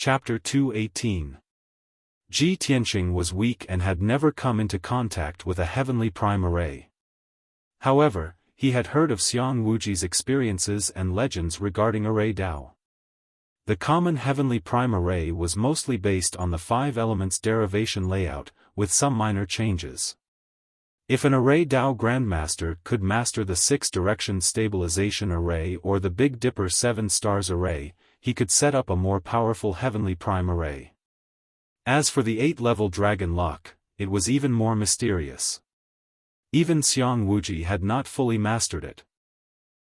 Chapter 218. Ji Tianqing was weak and had never come into contact with a heavenly prime array. However, he had heard of Xiang Wuji's experiences and legends regarding array Dao. The common heavenly prime array was mostly based on the 5 elements derivation layout, with some minor changes. If an array Dao Grandmaster could master the 6 direction stabilization array or the Big Dipper 7 stars array, he could set up a more powerful heavenly prime array. As for the 8-level dragon lock, it was even more mysterious. Even Xiang Wuji had not fully mastered it.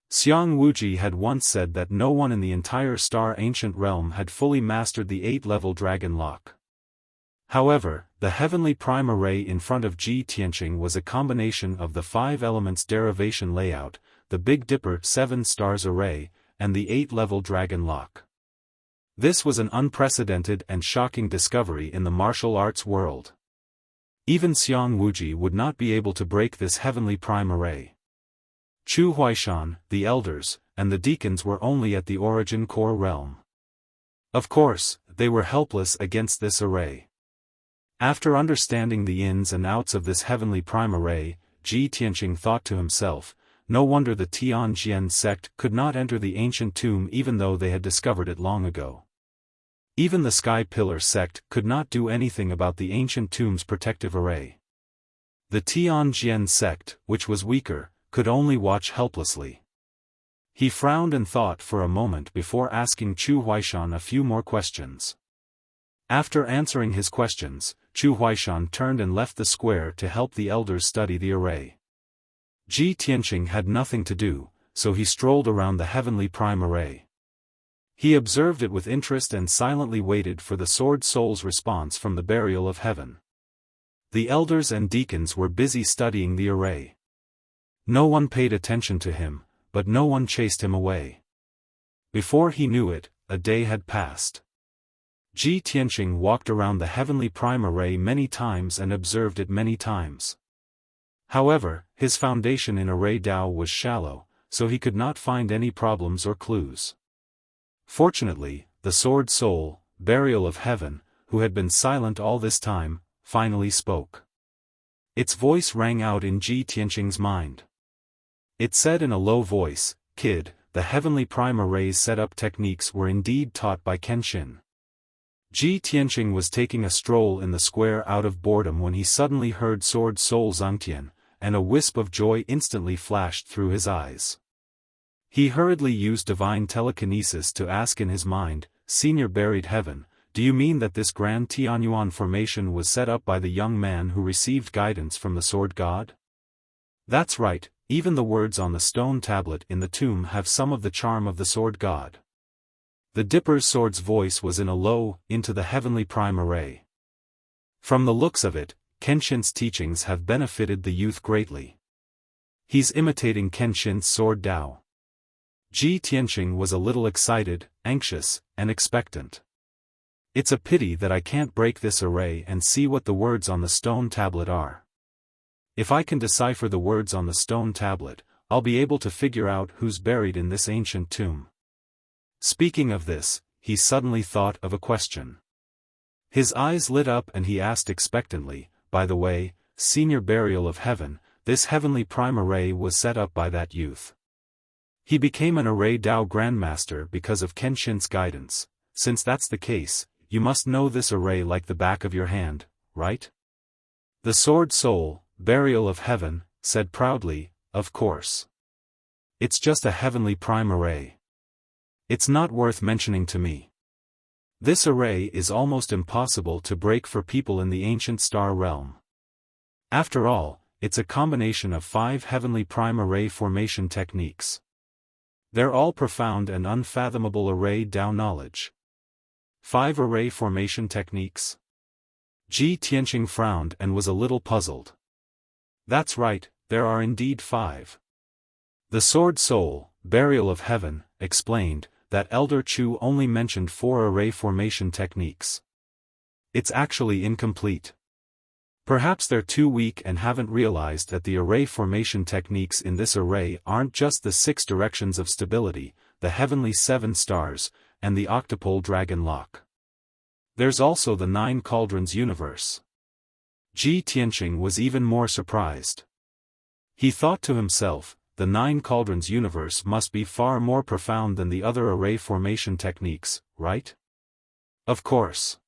Xiang Wuji had once said that no one in the entire star ancient realm had fully mastered the 8-level dragon lock. However, the heavenly prime array in front of Ji Tianqing was a combination of the 5 elements derivation layout, the Big Dipper 7 stars array, and the 8-level dragon lock. This was an unprecedented and shocking discovery in the martial arts world. Even Xiang Wuji would not be able to break this heavenly prime array. Chu Huaishan, the elders, and the deacons were only at the origin core realm. Of course, they were helpless against this array. After understanding the ins and outs of this heavenly prime array, Ji Tianqing thought to himself, no wonder the Tianjian sect could not enter the ancient tomb even though they had discovered it long ago. Even the Sky Pillar sect could not do anything about the ancient tomb's protective array. The Tianjian sect, which was weaker, could only watch helplessly. He frowned and thought for a moment before asking Chu Huaishan a few more questions. After answering his questions, Chu Huaishan turned and left the square to help the elders study the array. Ji Tianqing had nothing to do, so he strolled around the heavenly prime array. He observed it with interest and silently waited for the Sword Soul's response from the burial of heaven. The elders and deacons were busy studying the array. No one paid attention to him, but no one chased him away. Before he knew it, a day had passed. Ji Tianqing walked around the heavenly prime array many times and observed it many times. However, his foundation in array Dao was shallow, so he could not find any problems or clues. Fortunately, the Sword Soul, burial of heaven, who had been silent all this time, finally spoke. Its voice rang out in Ji Tianqing's mind. It said in a low voice, "Kid, the heavenly prime array's setup techniques were indeed taught by Kenshin." Ji Tianqing was taking a stroll in the square out of boredom when he suddenly heard Sword Soul Zhangtian, and a wisp of joy instantly flashed through his eyes. He hurriedly used divine telekinesis to ask in his mind, "Senior Buried Heaven, do you mean that this grand Tianyuan formation was set up by the young man who received guidance from the Sword God?" "That's right, even the words on the stone tablet in the tomb have some of the charm of the Sword God." The Dipper's sword's voice was in a low, into the heavenly prime array. "From the looks of it, Kenshin's teachings have benefited the youth greatly. He's imitating Kenshin's sword Dao." Ji Tianqing was a little excited, anxious, and expectant. "It's a pity that I can't break this array and see what the words on the stone tablet are. If I can decipher the words on the stone tablet, I'll be able to figure out who's buried in this ancient tomb." Speaking of this, he suddenly thought of a question. His eyes lit up and he asked expectantly, "By the way, Senior Burial of Heaven, this heavenly prime array was set up by that youth. He became an array Dao Grandmaster because of Kenshin's guidance. Since that's the case, you must know this array like the back of your hand, right?" The Sword Soul, Burial of Heaven, said proudly, "Of course. It's just a heavenly prime array. It's not worth mentioning to me. This array is almost impossible to break for people in the ancient star realm. After all, it's a combination of 5 heavenly prime array formation techniques. They're all profound and unfathomable array Dao knowledge." 5 array formation techniques? Ji Tianqing frowned and was a little puzzled. "That's right, there are indeed 5. The Sword Soul, Burial of Heaven, explained that Elder Chu only mentioned 4 array formation techniques. It's actually incomplete. Perhaps they're too weak and haven't realized that the array formation techniques in this array aren't just the 6 directions of stability, the heavenly 7 stars, and the octupole dragon lock. There's also the 9 Cauldrons universe. Ji Tianqing was even more surprised. He thought to himself, the 9 Cauldrons universe must be far more profound than the other array formation techniques, right? Of course.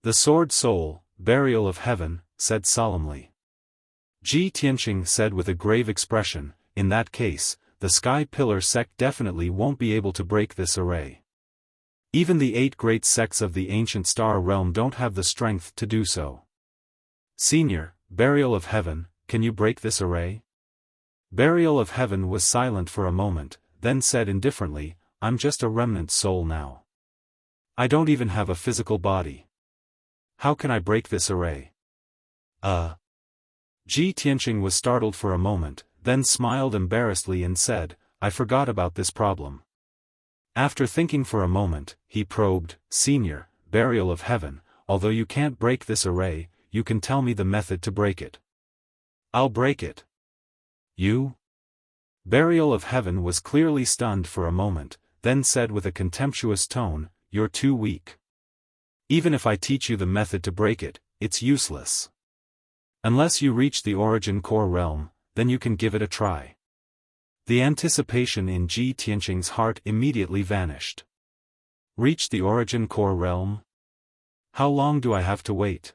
The Sword Soul, Burial of Heaven, said solemnly. Ji Tianqing said with a grave expression, in that case, the Sky Pillar sect definitely won't be able to break this array. Even the 8 great sects of the ancient star realm don't have the strength to do so. Senior, Burial of Heaven, can you break this array? Burial of Heaven was silent for a moment, then said indifferently, I'm just a remnant soul now. I don't even have a physical body. How can I break this array? Ji Tianqing was startled for a moment, then smiled embarrassedly and said, I forgot about this problem. After thinking for a moment, he probed, Senior, Burial of Heaven, although you can't break this array, you can tell me the method to break it. I'll break it. You? Burial of Heaven was clearly stunned for a moment, then said with a contemptuous tone, You're too weak. Even if I teach you the method to break it, it's useless. Unless you reach the origin core realm, then you can give it a try. The anticipation in Ji Tianqing's heart immediately vanished. Reach the origin core realm? How long do I have to wait?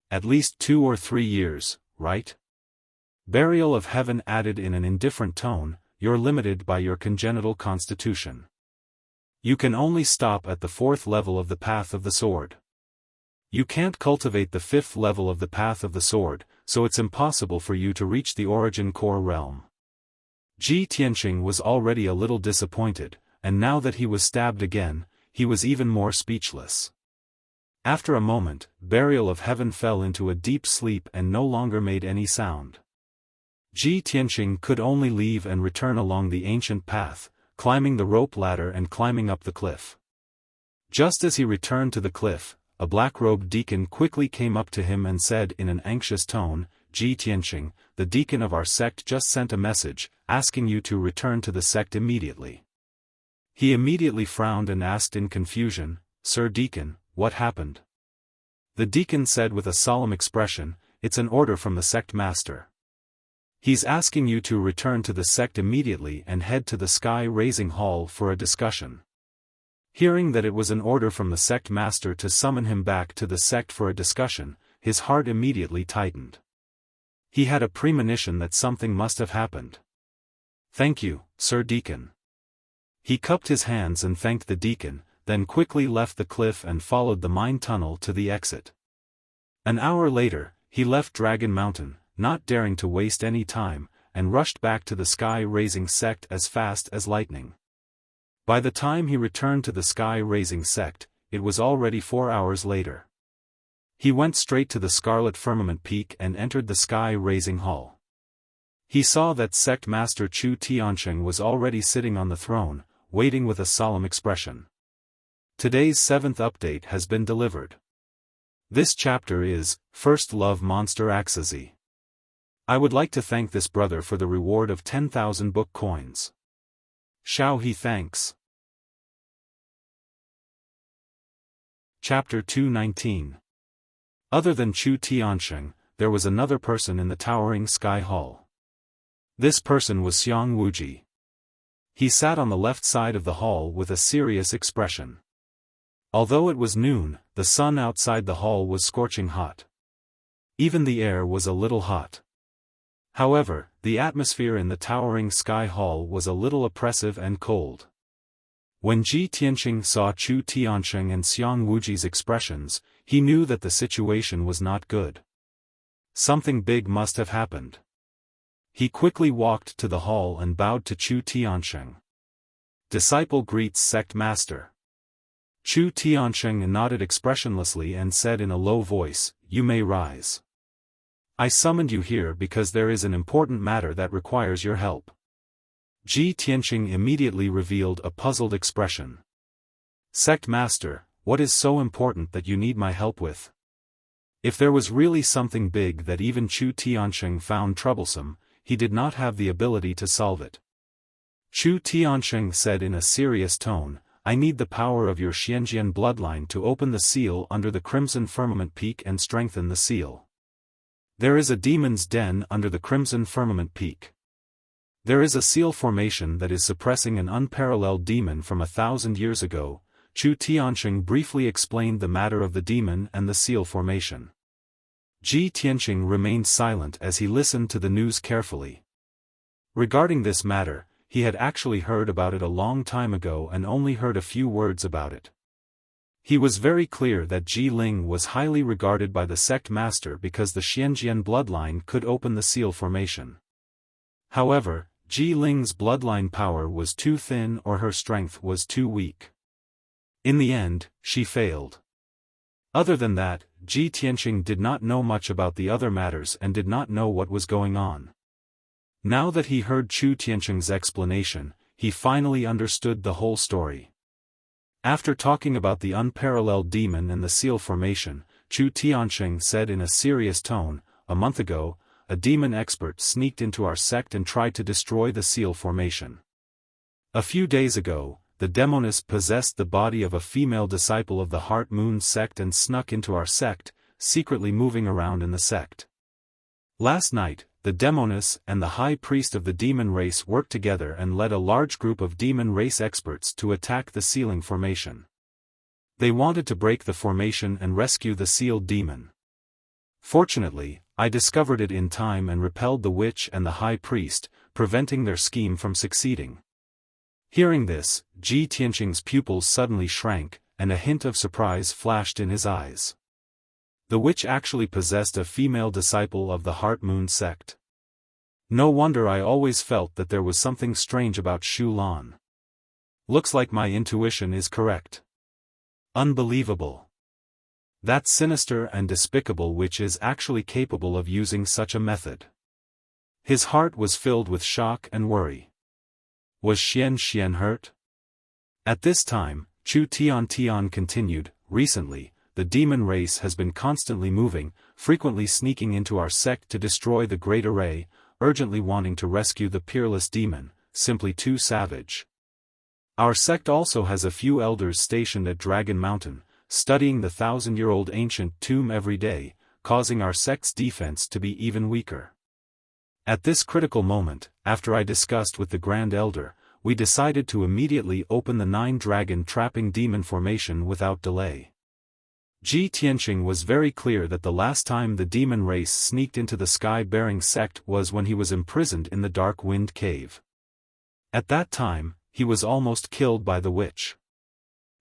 At least 2 or 3 years, right? Burial of Heaven added in an indifferent tone, You're limited by your congenital constitution. You can only stop at the 4th level of the Path of the Sword. You can't cultivate the 5th level of the Path of the Sword, so it's impossible for you to reach the origin core realm. Ji Tianqing was already a little disappointed, and now that he was stabbed again, he was even more speechless. After a moment, Burial of Heaven fell into a deep sleep and no longer made any sound. Ji Tianqing could only leave and return along the ancient path, climbing the rope ladder and climbing up the cliff. Just as he returned to the cliff, a black-robed deacon quickly came up to him and said in an anxious tone, Ji Tianqing, the deacon of our sect just sent a message, asking you to return to the sect immediately. He immediately frowned and asked in confusion, Sir Deacon, what happened? The deacon said with a solemn expression, It's an order from the sect master. He's asking you to return to the sect immediately and head to the Sky Raising Hall for a discussion. Hearing that it was an order from the sect master to summon him back to the sect for a discussion, his heart immediately tightened. He had a premonition that something must have happened. Thank you, Sir Deacon. He cupped his hands and thanked the deacon, then quickly left the cliff and followed the mine tunnel to the exit. An hour later, he left Dragon Mountain, not daring to waste any time, and rushed back to the Sky Raising sect as fast as lightning. By the time he returned to the Sky Raising sect, it was already 4 hours later. He went straight to the Scarlet Firmament Peak and entered the Sky Raising Hall. He saw that Sect Master Chu Tianqing was already sitting on the throne, waiting with a solemn expression. Today's 7th update has been delivered. This chapter is, First Love Monster Axazi. I would like to thank this brother for the reward of 10,000 book coins. Xiao he thanks. Chapter 219. Other than Chu Tianqing, there was another person in the towering Sky Hall. This person was Xiang Wuji. He sat on the left side of the hall with a serious expression. Although it was noon, the sun outside the hall was scorching hot. Even the air was a little hot. However, the atmosphere in the towering Sky Hall was a little oppressive and cold. When Ji Tianqing saw Chu Tianqing and Xiang Wuji's expressions, he knew that the situation was not good. Something big must have happened. He quickly walked to the hall and bowed to Chu Tianqing. Disciple greets sect master. Chu Tianqing nodded expressionlessly and said in a low voice, You may rise. I summoned you here because there is an important matter that requires your help. Ji Tianqing immediately revealed a puzzled expression. Sect master, what is so important that you need my help with? If there was really something big that even Chu Tianqing found troublesome, he did not have the ability to solve it. Chu Tianqing said in a serious tone, I need the power of your Xianjian bloodline to open the seal under the Crimson Firmament Peak and strengthen the seal. There is a demon's den under the Crimson Firmament Peak. There is a seal formation that is suppressing an unparalleled demon from 1,000 years ago. Chu Tianqing briefly explained the matter of the demon and the seal formation. Ji Tianqing remained silent as he listened to the news carefully. Regarding this matter, he had actually heard about it a long time ago and only heard a few words about it. He was very clear that Ji Ling was highly regarded by the sect master because the Xianjian bloodline could open the seal formation. However, Ji Ling's bloodline power was too thin or her strength was too weak. In the end, she failed. Other than that, Ji Tianqing did not know much about the other matters and did not know what was going on. Now that he heard Chu Tianqing's explanation, he finally understood the whole story. After talking about the unparalleled demon and the seal formation, Chu Tianqing said in a serious tone, "A month ago, a demon expert sneaked into our sect and tried to destroy the seal formation. A few days ago, the demoness possessed the body of a female disciple of the Heart Moon sect and snuck into our sect, secretly moving around in the sect. Last night, the demoness and the high priest of the demon race worked together and led a large group of demon race experts to attack the sealing formation. They wanted to break the formation and rescue the sealed demon. Fortunately, I discovered it in time and repelled the witch and the high priest, preventing their scheme from succeeding." Hearing this, Ji Tianqing's pupils suddenly shrank, and a hint of surprise flashed in his eyes. The witch actually possessed a female disciple of the Heart Moon sect. No wonder I always felt that there was something strange about Shu Lan. Looks like my intuition is correct. Unbelievable. That sinister and despicable witch is actually capable of using such a method. His heart was filled with shock and worry. Was Xian hurt? At this time, Chu Tian continued, "Recently, the demon race has been constantly moving, frequently sneaking into our sect to destroy the Great Array, urgently wanting to rescue the peerless demon, simply too savage. Our sect also has a few elders stationed at Dragon Mountain, studying the 1,000-year-old ancient tomb every day, causing our sect's defense to be even weaker. At this critical moment, after I discussed with the Grand Elder, we decided to immediately open the 9-dragon trapping demon formation without delay." Ji Tianqing was very clear that the last time the demon race sneaked into the sky-bearing sect was when he was imprisoned in the Dark Wind Cave. At that time, he was almost killed by the witch.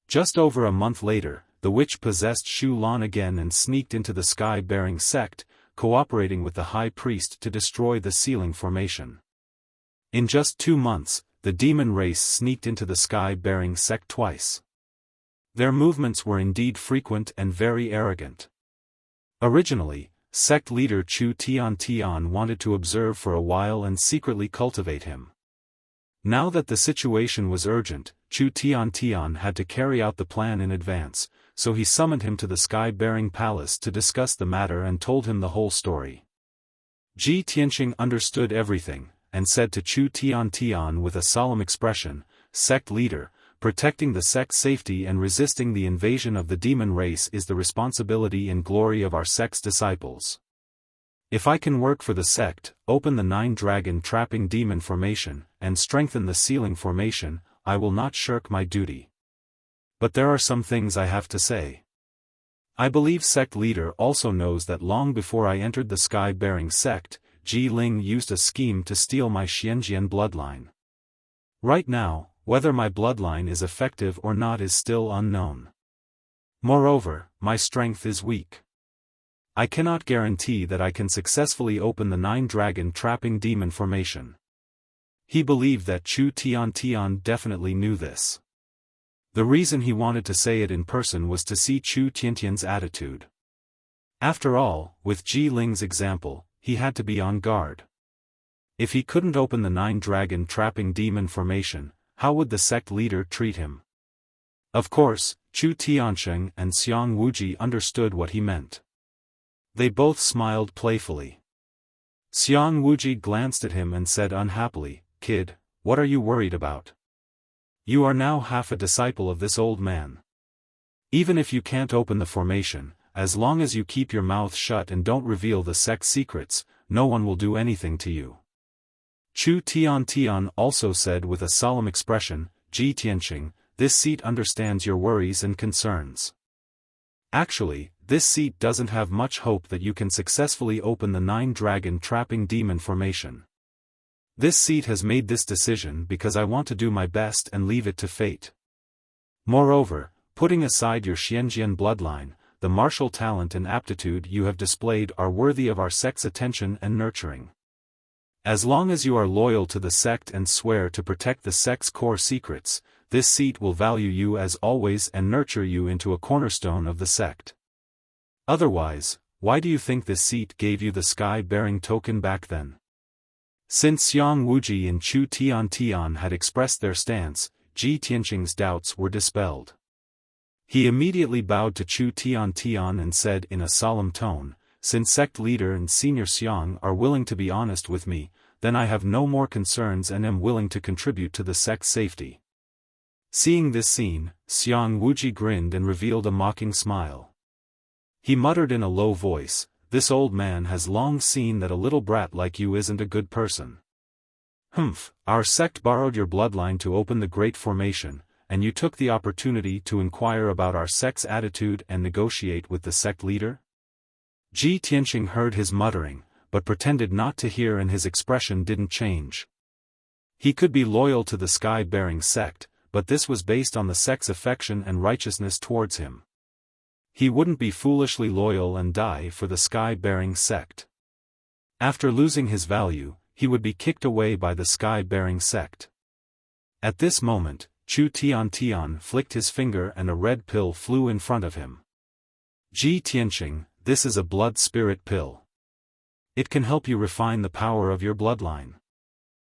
Just over a month later, the witch possessed Shu Lan again and sneaked into the sky-bearing sect, cooperating with the high priest to destroy the sealing formation. In just 2 months, the demon race sneaked into the sky-bearing sect twice. Their movements were indeed frequent and very arrogant. Originally, sect leader Chu Tian wanted to observe for a while and secretly cultivate him. Now that the situation was urgent, Chu Tian had to carry out the plan in advance, so he summoned him to the sky-bearing palace to discuss the matter and told him the whole story. Ji Tianqing understood everything, and said to Chu Tian with a solemn expression, "Sect leader, protecting the sect's safety and resisting the invasion of the demon race is the responsibility and glory of our sect's disciples. If I can work for the sect, open the 9-dragon trapping demon formation, and strengthen the sealing formation, I will not shirk my duty. But there are some things I have to say. I believe sect leader also knows that long before I entered the sky-bearing sect, Ji Ling used a scheme to steal my Xianjian bloodline. Right now, whether my bloodline is effective or not is still unknown. Moreover, my strength is weak. I cannot guarantee that I can successfully open the 9-dragon trapping demon formation." He believed that Chu Tian definitely knew this. The reason he wanted to say it in person was to see Chu Tian's attitude. After all, with Ji Ling's example, he had to be on guard. If he couldn't open the 9-dragon trapping demon formation, how would the sect leader treat him? Of course, Chu Tianqing and Xiang Wuji understood what he meant. They both smiled playfully. Xiang Wuji glanced at him and said unhappily, "Kid, what are you worried about? You are now half a disciple of this old man. Even if you can't open the formation, as long as you keep your mouth shut and don't reveal the sect's secrets, no one will do anything to you. Chu Tian also said with a solemn expression, Ji Tianqing, this seat understands your worries and concerns. Actually, this seat doesn't have much hope that you can successfully open the 9-dragon trapping demon formation. This seat has made this decision because I want to do my best and leave it to fate. Moreover, putting aside your Xianjian bloodline, the martial talent and aptitude you have displayed are worthy of our sect's attention and nurturing. As long as you are loyal to the sect and swear to protect the sect's core secrets, this seat will value you as always and nurture you into a cornerstone of the sect. Otherwise, why do you think this seat gave you the sky-bearing token back then? Since Xiang Wuji and Chu Tian had expressed their stance, Ji Tianqing's doubts were dispelled. He immediately bowed to Chu Tian and said in a solemn tone, since sect leader and senior Xiang are willing to be honest with me, then I have no more concerns and am willing to contribute to the sect's safety. Seeing this scene, Xiang Wuji grinned and revealed a mocking smile. He muttered in a low voice, this old man has long seen that a little brat like you isn't a good person. Humph, our sect borrowed your bloodline to open the Great Formation, and you took the opportunity to inquire about our sect's attitude and negotiate with the sect leader? Ji Tianqing heard his muttering, but pretended not to hear and his expression didn't change. He could be loyal to the sky-bearing sect, but this was based on the sect's affection and righteousness towards him. He wouldn't be foolishly loyal and die for the sky-bearing sect. After losing his value, he would be kicked away by the sky-bearing sect. At this moment, Chu Tian flicked his finger and a red pill flew in front of him. Ji Tianqing, this is a blood spirit pill. It can help you refine the power of your bloodline.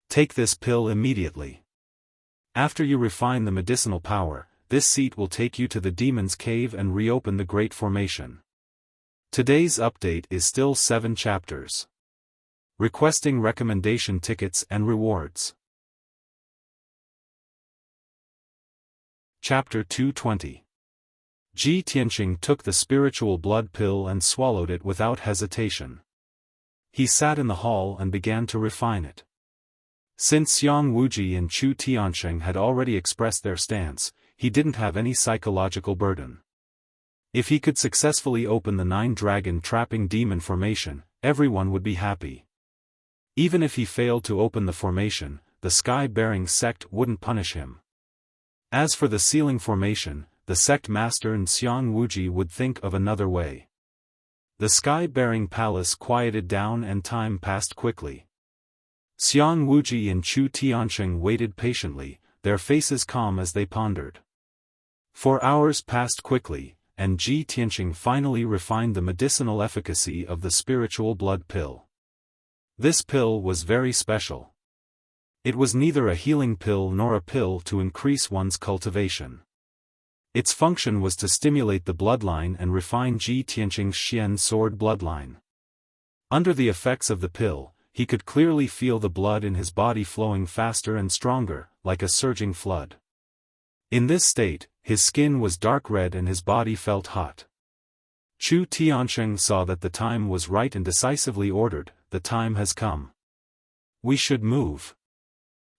Take this pill immediately. After you refine the medicinal power, this seat will take you to the Demon's Cave and reopen the Great Formation. Today's update is still 7 chapters. Requesting recommendation tickets and rewards. Chapter 220. Ji Tianqing took the spiritual blood pill and swallowed it without hesitation. He sat in the hall and began to refine it. Since Xiang Wuji and Chu Tianqing had already expressed their stance, he didn't have any psychological burden. If he could successfully open the 9-dragon trapping demon formation, everyone would be happy. Even if he failed to open the formation, the sky-bearing sect wouldn't punish him. As for the sealing formation, the sect master and Xiang Wuji would think of another way. The sky-bearing palace quieted down and time passed quickly. Xiang Wuji and Chu Tianqing waited patiently, their faces calm as they pondered. 4 hours passed quickly, and Ji Tianqing finally refined the medicinal efficacy of the spiritual blood pill. This pill was very special. It was neither a healing pill nor a pill to increase one's cultivation. Its function was to stimulate the bloodline and refine Ji Tianqing's Xian sword bloodline. Under the effects of the pill, he could clearly feel the blood in his body flowing faster and stronger, like a surging flood. In this state, his skin was dark red and his body felt hot. Chu Tianqing saw that the time was right and decisively ordered, the time has come. We should move.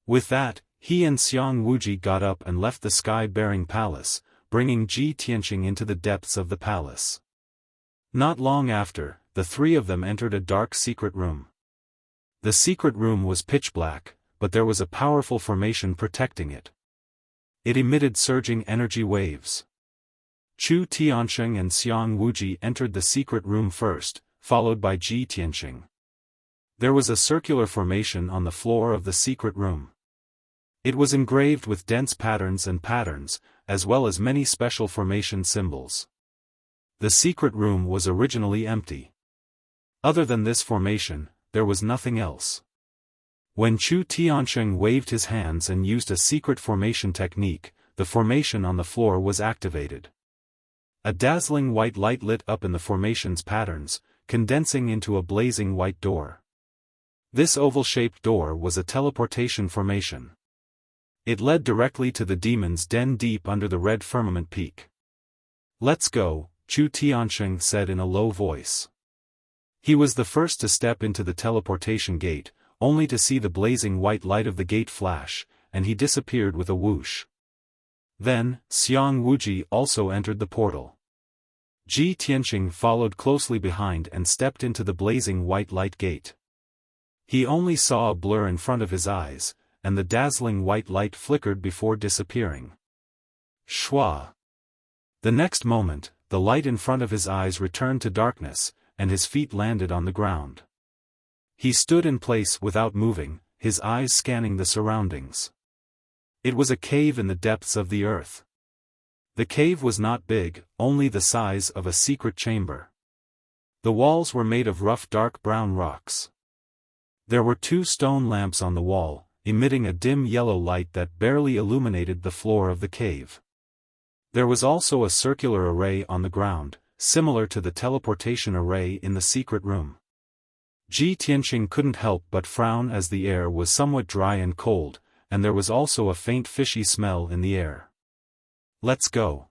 With that, he and Xiang Wuji got up and left the sky-bearing palace, bringing Ji Tianqing into the depths of the palace. Not long after, the 3 of them entered a dark secret room. The secret room was pitch black, but there was a powerful formation protecting it. It emitted surging energy waves. Chu Tianqing and Xiang Wuji entered the secret room first, followed by Ji Tianqing. There was a circular formation on the floor of the secret room. It was engraved with dense patterns, as well as many special formation symbols. The secret room was originally empty. Other than this formation, there was nothing else. When Chu Tianqing waved his hands and used a secret formation technique, the formation on the floor was activated. A dazzling white light lit up in the formation's patterns, condensing into a blazing white door. This oval-shaped door was a teleportation formation. It led directly to the demon's den deep under the red firmament peak. "Let's go," Chu Tiansheng said in a low voice. He was the first to step into the teleportation gate, only to see the blazing white light of the gate flash, and he disappeared with a whoosh. Then, Xiang Wuji also entered the portal. Ji Tianqing followed closely behind and stepped into the blazing white light gate. He only saw a blur in front of his eyes, and the dazzling white light flickered before disappearing. Shwa! The next moment, the light in front of his eyes returned to darkness, and his feet landed on the ground. He stood in place without moving, his eyes scanning the surroundings. It was a cave in the depths of the earth. The cave was not big, only the size of a secret chamber. The walls were made of rough dark brown rocks. There were 2 stone lamps on the wall, emitting a dim yellow light that barely illuminated the floor of the cave. There was also a circular array on the ground, similar to the teleportation array in the secret room. Ji Tianqing couldn't help but frown as the air was somewhat dry and cold, and there was also a faint fishy smell in the air. "Let's go."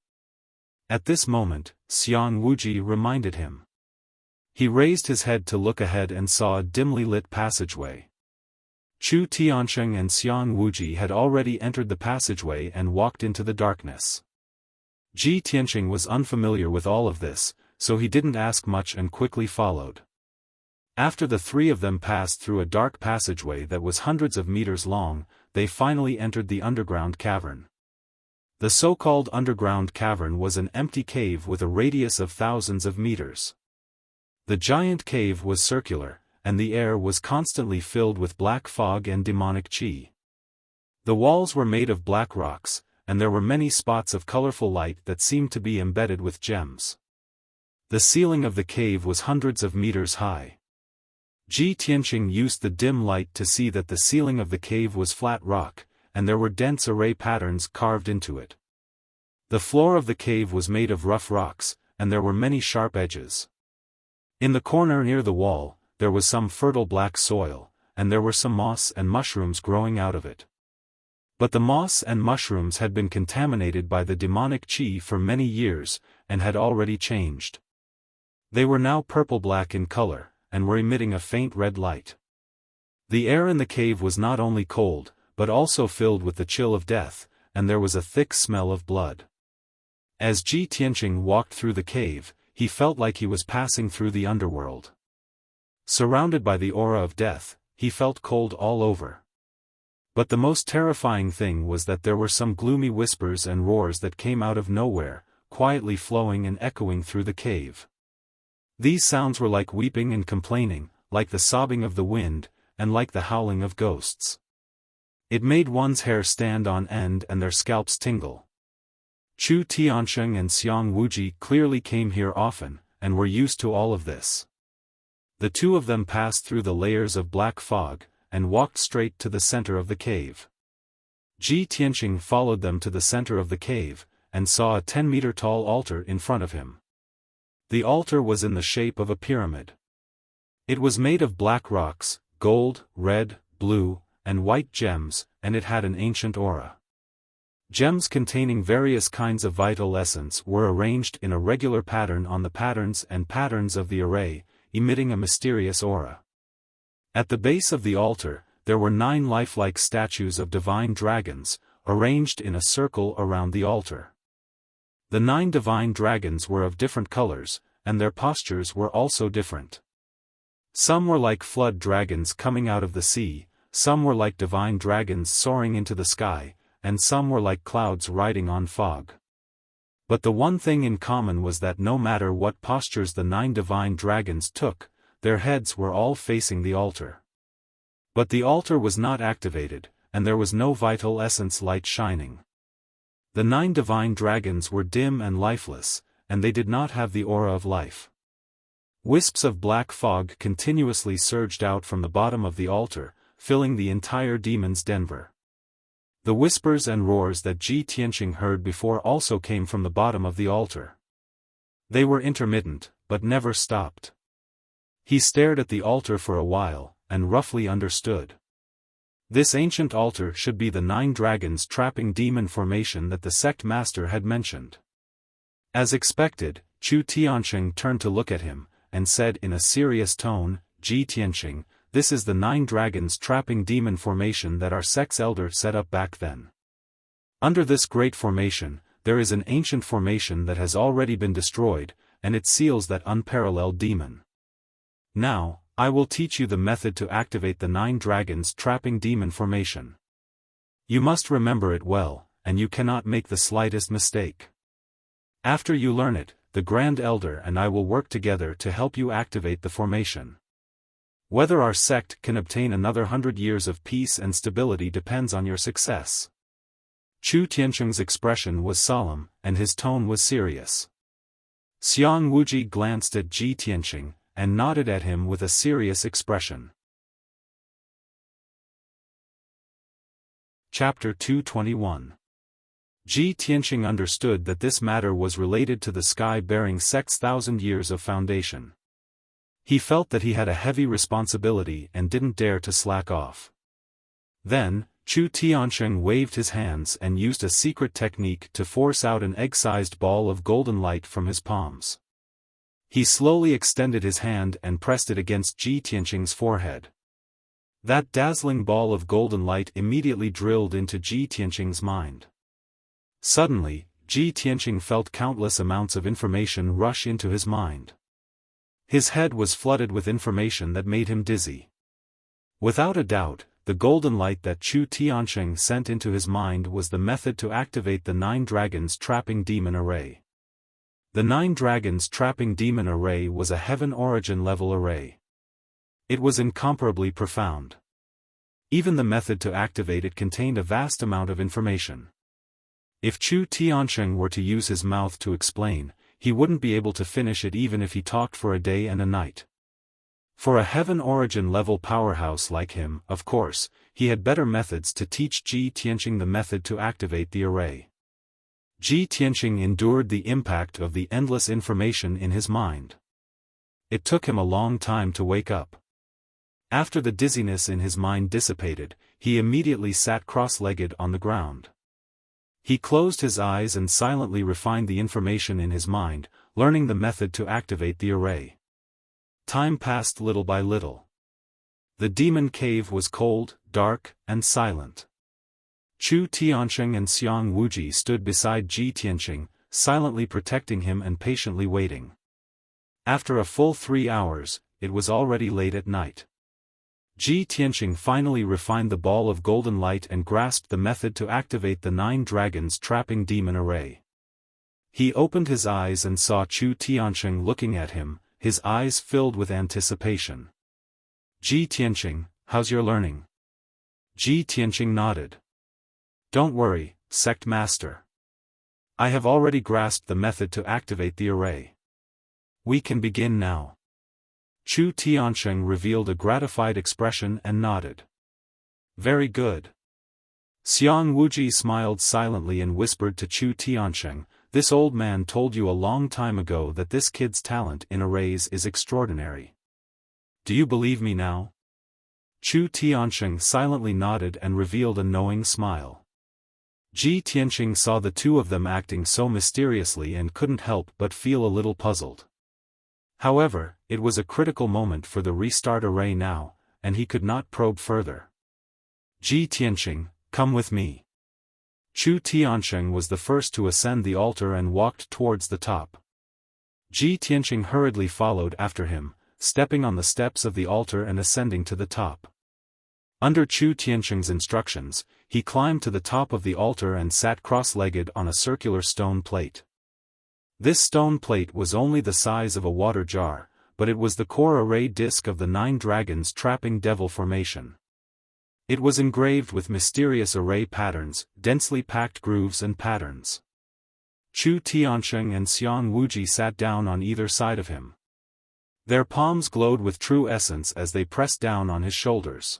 At this moment, Xiang Wuji reminded him. He raised his head to look ahead and saw a dimly lit passageway. Chu Tiansheng and Xiang Wuji had already entered the passageway and walked into the darkness. Ji Tianqing was unfamiliar with all of this, so he didn't ask much and quickly followed. After the 3 of them passed through a dark passageway that was hundreds of meters long, they finally entered the underground cavern. The so-called underground cavern was an empty cave with a radius of thousands of meters. The giant cave was circular, and the air was constantly filled with black fog and demonic qi. The walls were made of black rocks, and there were many spots of colorful light that seemed to be embedded with gems. The ceiling of the cave was hundreds of meters high. Ji Tianqing used the dim light to see that the ceiling of the cave was flat rock, and there were dense array patterns carved into it. The floor of the cave was made of rough rocks, and there were many sharp edges. In the corner near the wall, there was some fertile black soil, and there were some moss and mushrooms growing out of it. But the moss and mushrooms had been contaminated by the demonic qi for many years, and had already changed. They were now purple-black in color, and were emitting a faint red light. The air in the cave was not only cold, but also filled with the chill of death, and there was a thick smell of blood. As Ji Tianqing walked through the cave, he felt like he was passing through the underworld. Surrounded by the aura of death, he felt cold all over. But the most terrifying thing was that there were some gloomy whispers and roars that came out of nowhere, quietly flowing and echoing through the cave. These sounds were like weeping and complaining, like the sobbing of the wind, and like the howling of ghosts. It made one's hair stand on end and their scalps tingle. Chu Tiansheng and Xiang Wuji clearly came here often, and were used to all of this. The 2 of them passed through the layers of black fog, and walked straight to the center of the cave. Ji Tianqing followed them to the center of the cave, and saw a 10-meter-tall altar in front of him. The altar was in the shape of a pyramid. It was made of black rocks, gold, red, blue, and white gems, and it had an ancient aura. Gems containing various kinds of vital essence were arranged in a regular pattern on the patterns and patterns of the array, emitting a mysterious aura. At the base of the altar, there were 9 lifelike statues of divine dragons, arranged in a circle around the altar. The 9 divine dragons were of different colors, and their postures were also different. Some were like flood dragons coming out of the sea, some were like divine dragons soaring into the sky, and some were like clouds riding on fog. But the one thing in common was that no matter what postures the 9 divine dragons took, their heads were all facing the altar. But the altar was not activated, and there was no vital essence light shining. The 9 divine dragons were dim and lifeless, and they did not have the aura of life. Wisps of black fog continuously surged out from the bottom of the altar, filling the entire demon's den. The whispers and roars that Ji Tianqing heard before also came from the bottom of the altar. They were intermittent, but never stopped. He stared at the altar for a while, and roughly understood. This ancient altar should be the 9 dragons trapping demon formation that the sect master had mentioned. As expected, Chu Tianqing turned to look at him, and said in a serious tone, "Ji Tianqing, this is the 9 dragons trapping demon formation that our sect's elder set up back then. Under this great formation, there is an ancient formation that has already been destroyed, and it seals that unparalleled demon. Now, I will teach you the method to activate the 9 dragons trapping demon formation. You must remember it well, and you cannot make the slightest mistake. After you learn it, the Grand Elder and I will work together to help you activate the formation. Whether our sect can obtain another 100 years of peace and stability depends on your success." Chu Tianqing's expression was solemn, and his tone was serious. Xiang Wuji glanced at Ji Tianqing, and nodded at him with a serious expression. Chapter 221. Ji Tianqing understood that this matter was related to the sky-bearing sect's 1,000 years of foundation. He felt that he had a heavy responsibility and didn't dare to slack off. Then, Chu Tianqing waved his hands and used a secret technique to force out an egg-sized ball of golden light from his palms. He slowly extended his hand and pressed it against Ji Tianqing's forehead. That dazzling ball of golden light immediately drilled into Ji Tianqing's mind. Suddenly, Ji Tianqing felt countless amounts of information rush into his mind. His head was flooded with information that made him dizzy. Without a doubt, the golden light that Chu Tianqing sent into his mind was the method to activate the 9 dragons trapping demon array. The 9 dragons trapping demon array was a heaven origin level array. It was incomparably profound. Even the method to activate it contained a vast amount of information. If Chu Tianqing were to use his mouth to explain, he wouldn't be able to finish it even if he talked for a day and a night. For a heaven origin level powerhouse like him, of course, he had better methods to teach Ji Tianqing the method to activate the array. Ji Tianqing endured the impact of the endless information in his mind. It took him a long time to wake up. After the dizziness in his mind dissipated, he immediately sat cross-legged on the ground. He closed his eyes and silently refined the information in his mind, learning the method to activate the array. Time passed little by little. The demon cave was cold, dark, and silent. Chu Tianqing and Xiang Wuji stood beside Ji Tianqing, silently protecting him and patiently waiting. After a full 3 hours, it was already late at night. Ji Tianqing finally refined the ball of golden light and grasped the method to activate the 9 dragons trapping demon array. He opened his eyes and saw Chu Tianqing looking at him, his eyes filled with anticipation. "Ji Tianqing, how's your learning?" Ji Tianqing nodded. "Don't worry, sect master. I have already grasped the method to activate the array. We can begin now." Chu Tianqing revealed a gratified expression and nodded. "Very good." Xiang Wuji smiled silently and whispered to Chu Tianqing, "This old man told you a long time ago that this kid's talent in arrays is extraordinary. Do you believe me now?" Chu Tianqing silently nodded and revealed a knowing smile. Ji Tianqing saw the two of them acting so mysteriously and couldn't help but feel a little puzzled. However, it was a critical moment for the restart array now, and he could not probe further. "Ji Tianqing, come with me." Chu Tianqing was the first to ascend the altar and walked towards the top. Ji Tianqing hurriedly followed after him, stepping on the steps of the altar and ascending to the top. Under Chu Tianqing's instructions, he climbed to the top of the altar and sat cross-legged on a circular stone plate. This stone plate was only the size of a water jar, but it was the core array disk of the 9 dragons trapping devil formation. It was engraved with mysterious array patterns, densely packed grooves and patterns. Chu Tianqing and Xiang Wuji sat down on either side of him. Their palms glowed with true essence as they pressed down on his shoulders.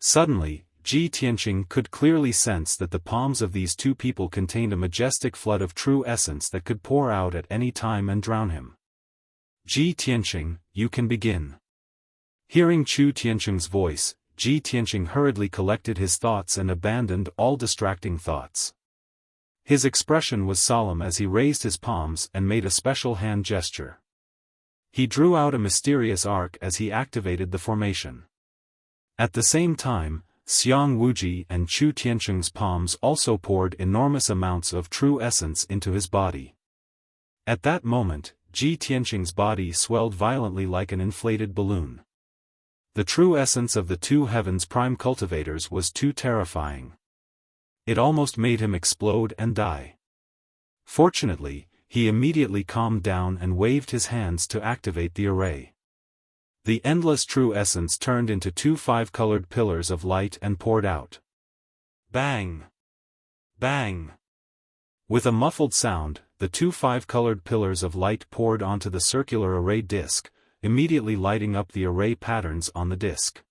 Suddenly, Ji Tianqing could clearly sense that the palms of these two people contained a majestic flood of true essence that could pour out at any time and drown him. "Ji Tianqing, you can begin." Hearing Chu Tianqing's voice, Ji Tianqing hurriedly collected his thoughts and abandoned all distracting thoughts. His expression was solemn as he raised his palms and made a special hand gesture. He drew out a mysterious arc as he activated the formation. At the same time, Xiang Wuji and Chu Tianqing's palms also poured enormous amounts of true essence into his body. At that moment, Ji Tianqing's body swelled violently like an inflated balloon. The true essence of the two heavens prime cultivators was too terrifying. It almost made him explode and die. Fortunately, he immediately calmed down and waved his hands to activate the array. The endless true essence turned into two five-colored pillars of light and poured out. Bang! Bang! With a muffled sound, the two five-colored pillars of light poured onto the circular array disk, immediately lighting up the array patterns on the disk.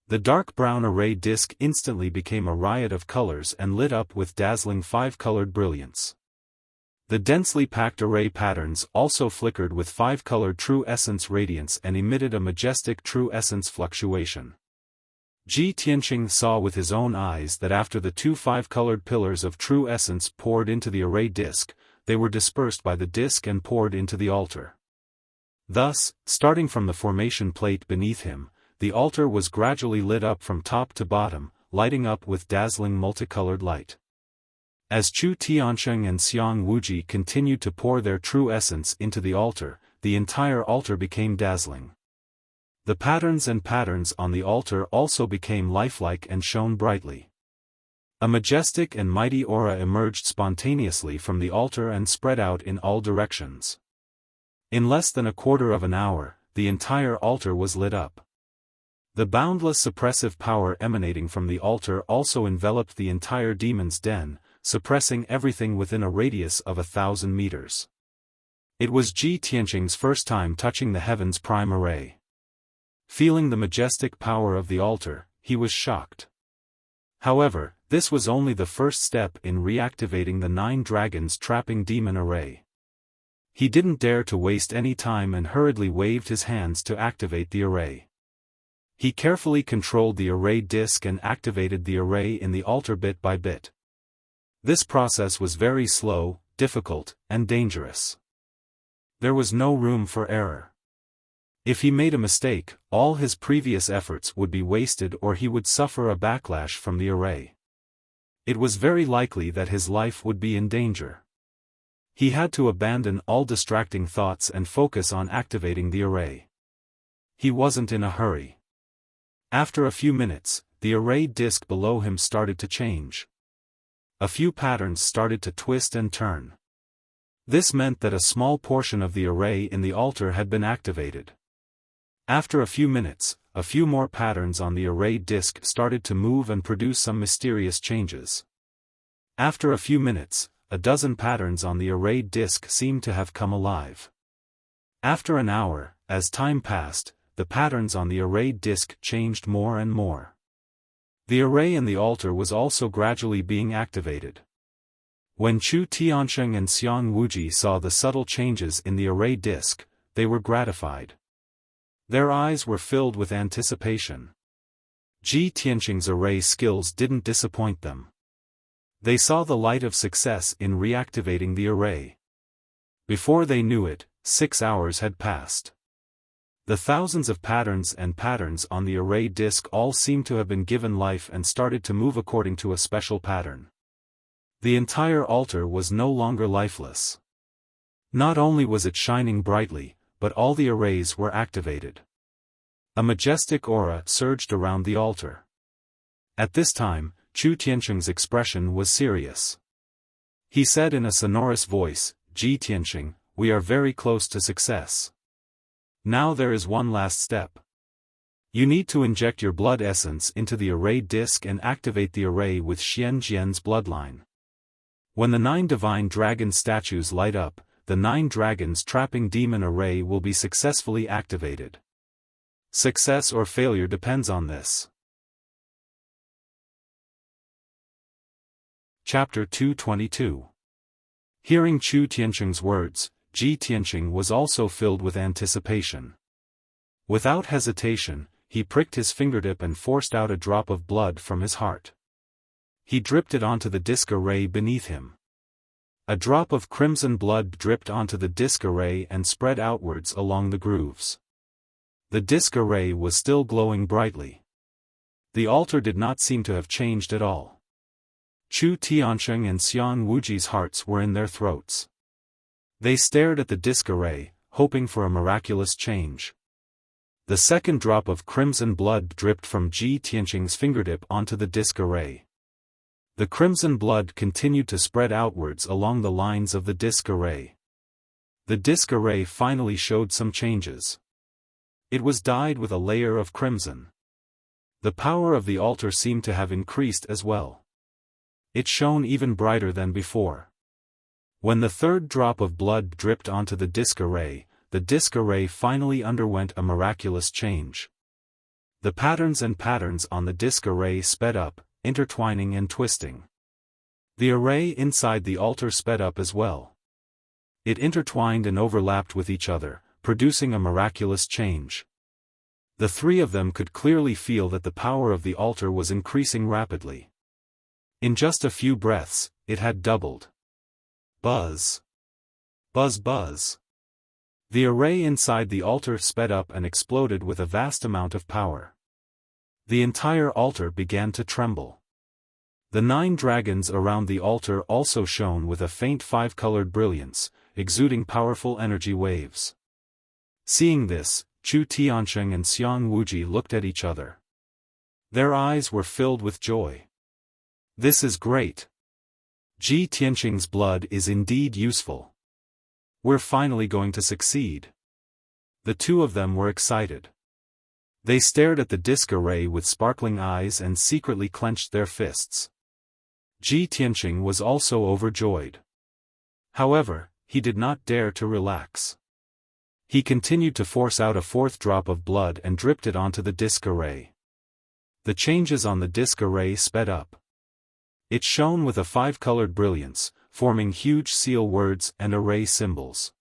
The dark brown array disk instantly became a riot of colors and lit up with dazzling five-colored brilliance. The densely packed array patterns also flickered with five-colored true essence radiance and emitted a majestic true essence fluctuation. Ji Tianqing saw with his own eyes that after the two five-colored pillars of true essence poured into the array disk, they were dispersed by the disk and poured into the altar. Thus, starting from the formation plate beneath him, the altar was gradually lit up from top to bottom, lighting up with dazzling multicolored light. As Chu Tianqing and Xiang Wuji continued to pour their true essence into the altar, the entire altar became dazzling. The patterns on the altar also became lifelike and shone brightly. A majestic and mighty aura emerged spontaneously from the altar and spread out in all directions. In less than a quarter of an hour, the entire altar was lit up. The boundless suppressive power emanating from the altar also enveloped the entire demon's den, suppressing everything within a radius of 1,000 meters. It was Ji Tianqing's first time touching the heavens prime array. Feeling the majestic power of the altar, he was shocked. However, this was only the first step in reactivating the 9 dragons trapping demon array. He didn't dare to waste any time and hurriedly waved his hands to activate the array. He carefully controlled the array disk and activated the array in the altar bit by bit. This process was very slow, difficult, and dangerous. There was no room for error. If he made a mistake, all his previous efforts would be wasted or he would suffer a backlash from the array. It was very likely that his life would be in danger. He had to abandon all distracting thoughts and focus on activating the array. He wasn't in a hurry. After a few minutes, the array disk below him started to change. A few patterns started to twist and turn. This meant that a small portion of the array in the altar had been activated. After a few minutes, a few more patterns on the array disk started to move and produce some mysterious changes. After a few minutes, a dozen patterns on the array disk seemed to have come alive. After an hour, as time passed, the patterns on the array disk changed more and more. The array in the altar was also gradually being activated. When Chu Tianqing and Xiang Wuji saw the subtle changes in the array disk, they were gratified. Their eyes were filled with anticipation. Ji Tianqing's array skills didn't disappoint them. They saw the light of success in reactivating the array. Before they knew it, 6 hours had passed. The thousands of patterns on the array disk all seemed to have been given life and started to move according to a special pattern. The entire altar was no longer lifeless. Not only was it shining brightly, but all the arrays were activated. A majestic aura surged around the altar. At this time, Chu Tianqing's expression was serious. He said in a sonorous voice, "Ji Tianqing, we are very close to success. Now there is one last step. You need to inject your blood essence into the array disk and activate the array with Xian Jian's bloodline. When the 9 divine dragon statues light up, the 9 dragons trapping demon array will be successfully activated. Success or failure depends on this." Chapter 222. Hearing Chu Tianqing's words, Ji Tianqing was also filled with anticipation. Without hesitation, he pricked his fingertip and forced out a drop of blood from his heart. He dripped it onto the disc array beneath him. A drop of crimson blood dripped onto the disc array and spread outwards along the grooves. The disc array was still glowing brightly. The altar did not seem to have changed at all. Chu Tiansheng and Xiang Wuji's hearts were in their throats. They stared at the disc array, hoping for a miraculous change. The second drop of crimson blood dripped from Ji Tianqing's fingertip onto the disc array. The crimson blood continued to spread outwards along the lines of the disc array. The disc array finally showed some changes. It was dyed with a layer of crimson. The power of the altar seemed to have increased as well. It shone even brighter than before. When the third drop of blood dripped onto the disc array finally underwent a miraculous change. The patterns on the disc array sped up, intertwining and twisting. The array inside the altar sped up as well. It intertwined and overlapped with each other, producing a miraculous change. The three of them could clearly feel that the power of the altar was increasing rapidly. In just a few breaths, it had doubled. Buzz. Buzz buzz. The array inside the altar sped up and exploded with a vast amount of power. The entire altar began to tremble. The 9 dragons around the altar also shone with a faint 5-colored brilliance, exuding powerful energy waves. Seeing this, Chu Tiansheng and Xiang Wuji looked at each other. Their eyes were filled with joy. This is great. Ji Tianqing's blood is indeed useful. We're finally going to succeed. The two of them were excited. They stared at the disc array with sparkling eyes and secretly clenched their fists. Ji Tianqing was also overjoyed. However, he did not dare to relax. He continued to force out a 4th drop of blood and dripped it onto the disc array. The changes on the disc array sped up. It shone with a 5-colored brilliance, forming huge seal words and array symbols.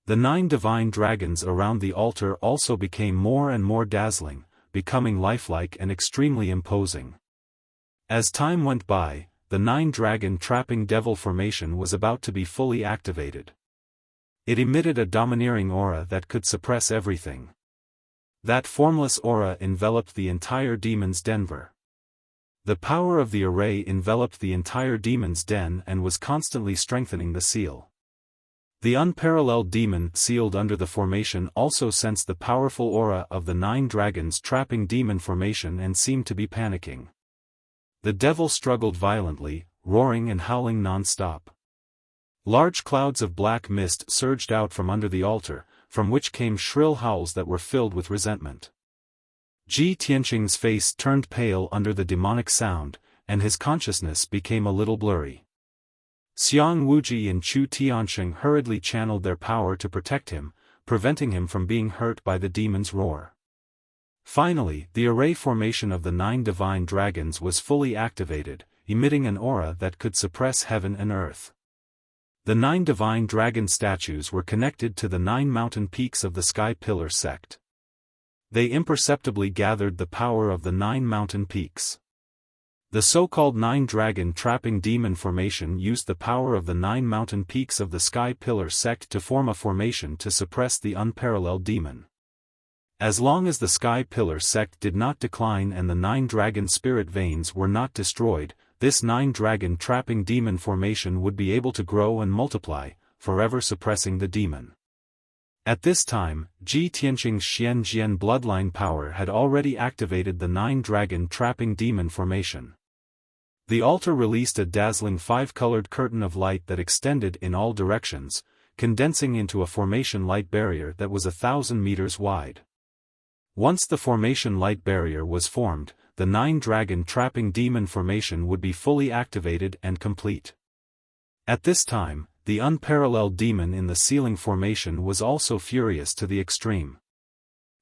The 9 divine dragons around the altar also became more and more dazzling, becoming lifelike and extremely imposing. As time went by, the 9-dragon trapping devil formation was about to be fully activated. It emitted a domineering aura that could suppress everything. That formless aura enveloped the entire demon's den. The power of the array enveloped the entire demon's den and was constantly strengthening the seal. The unparalleled demon sealed under the formation also sensed the powerful aura of the 9 dragons trapping demon formation and seemed to be panicking. The devil struggled violently, roaring and howling non-stop. Large clouds of black mist surged out from under the altar, from which came shrill howls that were filled with resentment. Ji Tianqing's face turned pale under the demonic sound, and his consciousness became a little blurry. Xiang Wuji and Chu Tiansheng hurriedly channeled their power to protect him, preventing him from being hurt by the demon's roar. Finally, the array formation of the 9 divine dragons was fully activated, emitting an aura that could suppress heaven and earth. The 9 divine dragon statues were connected to the 9 mountain peaks of the Sky Pillar sect. They imperceptibly gathered the power of the 9 mountain peaks. The so-called 9-dragon trapping demon formation used the power of the 9 mountain peaks of the Sky Pillar sect to form a formation to suppress the unparalleled demon. As long as the Sky Pillar sect did not decline and the 9-dragon spirit veins were not destroyed, this 9-dragon trapping demon formation would be able to grow and multiply, forever suppressing the demon. At this time, Ji Tianqing's Xianjian bloodline power had already activated the 9-dragon trapping demon formation. The altar released a dazzling 5-colored curtain of light that extended in all directions, condensing into a formation light barrier that was 1,000 meters wide. Once the formation light barrier was formed, the 9-dragon trapping demon formation would be fully activated and complete. At this time, the unparalleled demon in the sealing formation was also furious to the extreme.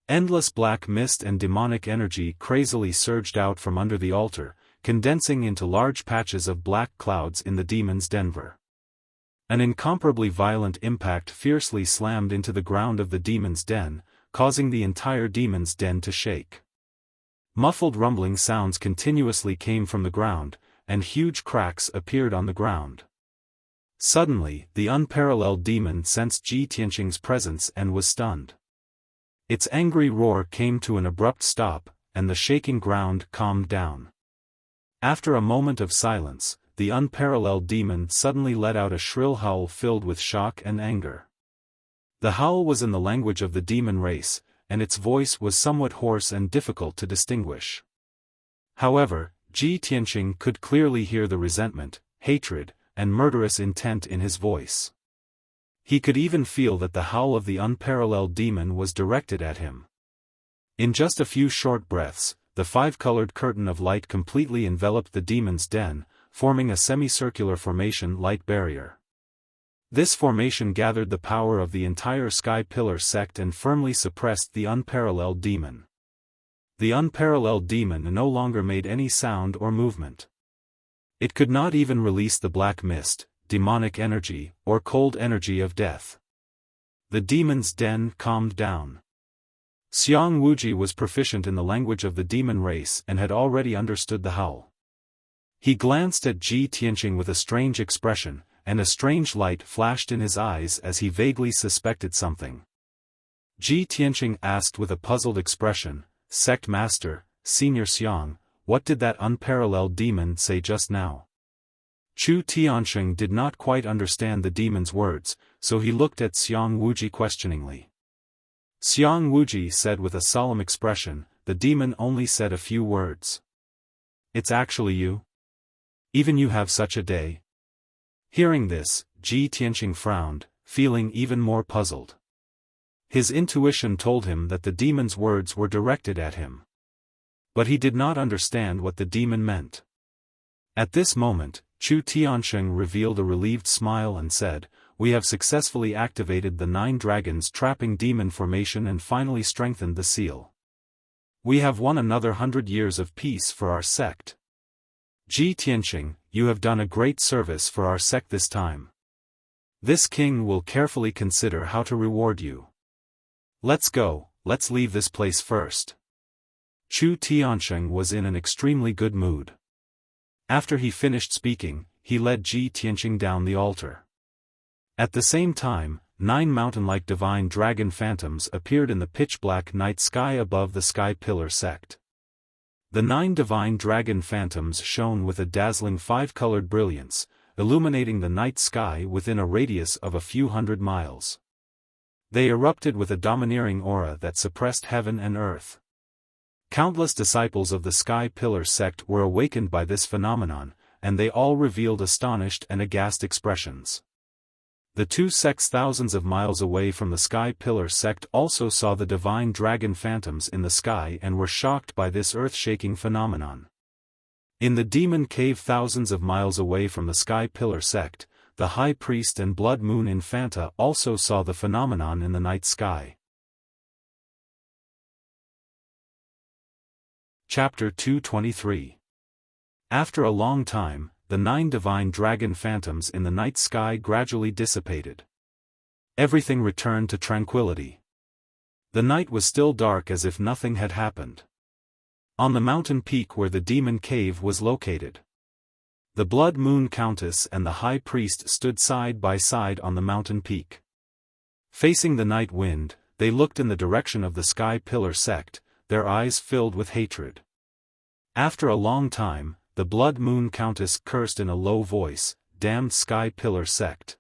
Endless black mist and demonic energy crazily surged out from under the altar, condensing into large patches of black clouds in the demon's den. An incomparably violent impact fiercely slammed into the ground of the demon's den, causing the entire demon's den to shake. Muffled rumbling sounds continuously came from the ground, and huge cracks appeared on the ground. Suddenly, the unparalleled demon sensed Ji Tianqing's presence and was stunned. Its angry roar came to an abrupt stop, and the shaking ground calmed down. After a moment of silence, the unparalleled demon suddenly let out a shrill howl filled with shock and anger. The howl was in the language of the demon race, and its voice was somewhat hoarse and difficult to distinguish. However, Ji Tianqing could clearly hear the resentment, hatred, and murderous intent in his voice. He could even feel that the howl of the unparalleled demon was directed at him. In just a few short breaths, the five-colored curtain of light completely enveloped the demon's den, forming a semicircular formation light barrier. This formation gathered the power of the entire Sky Pillar sect and firmly suppressed the unparalleled demon. The unparalleled demon no longer made any sound or movement. It could not even release the black mist, demonic energy, or cold energy of death. The demon's den calmed down. Xiang Wuji was proficient in the language of the demon race and had already understood the howl. He glanced at Ji Tianqing with a strange expression, and a strange light flashed in his eyes as he vaguely suspected something. Ji Tianqing asked with a puzzled expression, "Sect Master, Senior Xiang, what did that unparalleled demon say just now?" Chu Tianqing did not quite understand the demon's words, so he looked at Xiang Wuji questioningly. Xiang Wuji said with a solemn expression, "The demon only said a few words." "It's actually you? Even you have such a day?" Hearing this, Ji Tianqing frowned, feeling even more puzzled. His intuition told him that the demon's words were directed at him. But he did not understand what the demon meant. At this moment, Chu Tianqing revealed a relieved smile and said, "We have successfully activated the 9 dragons trapping demon formation and finally strengthened the seal. We have won another 100 years of peace for our sect. Ji Tianqing, you have done a great service for our sect this time. This king will carefully consider how to reward you. Let's go, let's leave this place first." Chu Tianqing was in an extremely good mood. After he finished speaking, he led Ji Tianqing down the altar. At the same time, 9 mountain-like divine dragon phantoms appeared in the pitch-black night sky above the Sky Pillar sect. The 9 divine dragon phantoms shone with a dazzling 5-colored brilliance, illuminating the night sky within a radius of a few hundred miles. They erupted with a domineering aura that suppressed heaven and earth. Countless disciples of the Sky Pillar sect were awakened by this phenomenon, and they all revealed astonished and aghast expressions. The 2 sects thousands of miles away from the Sky Pillar sect also saw the divine dragon phantoms in the sky and were shocked by this earth-shaking phenomenon. In the demon cave thousands of miles away from the Sky Pillar sect, the High Priest and Blood Moon Infanta also saw the phenomenon in the night sky. Chapter 223. After a long time, the 9 divine dragon phantoms in the night sky gradually dissipated. Everything returned to tranquility. The night was still dark as if nothing had happened. On the mountain peak where the demon cave was located, the Blood Moon Countess and the High Priest stood side by side on the mountain peak. Facing the night wind, they looked in the direction of the Sky Pillar sect, their eyes filled with hatred. After a long time, the Blood Moon Countess cursed in a low voice, "Damned Sky Pillar sect.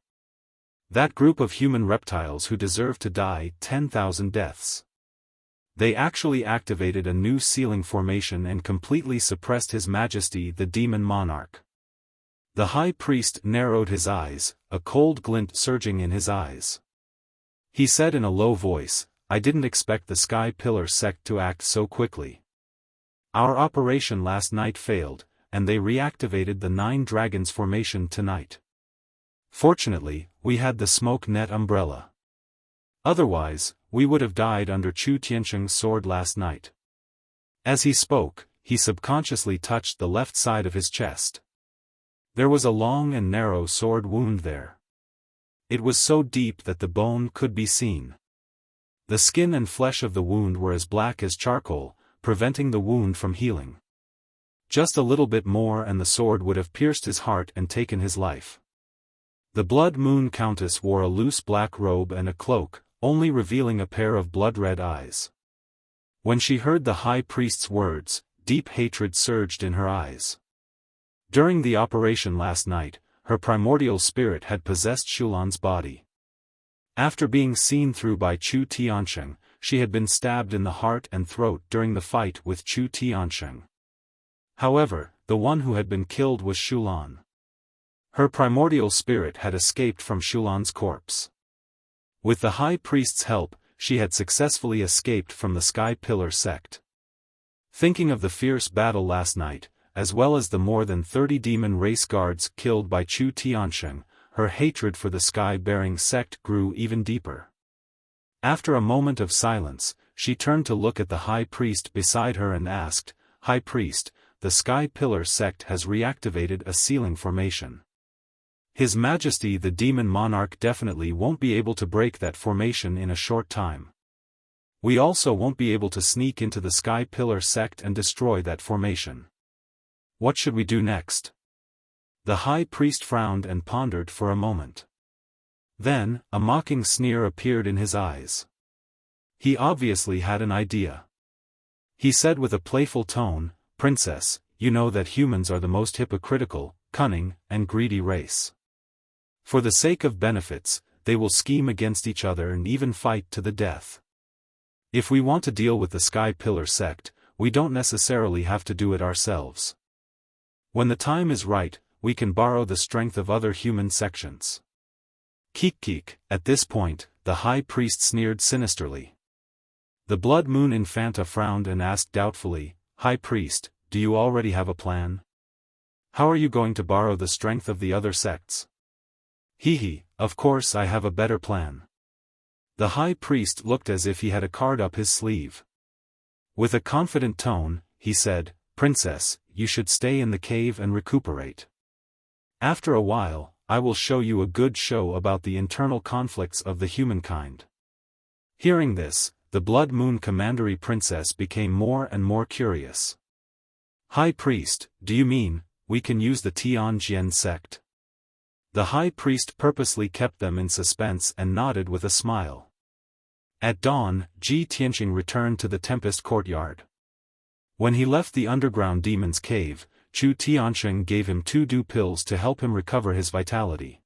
That group of human reptiles who deserve to die 10,000 deaths. They actually activated a new sealing formation and completely suppressed His Majesty the Demon Monarch." The High Priest narrowed his eyes, a cold glint surging in his eyes. He said in a low voice, "I didn't expect the Sky Pillar sect to act so quickly. Our operation last night failed, and they reactivated the 9 dragons formation tonight. Fortunately, we had the smoke net umbrella. Otherwise, we would have died under Chu Tianqing's sword last night." As he spoke, he subconsciously touched the left side of his chest. There was a long and narrow sword wound there. It was so deep that the bone could be seen. The skin and flesh of the wound were as black as charcoal, preventing the wound from healing. Just a little bit more and the sword would have pierced his heart and taken his life. The Blood Moon Countess wore a loose black robe and a cloak, only revealing a pair of blood-red eyes. When she heard the high priest's words, deep hatred surged in her eyes. During the operation last night, her primordial spirit had possessed Shulan's body. After being seen through by Chu Tiansheng, she had been stabbed in the heart and throat during the fight with Chu Tiansheng. However, the one who had been killed was Shulan. Her primordial spirit had escaped from Shulan's corpse. With the high priest's help, she had successfully escaped from the Sky Pillar sect. Thinking of the fierce battle last night, as well as the more than 30 demon race guards killed by Chu Tiansheng, her hatred for the sky-bearing sect grew even deeper. After a moment of silence, she turned to look at the high priest beside her and asked, "High priest, the Sky Pillar sect has reactivated a sealing formation. His Majesty the Demon Monarch definitely won't be able to break that formation in a short time. We also won't be able to sneak into the Sky Pillar sect and destroy that formation. What should we do next?" The high priest frowned and pondered for a moment. Then, a mocking sneer appeared in his eyes. He obviously had an idea. He said with a playful tone, "Princess, you know that humans are the most hypocritical, cunning, and greedy race. For the sake of benefits, they will scheme against each other and even fight to the death. If we want to deal with the Sky Pillar sect, we don't necessarily have to do it ourselves. When the time is right, we can borrow the strength of other human sections." Keek. At this point, the high priest sneered sinisterly. The Blood Moon Infanta frowned and asked doubtfully, "High priest, do you already have a plan? How are you going to borrow the strength of the other sects?" Of course I have a better plan." The high priest looked as if he had a card up his sleeve. With a confident tone, he said, "Princess, you should stay in the cave and recuperate. After a while, I will show you a good show about the internal conflicts of the humankind." Hearing this, the Blood Moon Commandery Princess became more and more curious. "High priest, do you mean, we can use the Tianjian sect?" The high priest purposely kept them in suspense and nodded with a smile. At dawn, Ji Tianqing returned to the Tempest Courtyard. When he left the underground demon's cave, Chu Tiansheng gave him 2 dew pills to help him recover his vitality.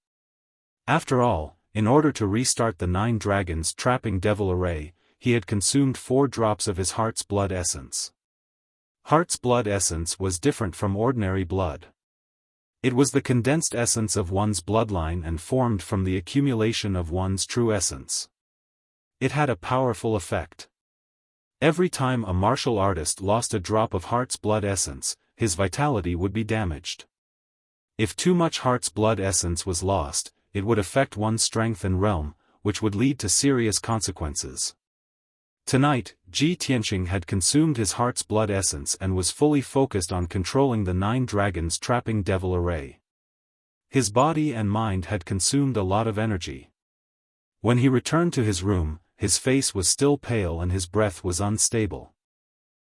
After all, in order to restart the 9 dragons trapping devil array, he had consumed 4 drops of his heart's blood essence. Heart's blood essence was different from ordinary blood. It was the condensed essence of one's bloodline and formed from the accumulation of one's true essence. It had a powerful effect. Every time a martial artist lost a drop of heart's blood essence, his vitality would be damaged. If too much heart's blood essence was lost, it would affect one's strength and realm, which would lead to serious consequences. Tonight, Ji Tianqing had consumed his heart's blood essence and was fully focused on controlling the 9 dragons trapping devil array. His body and mind had consumed a lot of energy. When he returned to his room, his face was still pale and his breath was unstable.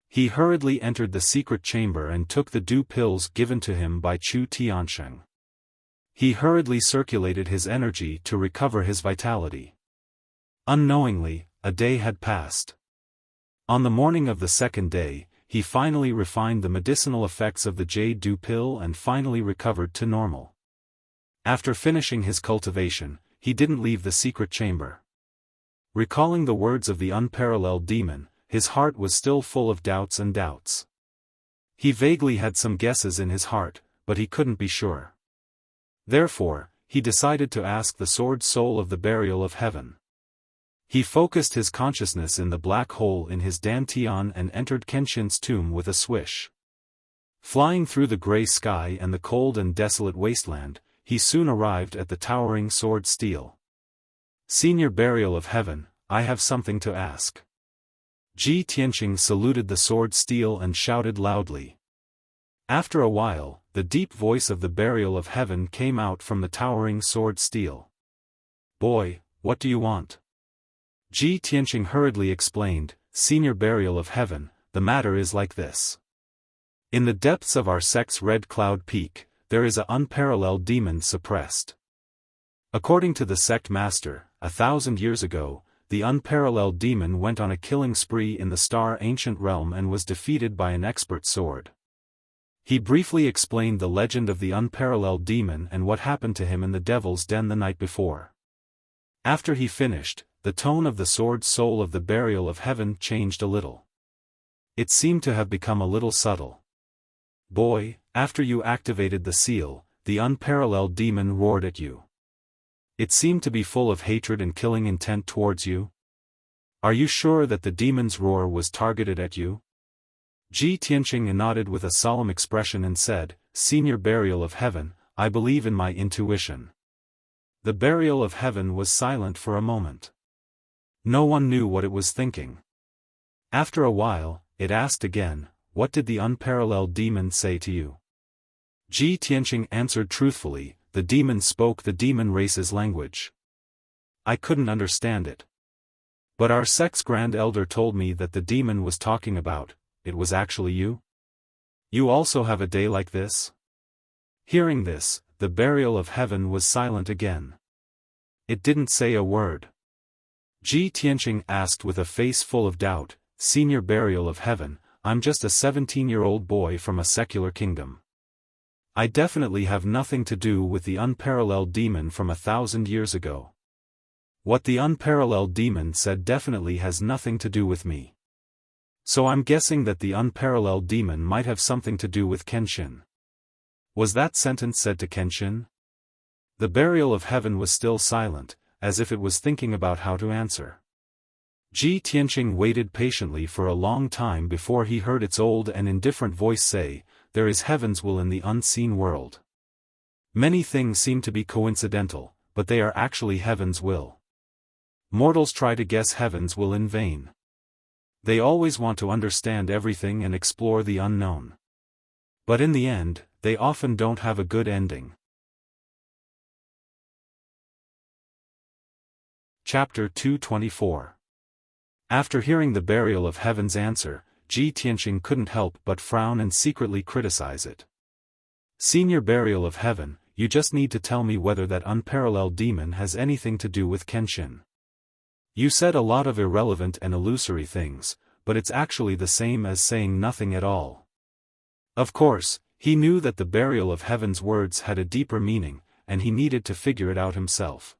He hurriedly entered the secret chamber and took the dew pills given to him by Chu Tiansheng. He hurriedly circulated his energy to recover his vitality. Unknowingly, a day had passed. On the morning of the 2nd day, he finally refined the medicinal effects of the jade dew pill and finally recovered to normal. After finishing his cultivation, he didn't leave the secret chamber. Recalling the words of the unparalleled demon, his heart was still full of doubts and doubts. He vaguely had some guesses in his heart, but he couldn't be sure. Therefore, he decided to ask the sword soul of the burial of heaven. He focused his consciousness in the black hole in his dantian and entered Kenshin's tomb with a swish. Flying through the gray sky and the cold and desolate wasteland, he soon arrived at the towering sword steel. "Senior burial of heaven, I have something to ask." Ji Tianqing saluted the sword steel and shouted loudly. After a while, the deep voice of the burial of heaven came out from the towering sword steel. "Boy, what do you want?" Ji Tianqing hurriedly explained, "Senior burial of heaven, the matter is like this. In the depths of our sect's Red Cloud Peak, there is an unparalleled demon suppressed. According to the sect master, 1,000 years ago, the unparalleled demon went on a killing spree in the Star Ancient Realm and was defeated by an expert sword. He briefly explained the legend of the unparalleled demon and what happened to him in the Devil's Den the night before. After he finished, the tone of the sword soul of the burial of heaven changed a little. It seemed to have become a little subtle. Boy, after you activated the seal, the unparalleled demon roared at you. It seemed to be full of hatred and killing intent towards you. Are you sure that the demon's roar was targeted at you? Ji Tianqing nodded with a solemn expression and said, Senior Burial of Heaven, I believe in my intuition. The Burial of Heaven was silent for a moment. No one knew what it was thinking. After a while, it asked again, what did the unparalleled demon say to you? Ji Tianqing answered truthfully, the demon spoke the demon race's language. I couldn't understand it. But our sect's Grand Elder told me that the demon was talking about, it was actually you? You also have a day like this? Hearing this, the Burial of Heaven was silent again. It didn't say a word. Ji Tianqing asked with a face full of doubt, Senior Burial of Heaven, I'm just a 17-year-old boy from a secular kingdom. I definitely have nothing to do with the unparalleled demon from 1,000 years ago. What the unparalleled demon said definitely has nothing to do with me. So I'm guessing that the unparalleled demon might have something to do with Kenshin. Was that sentence said to Kenshin? The Burial of Heaven was still silent, as if it was thinking about how to answer. Ji Tianqing waited patiently for a long time before he heard its old and indifferent voice say, there is heaven's will in the unseen world. Many things seem to be coincidental, but they are actually heaven's will. Mortals try to guess heaven's will in vain. They always want to understand everything and explore the unknown. But in the end, they often don't have a good ending. Chapter 224. After hearing the Burial of Heaven's answer, Ji Tianqing couldn't help but frown and secretly criticize it. Senior Burial of Heaven, you just need to tell me whether that unparalleled demon has anything to do with Kenshin. You said a lot of irrelevant and illusory things, but it's actually the same as saying nothing at all. Of course, he knew that the Burial of Heaven's words had a deeper meaning, and he needed to figure it out himself.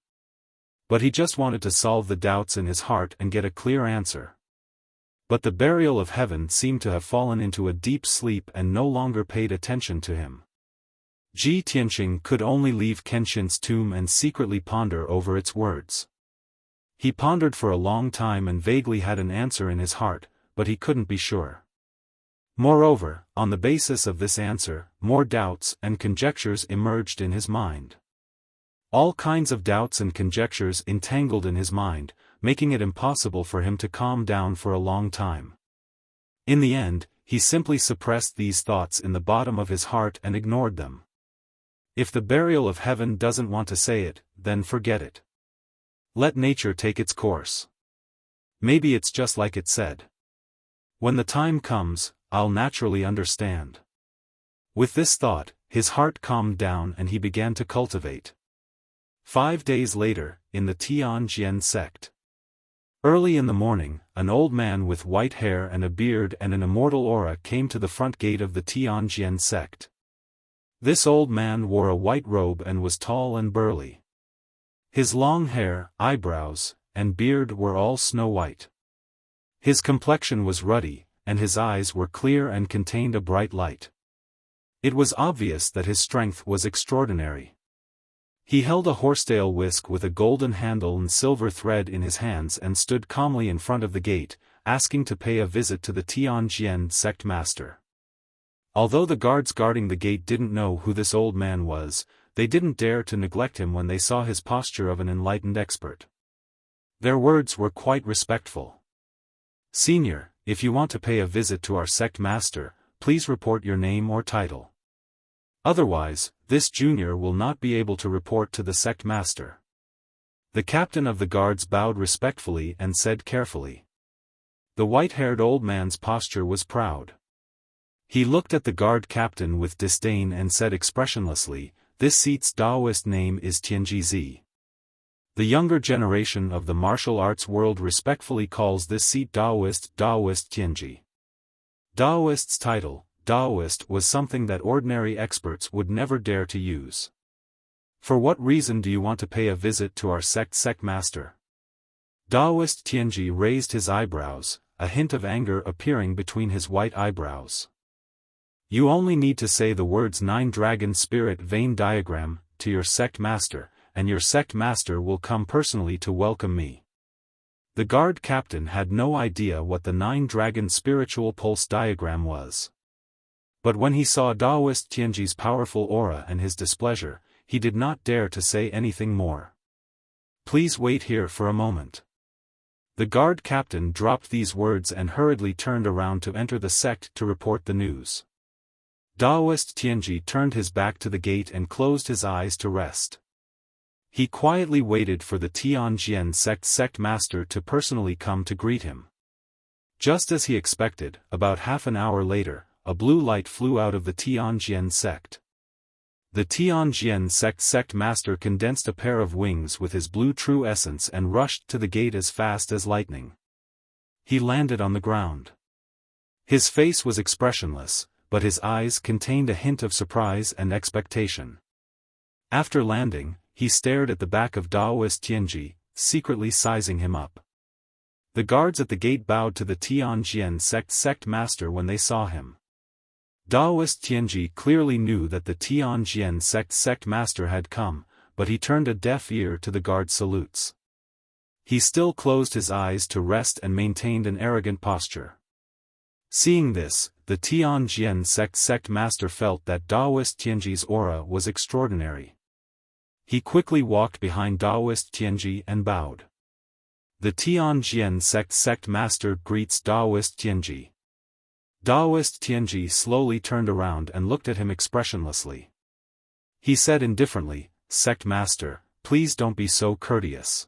But he just wanted to solve the doubts in his heart and get a clear answer. But the Burial of Heaven seemed to have fallen into a deep sleep and no longer paid attention to him. Ji Tianqing could only leave Kenshin's tomb and secretly ponder over its words. He pondered for a long time and vaguely had an answer in his heart, but he couldn't be sure. Moreover, on the basis of this answer, more doubts and conjectures emerged in his mind. All kinds of doubts and conjectures entangled in his mind, making it impossible for him to calm down for a long time. In the end, he simply suppressed these thoughts in the bottom of his heart and ignored them. If the Burial of Heaven doesn't want to say it, then forget it. Let nature take its course. Maybe it's just like it said. When the time comes, I'll naturally understand. With this thought, his heart calmed down and he began to cultivate. 5 days later, in the Tianjian sect. Early in the morning, an old man with white hair and a beard and an immortal aura came to the front gate of the Tianjian sect. This old man wore a white robe and was tall and burly. His long hair, eyebrows, and beard were all snow-white. His complexion was ruddy, and his eyes were clear and contained a bright light. It was obvious that his strength was extraordinary. He held a horsetail whisk with a golden handle and silver thread in his hands and stood calmly in front of the gate, asking to pay a visit to the Tianjian sect master. Although the guards guarding the gate didn't know who this old man was, they didn't dare to neglect him when they saw his posture of an enlightened expert. Their words were quite respectful. Senior, if you want to pay a visit to our sect master, please report your name or title. Otherwise, this junior will not be able to report to the sect master. The captain of the guards bowed respectfully and said carefully. The white-haired old man's posture was proud. He looked at the guard captain with disdain and said expressionlessly, "This seat's Taoist name is Tianji." The younger generation of the martial arts world respectfully calls this seat Taoist Tianji. Taoist's title, Taoist, was something that ordinary experts would never dare to use. For what reason do you want to pay a visit to our sect master? Taoist Tianji raised his eyebrows, a hint of anger appearing between his white eyebrows. You only need to say the words 9-dragon spirit vein diagram to your sect master, and your sect master will come personally to welcome me. The guard captain had no idea what the 9-dragon spiritual pulse diagram was. But when he saw Taoist Tianji's powerful aura and his displeasure, he did not dare to say anything more. Please wait here for a moment. The guard captain dropped these words and hurriedly turned around to enter the sect to report the news. Taoist Tianji turned his back to the gate and closed his eyes to rest. He quietly waited for the Tianjian sect master to personally come to greet him. Just as he expected, about half an hour later, a blue light flew out of the Tianjian sect. The Tianjian sect master condensed a pair of wings with his blue true essence and rushed to the gate as fast as lightning. He landed on the ground. His face was expressionless, but his eyes contained a hint of surprise and expectation. After landing, he stared at the back of Taoist Tianji, secretly sizing him up. The guards at the gate bowed to the Tianjian sect master when they saw him. Taoist Tianji clearly knew that the Tianjian sect master had come, but he turned a deaf ear to the guard's salutes. He still closed his eyes to rest and maintained an arrogant posture. Seeing this, the Tianjian sect master felt that Taoist Tianji's aura was extraordinary. He quickly walked behind Taoist Tianji and bowed. The Tianjian sect master greets Taoist Tianji. Taoist Tianji slowly turned around and looked at him expressionlessly. He said indifferently, "Sect master, please don't be so courteous."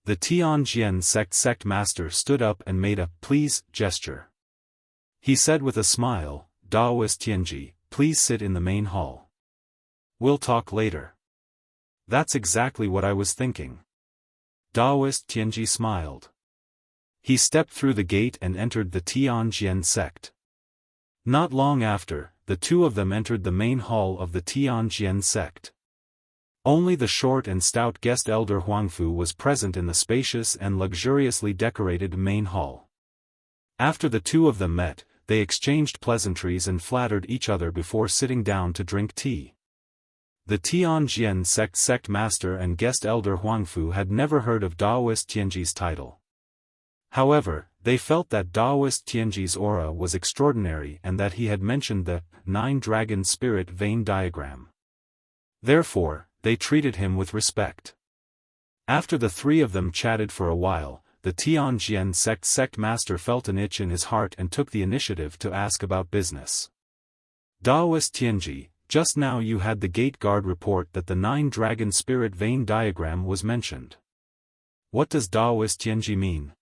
The Tianjian sect master stood up and made a "please" gesture. He said with a smile, "Taoist Tianji, please sit in the main hall. We'll talk later." "That's exactly what I was thinking." Taoist Tianji smiled. He stepped through the gate and entered the Tianjian sect. Not long after, the two of them entered the main hall of the Tianjian sect. Only the short and stout guest elder Huangfu was present in the spacious and luxuriously decorated main hall. After the two of them met, they exchanged pleasantries and flattered each other before sitting down to drink tea. The Tianjian sect master and guest elder Huangfu had never heard of Taoist Tianji's title. However, they felt that Taoist Tianji's aura was extraordinary and that he had mentioned the 9-dragon spirit vein diagram. Therefore, they treated him with respect. After the three of them chatted for a while, the Tianjian sect master felt an itch in his heart and took the initiative to ask about business. "Taoist Tianji, just now you had the gate guard report that the 9-dragon spirit vein diagram was mentioned. What does Taoist Tianji mean?"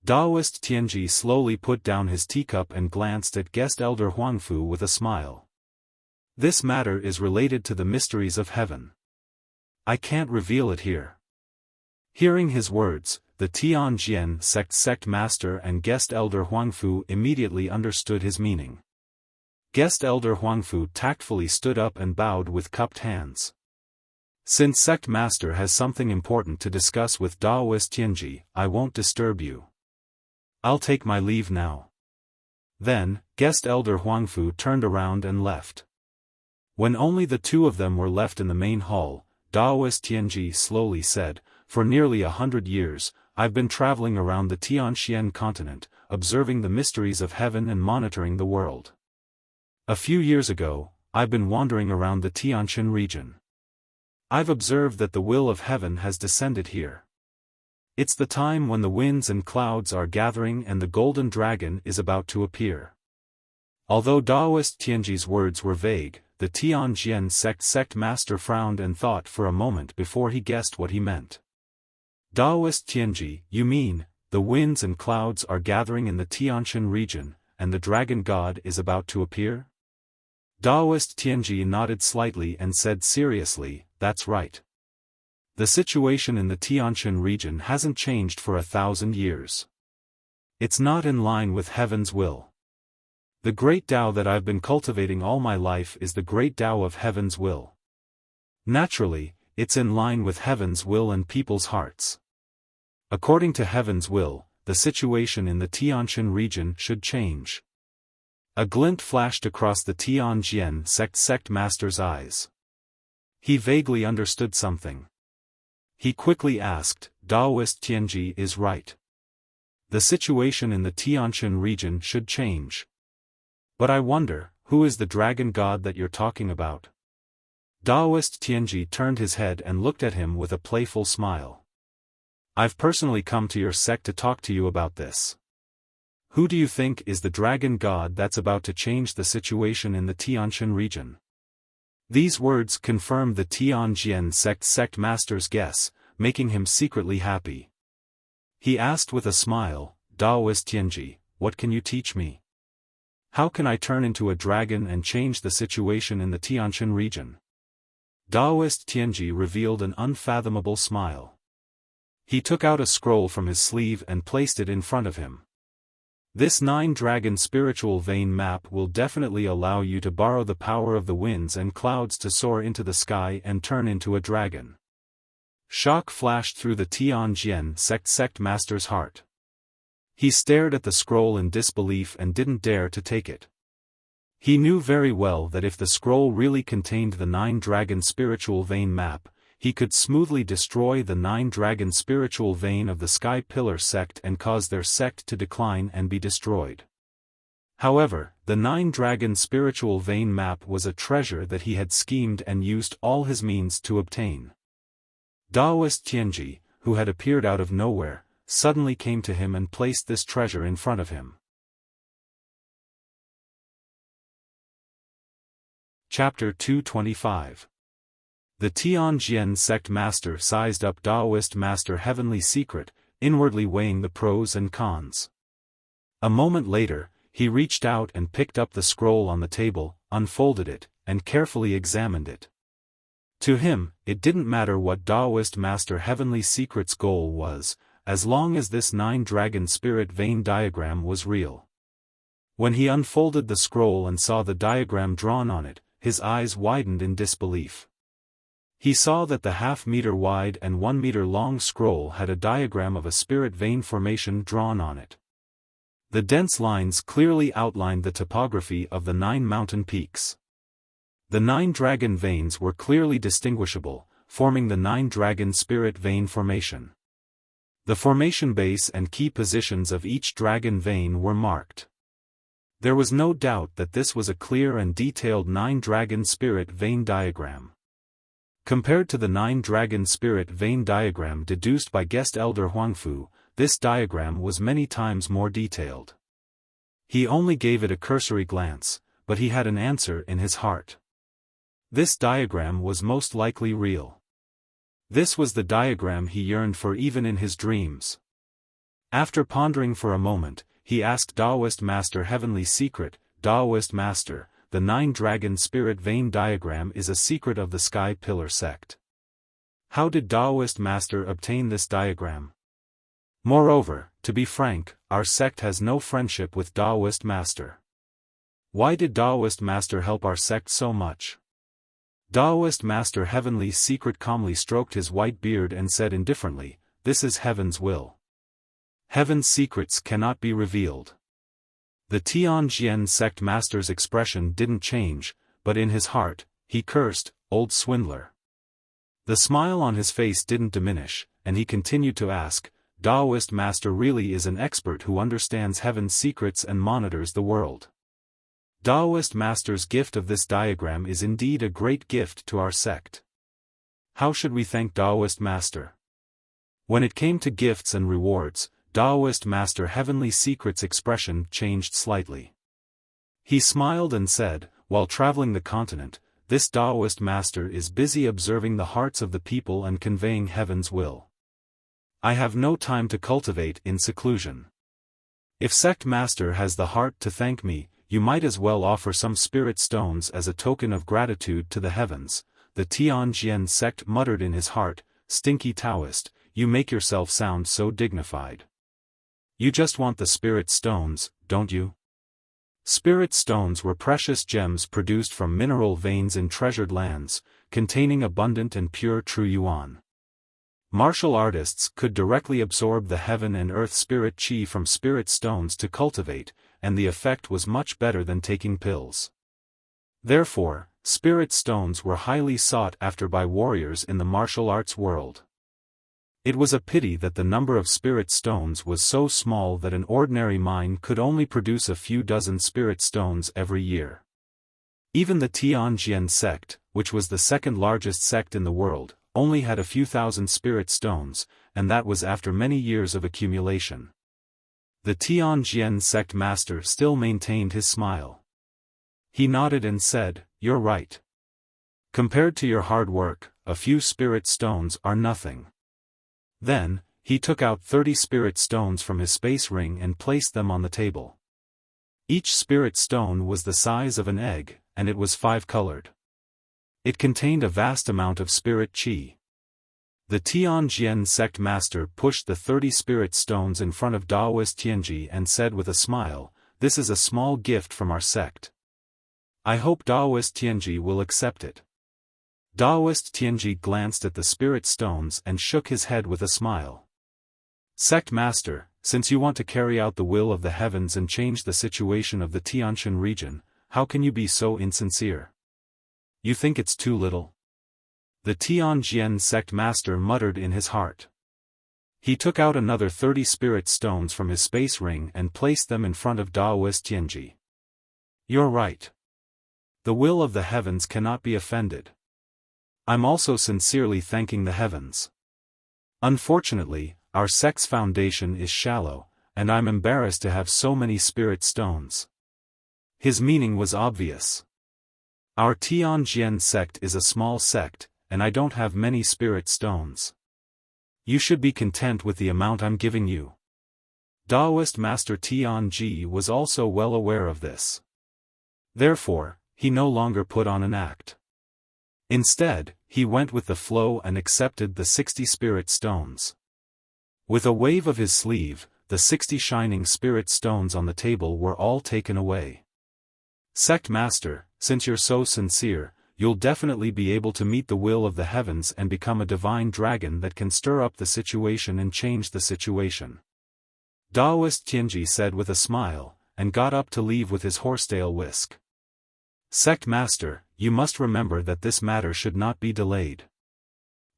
Taoist Tianji slowly put down his teacup and glanced at guest elder Huangfu with a smile. "This matter is related to the mysteries of heaven. I can't reveal it here." Hearing his words, the Tianjian sect master and guest elder Huangfu immediately understood his meaning. Guest elder Huangfu tactfully stood up and bowed with cupped hands. "Since sect master has something important to discuss with Taoist Tianji, I won't disturb you. I'll take my leave now." Then, guest elder Huangfu turned around and left. When only the two of them were left in the main hall, Taoist Tianji slowly said, "For nearly 100 years, I've been traveling around the Tianxian continent, observing the mysteries of heaven and monitoring the world. A few years ago, I've been wandering around the Tianxian region. I've observed that the will of heaven has descended here. It's the time when the winds and clouds are gathering and the golden dragon is about to appear." Although Taoist Tianji's words were vague, the Tianjian sect master frowned and thought for a moment before he guessed what he meant. "Taoist Tianji, you mean, the winds and clouds are gathering in the Tianshan region, and the dragon god is about to appear? Taoist Tianji nodded slightly and said seriously, that's right. The situation in the Tianshan region hasn't changed for 1,000 years. It's not in line with heaven's will. The great Tao that I've been cultivating all my life is the great Tao of heaven's will. Naturally, it's in line with heaven's will and people's hearts. According to heaven's will, the situation in the Tianshan region should change. A glint flashed across the Tianjian sect master's eyes. He vaguely understood something. He quickly asked, Taoist Tianji is right. The situation in the Tianshan region should change. But I wonder, who is the dragon god that you're talking about? Taoist Tianji turned his head and looked at him with a playful smile. I've personally come to your sect to talk to you about this. Who do you think is the dragon god that's about to change the situation in the Tianshan region? These words confirmed the Tianjian sect master's guess, making him secretly happy. He asked with a smile, Taoist Tianji, what can you teach me? How can I turn into a dragon and change the situation in the Tianshan region? Taoist Tianji revealed an unfathomable smile. He took out a scroll from his sleeve and placed it in front of him. This 9-dragon spiritual vein map will definitely allow you to borrow the power of the winds and clouds to soar into the sky and turn into a dragon. Shock flashed through the Tianjian sect master's heart. He stared at the scroll in disbelief and didn't dare to take it. He knew very well that if the scroll really contained the 9-dragon spiritual vein map, he could smoothly destroy the 9-dragon spiritual vein of the Sky Pillar sect and cause their sect to decline and be destroyed. However, the 9-dragon spiritual vein map was a treasure that he had schemed and used all his means to obtain. Taoist Tianji, who had appeared out of nowhere, suddenly came to him and placed this treasure in front of him. Chapter 225. The Tianjian sect master sized up Taoist master Heavenly Secret, inwardly weighing the pros and cons. A moment later, he reached out and picked up the scroll on the table, unfolded it, and carefully examined it. To him, it didn't matter what Taoist master Heavenly Secret's goal was, as long as this 9-dragon spirit vein diagram was real. When he unfolded the scroll and saw the diagram drawn on it, his eyes widened in disbelief. He saw that the half-meter wide and 1-meter long scroll had a diagram of a spirit vein formation drawn on it. The dense lines clearly outlined the topography of the 9 mountain peaks. The 9 dragon veins were clearly distinguishable, forming the 9 dragon spirit vein formation. The formation base and key positions of each dragon vein were marked. There was no doubt that this was a clear and detailed 9-dragon spirit vein diagram. Compared to the 9-dragon spirit vein diagram deduced by guest elder Huangfu, this diagram was many times more detailed. He only gave it a cursory glance, but he had an answer in his heart. This diagram was most likely real. This was the diagram he yearned for even in his dreams. After pondering for a moment, he asked Taoist Master Heavenly Secret, Taoist Master, the 9-dragon spirit vein diagram is a secret of the Sky Pillar sect. How did Taoist Master obtain this diagram? Moreover, to be frank, our sect has no friendship with Taoist Master. Why did Taoist Master help our sect so much? Taoist Master Heavenly Secret calmly stroked his white beard and said indifferently, "This is heaven's will. Heaven's secrets cannot be revealed." The Tianjian sect master's expression didn't change, but in his heart, he cursed, "Old swindler." The smile on his face didn't diminish, and he continued to ask, "Taoist Master really is an expert who understands heaven's secrets and monitors the world. Taoist Master's gift of this diagram is indeed a great gift to our sect. How should we thank Taoist Master?" When it came to gifts and rewards, Taoist Master Heavenly Secret's expression changed slightly. He smiled and said, "While traveling the continent, this Taoist Master is busy observing the hearts of the people and conveying heaven's will. I have no time to cultivate in seclusion. If sect master has the heart to thank me, you might as well offer some spirit stones as a token of gratitude to the heavens. The Tianjian sect muttered in his heart, stinky Taoist, you make yourself sound so dignified. You just want the spirit stones, don't you? Spirit stones were precious gems produced from mineral veins in treasured lands, containing abundant and pure true yuan. Martial artists could directly absorb the heaven and earth spirit qi from spirit stones to cultivate, and the effect was much better than taking pills. Therefore, spirit stones were highly sought after by warriors in the martial arts world. It was a pity that the number of spirit stones was so small that an ordinary mine could only produce a few dozen spirit stones every year. Even the Tianjian sect, which was the second largest sect in the world, only had a few thousand spirit stones, and that was after many years of accumulation. The Tianjian sect master still maintained his smile. He nodded and said, "You're right. Compared to your hard work, a few spirit stones are nothing." Then, he took out 30 spirit stones from his space ring and placed them on the table. Each spirit stone was the size of an egg, and it was 5-colored. It contained a vast amount of spirit qi. The Tianjian sect master pushed the 30 spirit stones in front of Daoist Tianji and said with a smile, "This is a small gift from our sect. I hope Daoist Tianji will accept it." Daoist Tianji glanced at the spirit stones and shook his head with a smile. "Sect master, since you want to carry out the will of the heavens and change the situation of the Tianshan region, how can you be so insincere? You think it's too little?" The Tianjian sect master muttered in his heart. He took out another 30 spirit stones from his space ring and placed them in front of Daoist Tianji. "You're right. The will of the heavens cannot be offended. I'm also sincerely thanking the heavens. Unfortunately, our sect's foundation is shallow, and I'm embarrassed to have so many spirit stones." His meaning was obvious. Our Tianjian sect is a small sect, and I don't have many spirit stones. You should be content with the amount I'm giving you. Daoist Master Tianji was also well aware of this. Therefore, he no longer put on an act. Instead, he went with the flow and accepted the 60 spirit stones. With a wave of his sleeve, the 60 shining spirit stones on the table were all taken away. "Sect master, since you're so sincere, you'll definitely be able to meet the will of the heavens and become a divine dragon that can stir up the situation and change the situation." Daoist Tianji said with a smile, and got up to leave with his horsetail whisk. "Sect master, you must remember that this matter should not be delayed.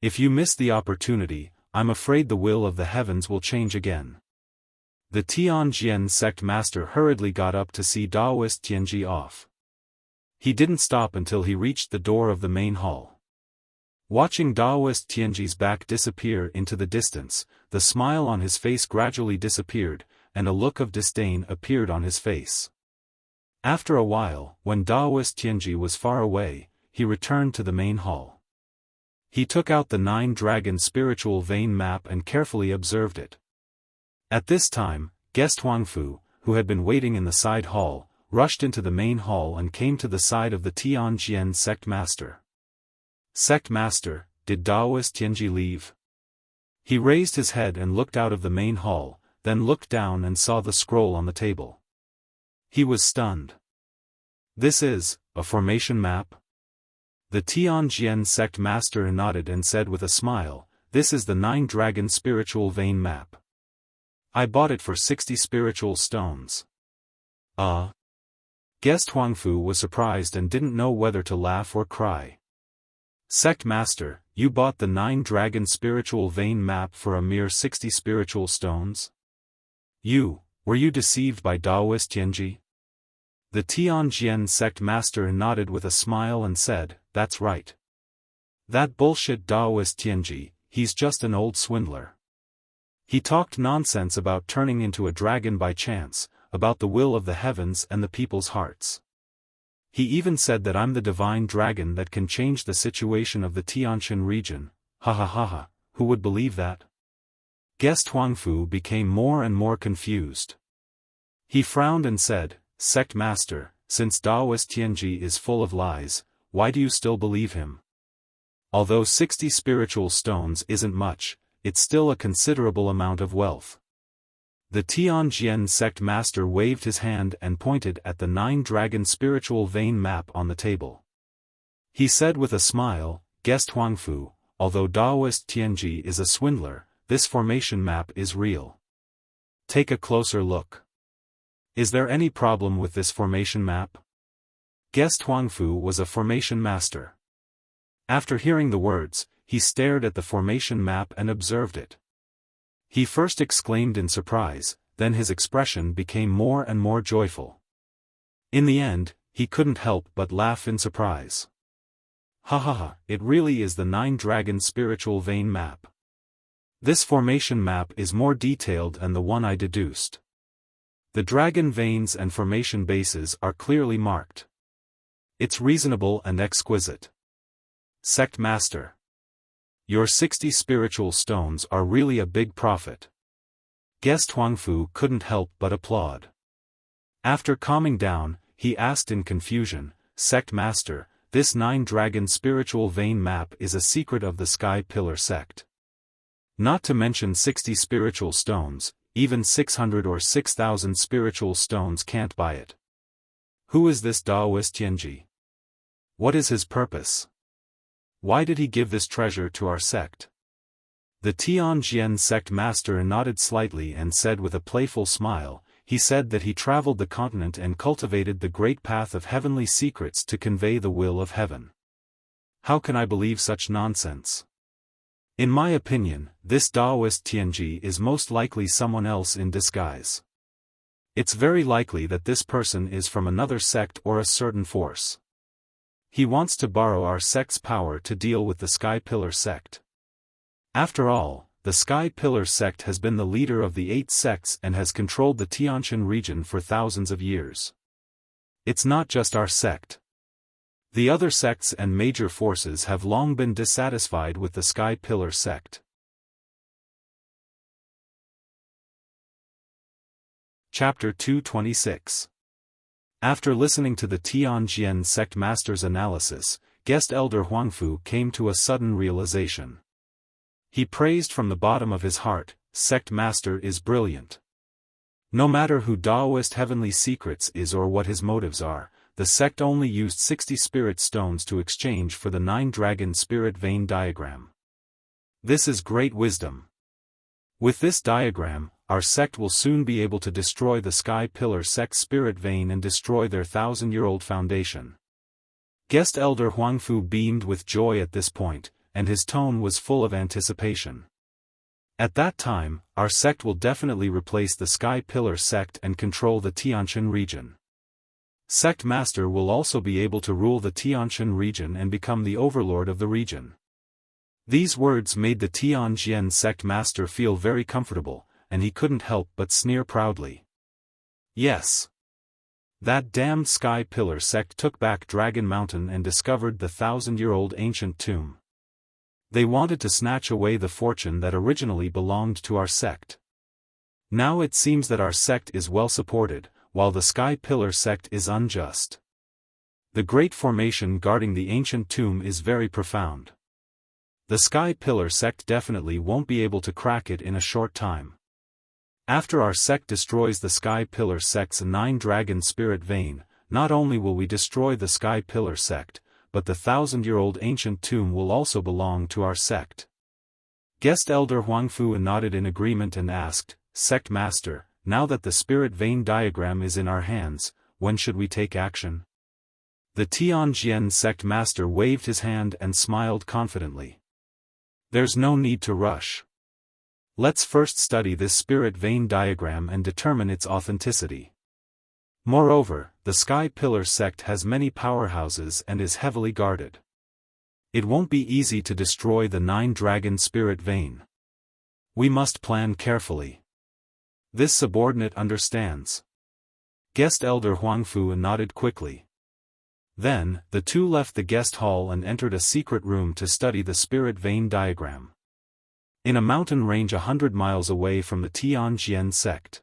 If you miss the opportunity, I'm afraid the will of the heavens will change again." The Tianjian sect master hurriedly got up to see Daoist Tianji off. He didn't stop until he reached the door of the main hall. Watching Daoist Tianji's back disappear into the distance, the smile on his face gradually disappeared, and a look of disdain appeared on his face. After a while, when Daoist Tianji was far away, he returned to the main hall. He took out the 9-dragon spiritual vein map and carefully observed it. At this time, guest Huangfu, who had been waiting in the side hall, rushed into the main hall and came to the side of the Tianjian sect master. "Sect master, did Daoist Tianji leave?" He raised his head and looked out of the main hall, then looked down and saw the scroll on the table. He was stunned. "This is a formation map?" The Tianjian sect master nodded and said with a smile, "This is the 9-dragon spiritual vein map. I bought it for 60 spiritual stones." Guest Huangfu was surprised and didn't know whether to laugh or cry. "Sect master, you bought the 9-dragon spiritual vein map for a mere 60 spiritual stones? Were you deceived by Daoist Tianji?" The Tianjian sect master nodded with a smile and said, "That's right. That bullshit Daoist Tianji, he's just an old swindler. He talked nonsense about turning into a dragon by chance, about the will of the heavens and the people's hearts. He even said that I'm the divine dragon that can change the situation of the Tianshan region. Ha ha ha ha, who would believe that?" Guest Huangfu became more and more confused. He frowned and said, "Sect Master, since Taoist Tianji is full of lies, why do you still believe him? Although 60 spiritual stones isn't much, it's still a considerable amount of wealth." The Tianjian sect master waved his hand and pointed at the 9-dragon spiritual vein map on the table. He said with a smile, "Guest Huangfu, although Taoist Tianji is a swindler, this formation map is real. Take a closer look. Is there any problem with this formation map?" Guest Huangfu was a formation master. After hearing the words, he stared at the formation map and observed it. He first exclaimed in surprise, then his expression became more and more joyful. In the end, he couldn't help but laugh in surprise. "Ha ha ha, it really is the 9-dragon spiritual vein map. This formation map is more detailed than the one I deduced. The dragon veins and formation bases are clearly marked. It's reasonable and exquisite. Sect Master, your 60 spiritual stones are really a big profit." Guest Huangfu couldn't help but applaud. After calming down, he asked in confusion, "Sect Master, this 9-dragon spiritual vein map is a secret of the Sky Pillar sect. Not to mention 60 spiritual stones, even 600 or 6,000 spiritual stones can't buy it. Who is this Taoist Tianji? What is his purpose? Why did he give this treasure to our sect?" The Tianjian sect master nodded slightly and said with a playful smile, "He said that he traveled the continent and cultivated the great path of heavenly secrets to convey the will of heaven. How can I believe such nonsense? In my opinion, this Taoist Tianji is most likely someone else in disguise. It's very likely that this person is from another sect or a certain force. He wants to borrow our sect's power to deal with the Sky Pillar sect. After all, the Sky Pillar sect has been the leader of the 8 sects and has controlled the Tianshan region for thousands of years. It's not just our sect. The other sects and major forces have long been dissatisfied with the Sky Pillar sect." Chapter 226. After listening to the Tianjian sect master's analysis, guest elder Huangfu came to a sudden realization. He praised from the bottom of his heart, "Sect master is brilliant. No matter who Taoist Heavenly Secrets is or what his motives are, the sect only used 60 spirit stones to exchange for the 9-dragon spirit vein diagram. This is great wisdom. With this diagram, our sect will soon be able to destroy the Sky Pillar sect spirit vein and destroy their 1,000-year-old foundation." Guest elder Huangfu beamed with joy at this point, and his tone was full of anticipation. "At that time, our sect will definitely replace the Sky Pillar sect and control the Tianshan region. Sect Master will also be able to rule the Tianshan region and become the overlord of the region." These words made the Tianjian sect master feel very comfortable, and he couldn't help but sneer proudly. Yes. That damned Sky Pillar sect took back Dragon Mountain and discovered the 1,000-year-old ancient tomb. They wanted to snatch away the fortune that originally belonged to our sect. Now it seems that our sect is well supported, while the Sky Pillar sect is unjust. The great formation guarding the ancient tomb is very profound. The Sky Pillar sect definitely won't be able to crack it in a short time. After our sect destroys the Sky Pillar sect's 9-dragon spirit vein, not only will we destroy the Sky Pillar sect, but the 1,000-year-old ancient tomb will also belong to our sect. Guest elder Huangfu nodded in agreement and asked, "Sect Master, now that the spirit vein diagram is in our hands, when should we take action?" The Tianjian sect master waved his hand and smiled confidently. "There's no need to rush. Let's first study this spirit vein diagram and determine its authenticity. Moreover, the Sky Pillar sect has many powerhouses and is heavily guarded. It won't be easy to destroy the 9-dragon spirit vein. We must plan carefully. This subordinate understands." Guest elder Huangfu nodded quickly. Then, the two left the guest hall and entered a secret room to study the spirit vein diagram. In a mountain range 100 miles away from the Tianjian sect.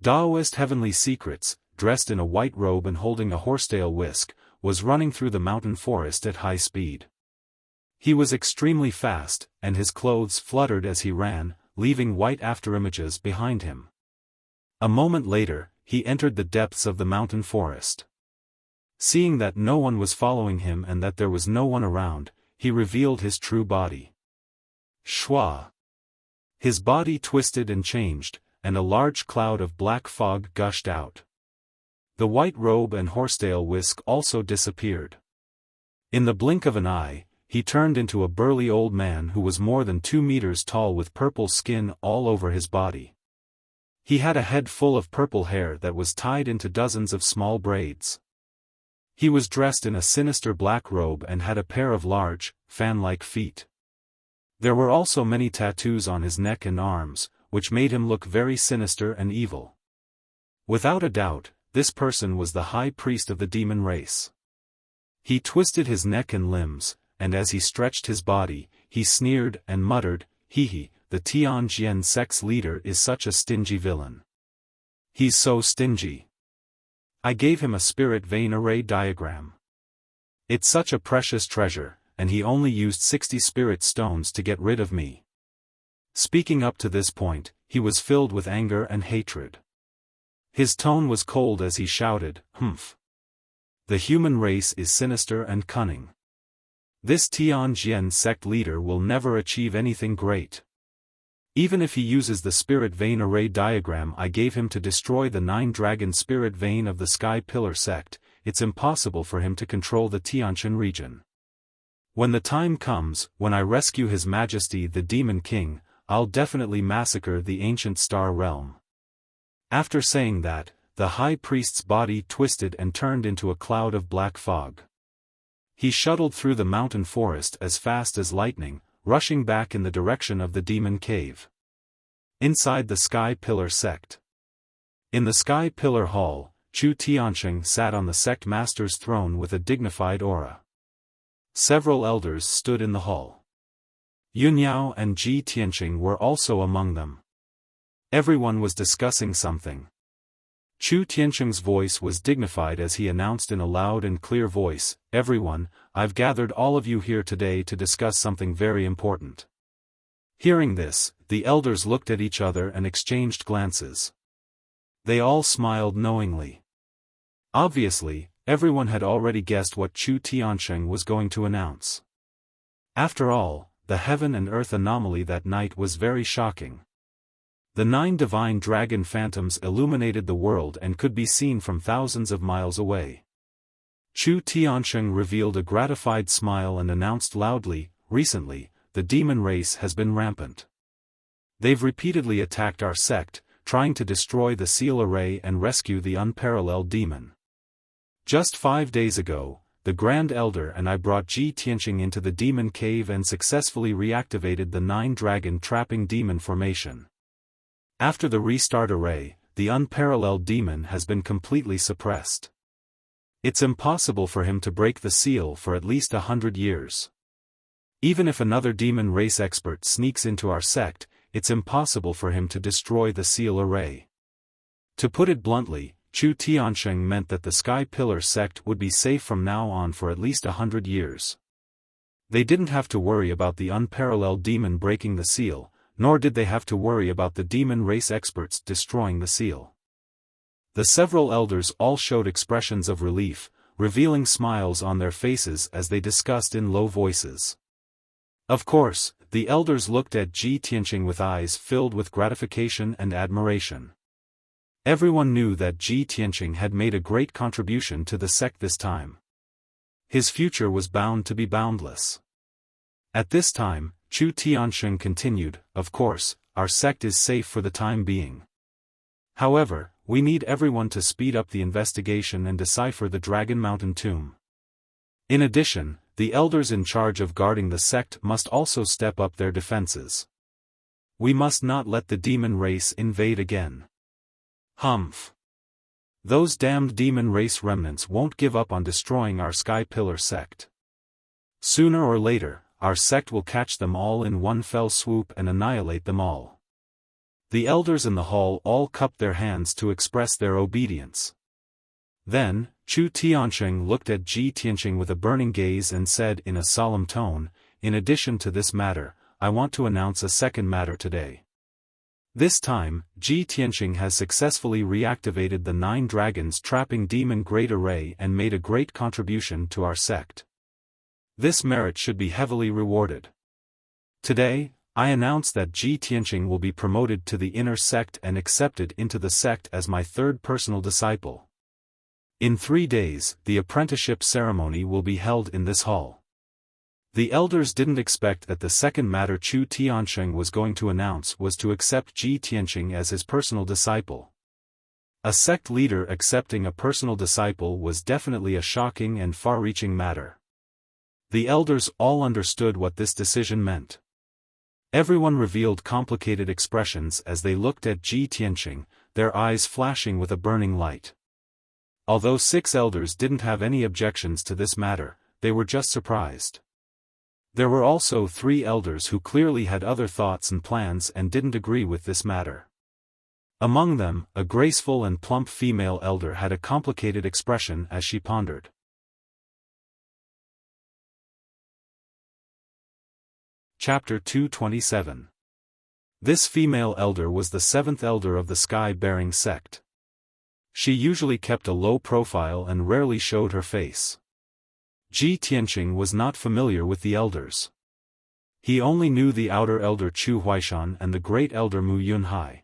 Daoist Heavenly Secrets, dressed in a white robe and holding a horsetail whisk, was running through the mountain forest at high speed. He was extremely fast, and his clothes fluttered as he ran, leaving white afterimages behind him. A moment later, he entered the depths of the mountain forest. Seeing that no one was following him and that there was no one around, he revealed his true body. Shua. His body twisted and changed, and a large cloud of black fog gushed out. The white robe and horsetail whisk also disappeared. In the blink of an eye, he turned into a burly old man who was more than 2 meters tall with purple skin all over his body. He had a head full of purple hair that was tied into dozens of small braids. He was dressed in a sinister black robe and had a pair of large, fan-like feet. There were also many tattoos on his neck and arms, which made him look very sinister and evil. Without a doubt, this person was the high priest of the demon race. He twisted his neck and limbs, and as he stretched his body, he sneered and muttered, "Hee, the Tianjian sect's leader is such a stingy villain. He's so stingy. I gave him a spirit vein array diagram. It's such a precious treasure, and he only used 60 spirit stones to get rid of me." Speaking up to this point, he was filled with anger and hatred. His tone was cold as he shouted, "Humph! The human race is sinister and cunning. This Tianjian sect leader will never achieve anything great. Even if he uses the spirit vein array diagram I gave him to destroy the 9-dragon spirit vein of the Sky Pillar sect, it's impossible for him to control the Tianshan region. When the time comes, when I rescue His Majesty the Demon King, I'll definitely massacre the ancient star realm." After saying that, the high priest's body twisted and turned into a cloud of black fog. He shuttled through the mountain forest as fast as lightning, rushing back in the direction of the demon cave. Inside the Sky Pillar sect. In the Sky Pillar hall, Chu Tiansheng sat on the sect master's throne with a dignified aura. Several elders stood in the hall. Yunyao and Ji Tianqing were also among them. Everyone was discussing something. Chu Tiansheng's voice was dignified as he announced in a loud and clear voice, "Everyone, I've gathered all of you here today to discuss something very important." Hearing this, the elders looked at each other and exchanged glances. They all smiled knowingly. Obviously, everyone had already guessed what Chu Tiansheng was going to announce. After all, the heaven and earth anomaly that night was very shocking. The 9 divine dragon phantoms illuminated the world and could be seen from thousands of miles away. Chu Tiansheng revealed a gratified smile and announced loudly, "Recently, the demon race has been rampant. They've repeatedly attacked our sect, trying to destroy the seal array and rescue the unparalleled demon. Just 5 days ago, the Grand Elder and I brought Ji Tianqing into the demon cave and successfully reactivated the 9-dragon trapping demon formation. After the restart array, the unparalleled demon has been completely suppressed. It's impossible for him to break the seal for at least 100 years. Even if another demon race expert sneaks into our sect, it's impossible for him to destroy the seal array." To put it bluntly, Chu Tiansheng meant that the Sky Pillar sect would be safe from now on for at least 100 years. They didn't have to worry about the unparalleled demon breaking the seal, nor did they have to worry about the demon race experts destroying the seal. The several elders all showed expressions of relief, revealing smiles on their faces as they discussed in low voices. Of course, the elders looked at Ji Tianqing with eyes filled with gratification and admiration. Everyone knew that Ji Tianqing had made a great contribution to the sect this time. His future was bound to be boundless. At this time, Chu Tiansheng continued, "Of course, our sect is safe for the time being. However, we need everyone to speed up the investigation and decipher the Dragon Mountain tomb. In addition, the elders in charge of guarding the sect must also step up their defenses. We must not let the demon race invade again. Humph! Those damned demon race remnants won't give up on destroying our Sky Pillar sect. Sooner or later, our sect will catch them all in one fell swoop and annihilate them all. The elders in the hall all cupped their hands to express their obedience. Then, Chu Tianqing looked at Ji Tianqing with a burning gaze and said in a solemn tone, "In addition to this matter, I want to announce a second matter today. This time, Ji Tianqing has successfully reactivated the 9 dragons trapping demon great array and made a great contribution to our sect. This merit should be heavily rewarded. Today, I announce that Ji Tianqing will be promoted to the inner sect and accepted into the sect as my third personal disciple. In 3 days, the apprenticeship ceremony will be held in this hall." The elders didn't expect that the second matter Chu Tianqing was going to announce was to accept Ji Tianqing as his personal disciple. A sect leader accepting a personal disciple was definitely a shocking and far-reaching matter. The elders all understood what this decision meant. Everyone revealed complicated expressions as they looked at Ji Tianqing, their eyes flashing with a burning light. Although 6 elders didn't have any objections to this matter, they were just surprised. There were also 3 elders who clearly had other thoughts and plans and didn't agree with this matter. Among them, a graceful and plump female elder had a complicated expression as she pondered. Chapter 227. This female elder was the 7th elder of the sky-bearing sect. She usually kept a low profile and rarely showed her face. Ji Tianqing was not familiar with the elders. He only knew the outer elder Chu Huaishan and the great elder Mu Yunhai.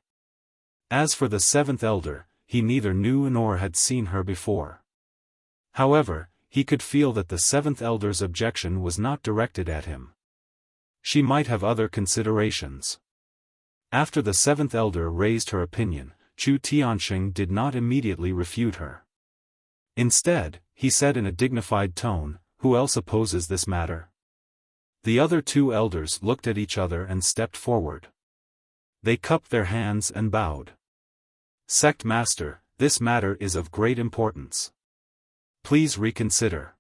As for the 7th elder, he neither knew nor had seen her before. However, he could feel that the 7th elder's objection was not directed at him. She might have other considerations. After the 7th elder raised her opinion, Chu Tianqing did not immediately refute her. Instead, he said in a dignified tone, "Who else opposes this matter?" The other 2 elders looked at each other and stepped forward. They cupped their hands and bowed. "Sect Master, this matter is of great importance. Please reconsider."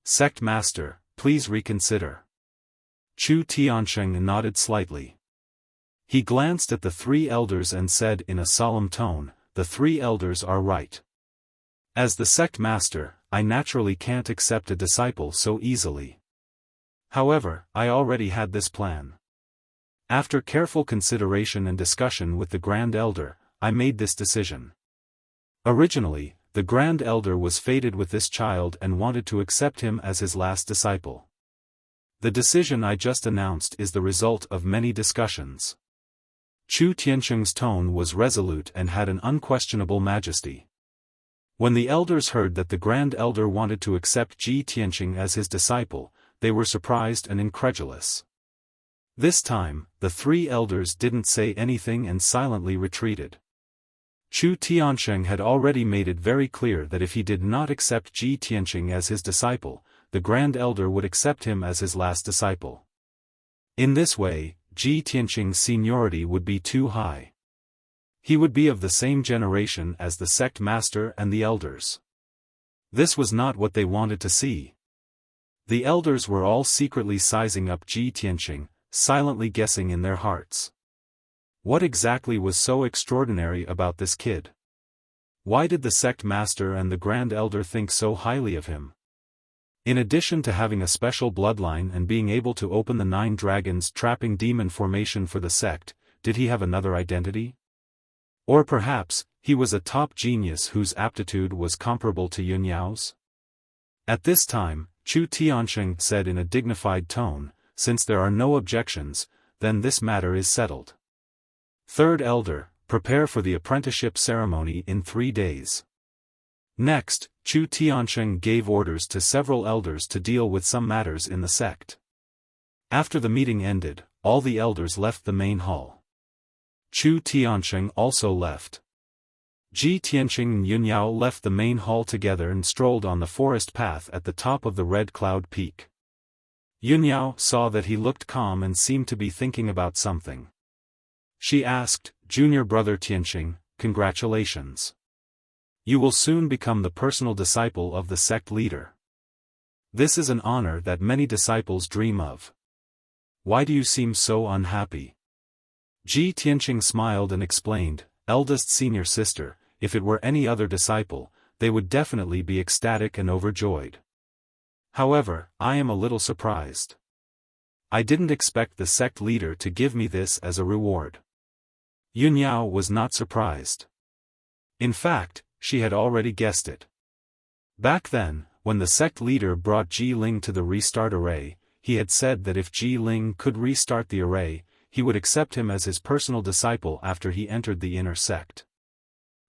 "Sect Master, please reconsider." Chu Tianqing nodded slightly. He glanced at the 3 elders and said in a solemn tone, "The 3 elders are right. As the sect master, I naturally can't accept a disciple so easily. However, I already had this plan. After careful consideration and discussion with the Grand Elder, I made this decision. Originally, the Grand Elder was fated with this child and wanted to accept him as his last disciple. The decision I just announced is the result of many discussions." Chu Tianqing's tone was resolute and had an unquestionable majesty. When the elders heard that the Grand Elder wanted to accept Ji Tianqing as his disciple, they were surprised and incredulous. This time, the 3 elders didn't say anything and silently retreated. Chu Tianqing had already made it very clear that if he did not accept Ji Tianqing as his disciple, the Grand Elder would accept him as his last disciple. In this way, Ji Tianqing's seniority would be too high. He would be of the same generation as the sect master and the elders. This was not what they wanted to see. The elders were all secretly sizing up Ji Tianqing, silently guessing in their hearts. What exactly was so extraordinary about this kid? Why did the sect master and the Grand Elder think so highly of him? In addition to having a special bloodline and being able to open the 9 dragons trapping demon formation for the sect, did he have another identity? Or perhaps, he was a top genius whose aptitude was comparable to Yun Yao's? At this time, Chu Tianqing said in a dignified tone, "Since there are no objections, then this matter is settled. 3rd Elder, prepare for the apprenticeship ceremony in 3 days." Next, Chu Tianqing gave orders to several elders to deal with some matters in the sect. After the meeting ended, all the elders left the main hall. Chu Tianqing also left. Ji Tianqing and Yun Yao left the main hall together and strolled on the forest path at the top of the Red Cloud Peak. Yun Yao saw that he looked calm and seemed to be thinking about something. She asked, "Junior brother Tianqing, congratulations. You will soon become the personal disciple of the sect leader." This is an honor that many disciples dream of. Why do you seem so unhappy? Ji Tianqing smiled and explained, eldest senior sister, if it were any other disciple, they would definitely be ecstatic and overjoyed. However, I am a little surprised. I didn't expect the sect leader to give me this as a reward. Yun Yao was not surprised. In fact, she had already guessed it. Back then, when the sect leader brought Ji Ling to the restart array, he had said that if Ji Ling could restart the array, he would accept him as his personal disciple after he entered the inner sect.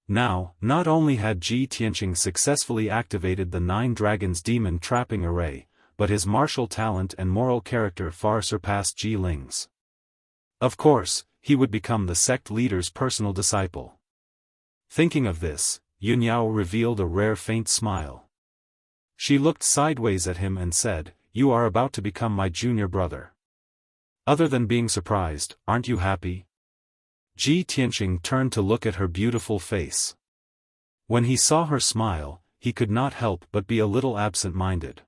Now, not only had Ji Tianqing successfully activated the 9 Dragons Demon Trapping Array, but his martial talent and moral character far surpassed Ji Ling's. Of course, he would become the sect leader's personal disciple. Thinking of this, Yun Yao revealed a rare faint smile. She looked sideways at him and said, "You are about to become my junior brother. Other than being surprised, aren't you happy?" Ji Tianqing turned to look at her beautiful face. When he saw her smile, he could not help but be a little absent-minded.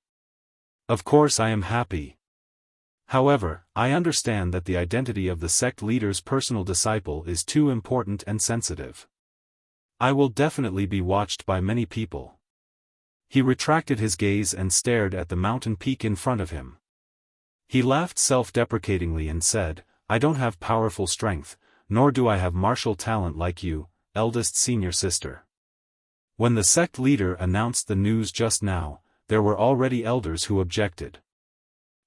Of course I am happy. However, I understand that the identity of the sect leader's personal disciple is too important and sensitive. I will definitely be watched by many people. He retracted his gaze and stared at the mountain peak in front of him. He laughed self-deprecatingly and said, "I don't have powerful strength, nor do I have martial talent like you, eldest senior sister." When the sect leader announced the news just now, there were already elders who objected.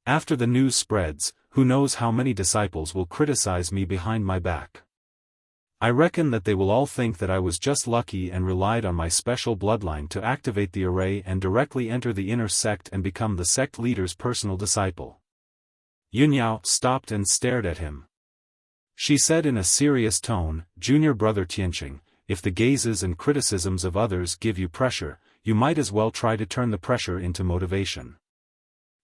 After the news spreads, who knows how many disciples will criticize me behind my back. I reckon that they will all think that I was just lucky and relied on my special bloodline to activate the array and directly enter the inner sect and become the sect leader's personal disciple. Yun Yao stopped and stared at him. She said in a serious tone, "Junior brother Tianqing, if the gazes and criticisms of others give you pressure, you might as well try to turn the pressure into motivation.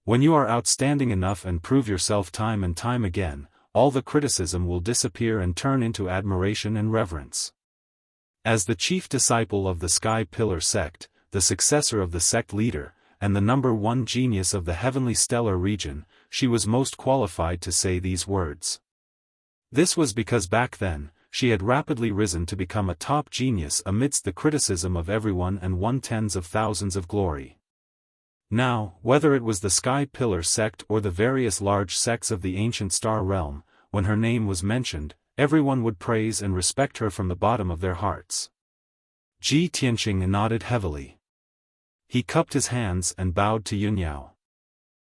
When you are outstanding enough and prove yourself time and time again, all the criticism will disappear and turn into admiration and reverence." As the chief disciple of the Sky Pillar sect, the successor of the sect leader, and the #1 genius of the heavenly stellar region, she was most qualified to say these words. This was because back then, she had rapidly risen to become a top genius amidst the criticism of everyone and won tens of thousands of glory. Now, whether it was the Sky Pillar sect or the various large sects of the ancient star realm, when her name was mentioned, everyone would praise and respect her from the bottom of their hearts. Ji Tianqing nodded heavily. He cupped his hands and bowed to Yun Yao.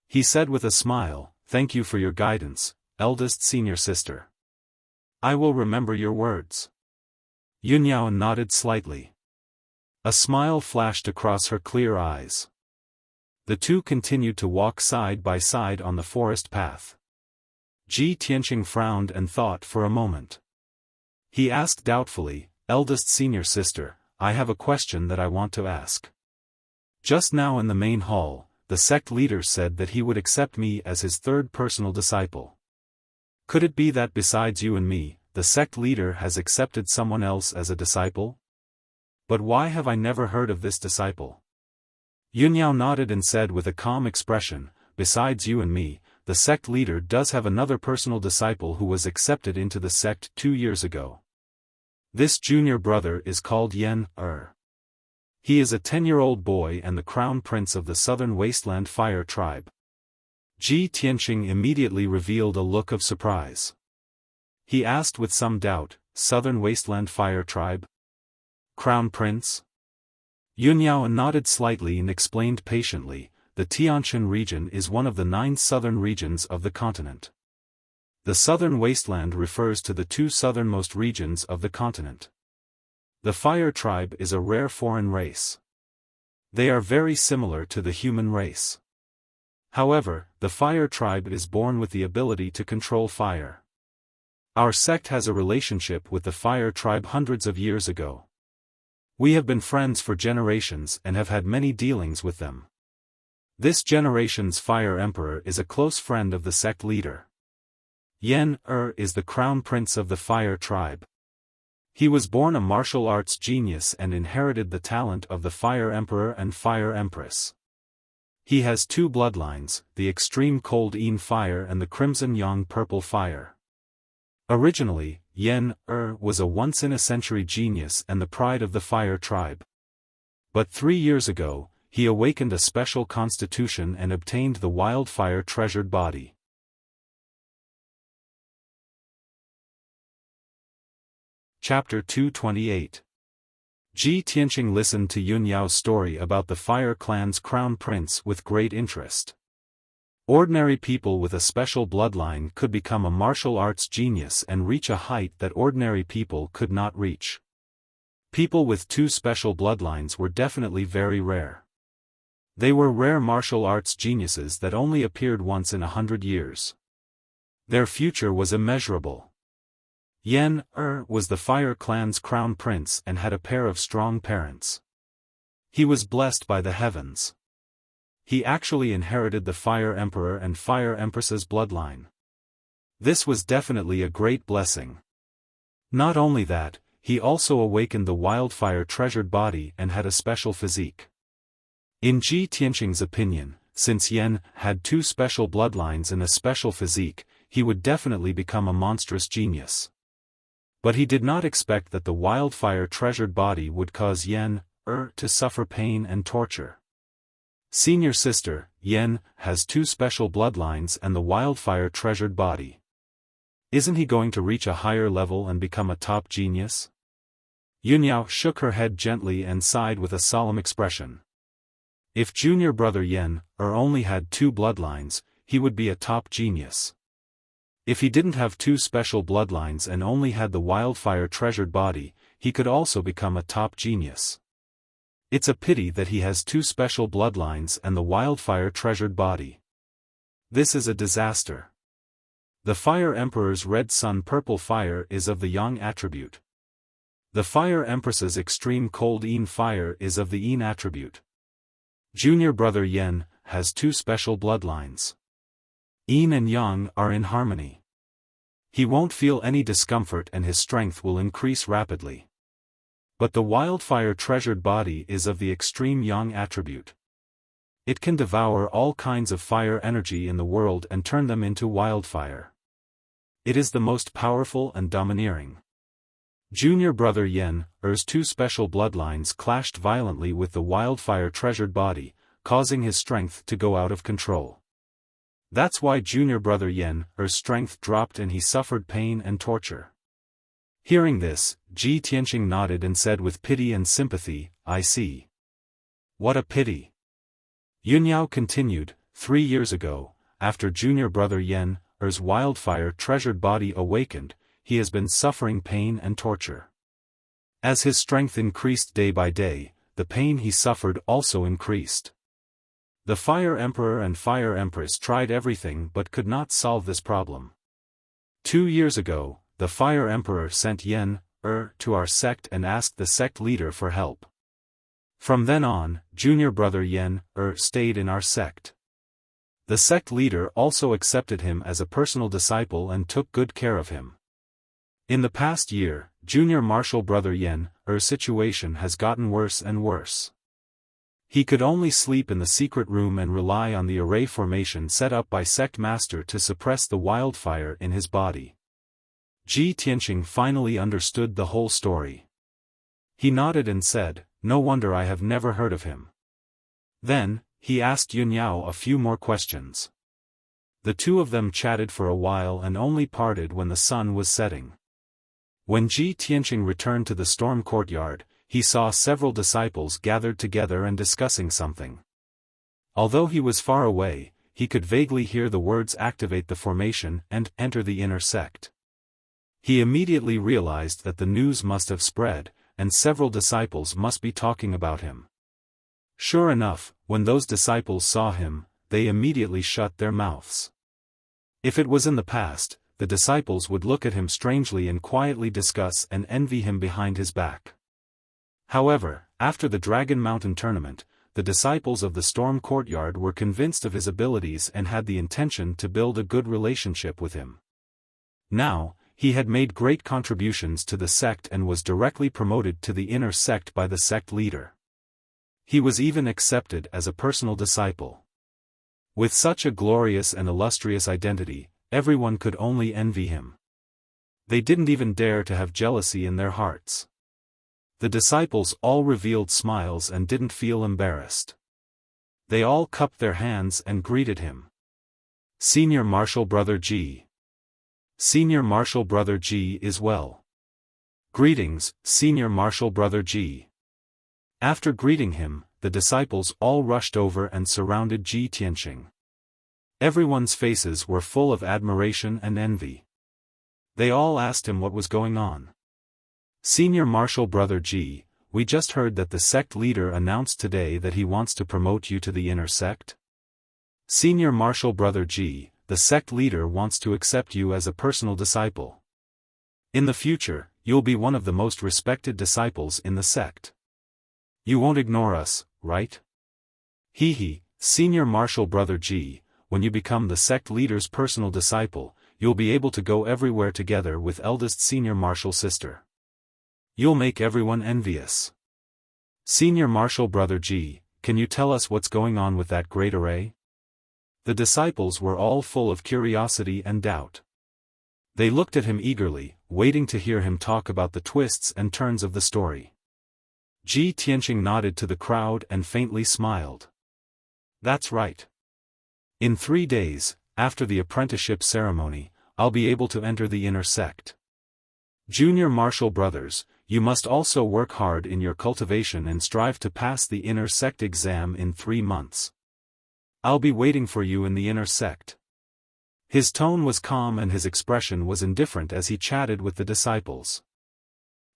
He said with a smile, "Thank you for your guidance, eldest senior sister. I will remember your words." Yun Yao nodded slightly. A smile flashed across her clear eyes. The two continued to walk side by side on the forest path. Ji Tianqing frowned and thought for a moment. He asked doubtfully, "Eldest senior sister, I have a question that I want to ask. Just now in the main hall, the sect leader said that he would accept me as his third personal disciple. Could it be that besides you and me, the sect leader has accepted someone else as a disciple? But why have I never heard of this disciple?" Yun Yao nodded and said with a calm expression, "Besides you and me, the sect leader does have another personal disciple who was accepted into the sect 2 years ago. This junior brother is called Yen Er. He is a 10-year-old boy and the crown prince of the southern wasteland fire tribe." Ji Tianqing immediately revealed a look of surprise. He asked with some doubt, "Southern wasteland fire tribe? Crown prince?" Yun Yao nodded slightly and explained patiently, "The Tianshan region is one of the 9 southern regions of the continent. The southern wasteland refers to the 2 southernmost regions of the continent. The fire tribe is a rare foreign race. They are very similar to the human race. However, the fire tribe is born with the ability to control fire. Our sect has a relationship with the fire tribe hundreds of years ago. We have been friends for generations and have had many dealings with them. This generation's fire emperor is a close friend of the sect leader. Yen Er is the crown prince of the fire tribe. He was born a martial arts genius and inherited the talent of the fire emperor and fire empress. He has two bloodlines, the extreme cold Yin fire and the crimson yang purple fire. Originally, Yen was a once-in-a-century genius and the pride of the fire tribe. But 3 years ago, he awakened a special constitution and obtained the wildfire treasured body. Chapter 228. Ji Tianqing listened to Yun Yao's story about the Fire Clan's crown prince with great interest. Ordinary people with a special bloodline could become a martial arts genius and reach a height that ordinary people could not reach. People with two special bloodlines were definitely very rare. They were rare martial arts geniuses that only appeared once in 100 years. Their future was immeasurable. Yen was the Fire Clan's crown prince and had a pair of strong parents. He was blessed by the heavens. He actually inherited the Fire Emperor and Fire Empress's bloodline. This was definitely a great blessing. Not only that, he also awakened the wildfire treasured body and had a special physique. In Ji Tianqing's opinion, since Yen had two special bloodlines and a special physique, he would definitely become a monstrous genius. But he did not expect that the wildfire treasured body would cause Yen to suffer pain and torture. Senior sister, Yen, has two special bloodlines and the wildfire treasured body. Isn't he going to reach a higher level and become a top genius? Yun Yao shook her head gently and sighed with a solemn expression. If junior brother Yen only had two bloodlines, he would be a top genius. If he didn't have two special bloodlines and only had the wildfire treasured body, he could also become a top genius. It's a pity that he has two special bloodlines and the wildfire treasured body. This is a disaster. The Fire Emperor's red sun purple fire is of the yang attribute. The Fire Empress's extreme cold Yin fire is of the yin attribute. Junior brother Yen has two special bloodlines. Yin and yang are in harmony. He won't feel any discomfort and his strength will increase rapidly. But the wildfire treasured body is of the extreme yang attribute. It can devour all kinds of fire energy in the world and turn them into wildfire. It is the most powerful and domineering. Junior brother Yen's two special bloodlines clashed violently with the wildfire treasured body, causing his strength to go out of control. That's why junior brother Yen's strength dropped and he suffered pain and torture. Hearing this, Ji Tianqing nodded and said with pity and sympathy, I see. What a pity. Yun Yao continued, 3 years ago, after junior brother Yen's wildfire treasured body awakened, he has been suffering pain and torture. As his strength increased day by day, the pain he suffered also increased. The Fire Emperor and Fire Empress tried everything but could not solve this problem. 2 years ago, the Fire Emperor sent Yen to our sect and asked the sect leader for help. From then on, junior brother Yen stayed in our sect. The sect leader also accepted him as a personal disciple and took good care of him. In the past year, junior martial brother Yen's situation has gotten worse and worse. He could only sleep in the secret room and rely on the array formation set up by sect master to suppress the wildfire in his body. Ji Tianqing finally understood the whole story. He nodded and said, no wonder I have never heard of him. Then, he asked Yun Yao a few more questions. The two of them chatted for a while and only parted when the sun was setting. When Ji Tianqing returned to the storm courtyard, he saw several disciples gathered together and discussing something. Although he was far away, he could vaguely hear the words activate the formation and enter the inner sect. He immediately realized that the news must have spread, and several disciples must be talking about him. Sure enough, when those disciples saw him, they immediately shut their mouths. If it was in the past, the disciples would look at him strangely and quietly discuss and envy him behind his back. However, after the Dragon Mountain tournament, the disciples of the Storm Courtyard were convinced of his abilities and had the intention to build a good relationship with him. Now, he had made great contributions to the sect and was directly promoted to the inner sect by the sect leader. He was even accepted as a personal disciple. With such a glorious and illustrious identity, everyone could only envy him. They didn't even dare to have jealousy in their hearts. The disciples all revealed smiles and didn't feel embarrassed. They all cupped their hands and greeted him. Senior Marshal Brother G. Senior Marshal Brother G is well. Greetings, Senior Marshal Brother G. After greeting him, the disciples all rushed over and surrounded Ji Tianqing. Everyone's faces were full of admiration and envy. They all asked him what was going on. Senior Marshal Brother G, we just heard that the sect leader announced today that he wants to promote you to the inner sect. Senior Marshal Brother G, the sect leader wants to accept you as a personal disciple. In the future, you'll be one of the most respected disciples in the sect. You won't ignore us, right? Hee, Senior Marshal Brother G, when you become the sect leader's personal disciple, you'll be able to go everywhere together with eldest Senior Marshal sister. You'll make everyone envious. Senior Marshal Brother G, can you tell us what's going on with that great array? The disciples were all full of curiosity and doubt. They looked at him eagerly, waiting to hear him talk about the twists and turns of the story. Ji Tianqing nodded to the crowd and faintly smiled. That's right. In 3 days, after the apprenticeship ceremony, I'll be able to enter the inner sect. Junior Marshal Brothers, you must also work hard in your cultivation and strive to pass the inner sect exam in 3 months. I'll be waiting for you in the inner sect. His tone was calm and his expression was indifferent as he chatted with the disciples.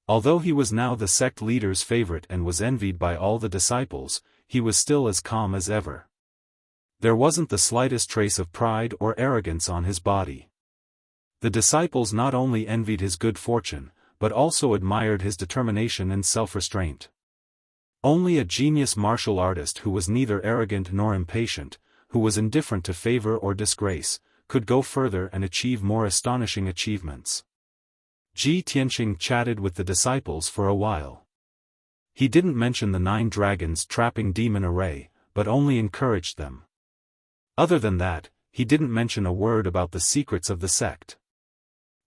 Although he was now the sect leader's favorite and was envied by all the disciples, he was still as calm as ever. There wasn't the slightest trace of pride or arrogance on his body. The disciples not only envied his good fortune, but also admired his determination and self-restraint. Only a genius martial artist who was neither arrogant nor impatient, who was indifferent to favor or disgrace, could go further and achieve more astonishing achievements. Ji Tianqing chatted with the disciples for a while. He didn't mention the 9 dragons trapping demon array, but only encouraged them. Other than that, he didn't mention a word about the secrets of the sect.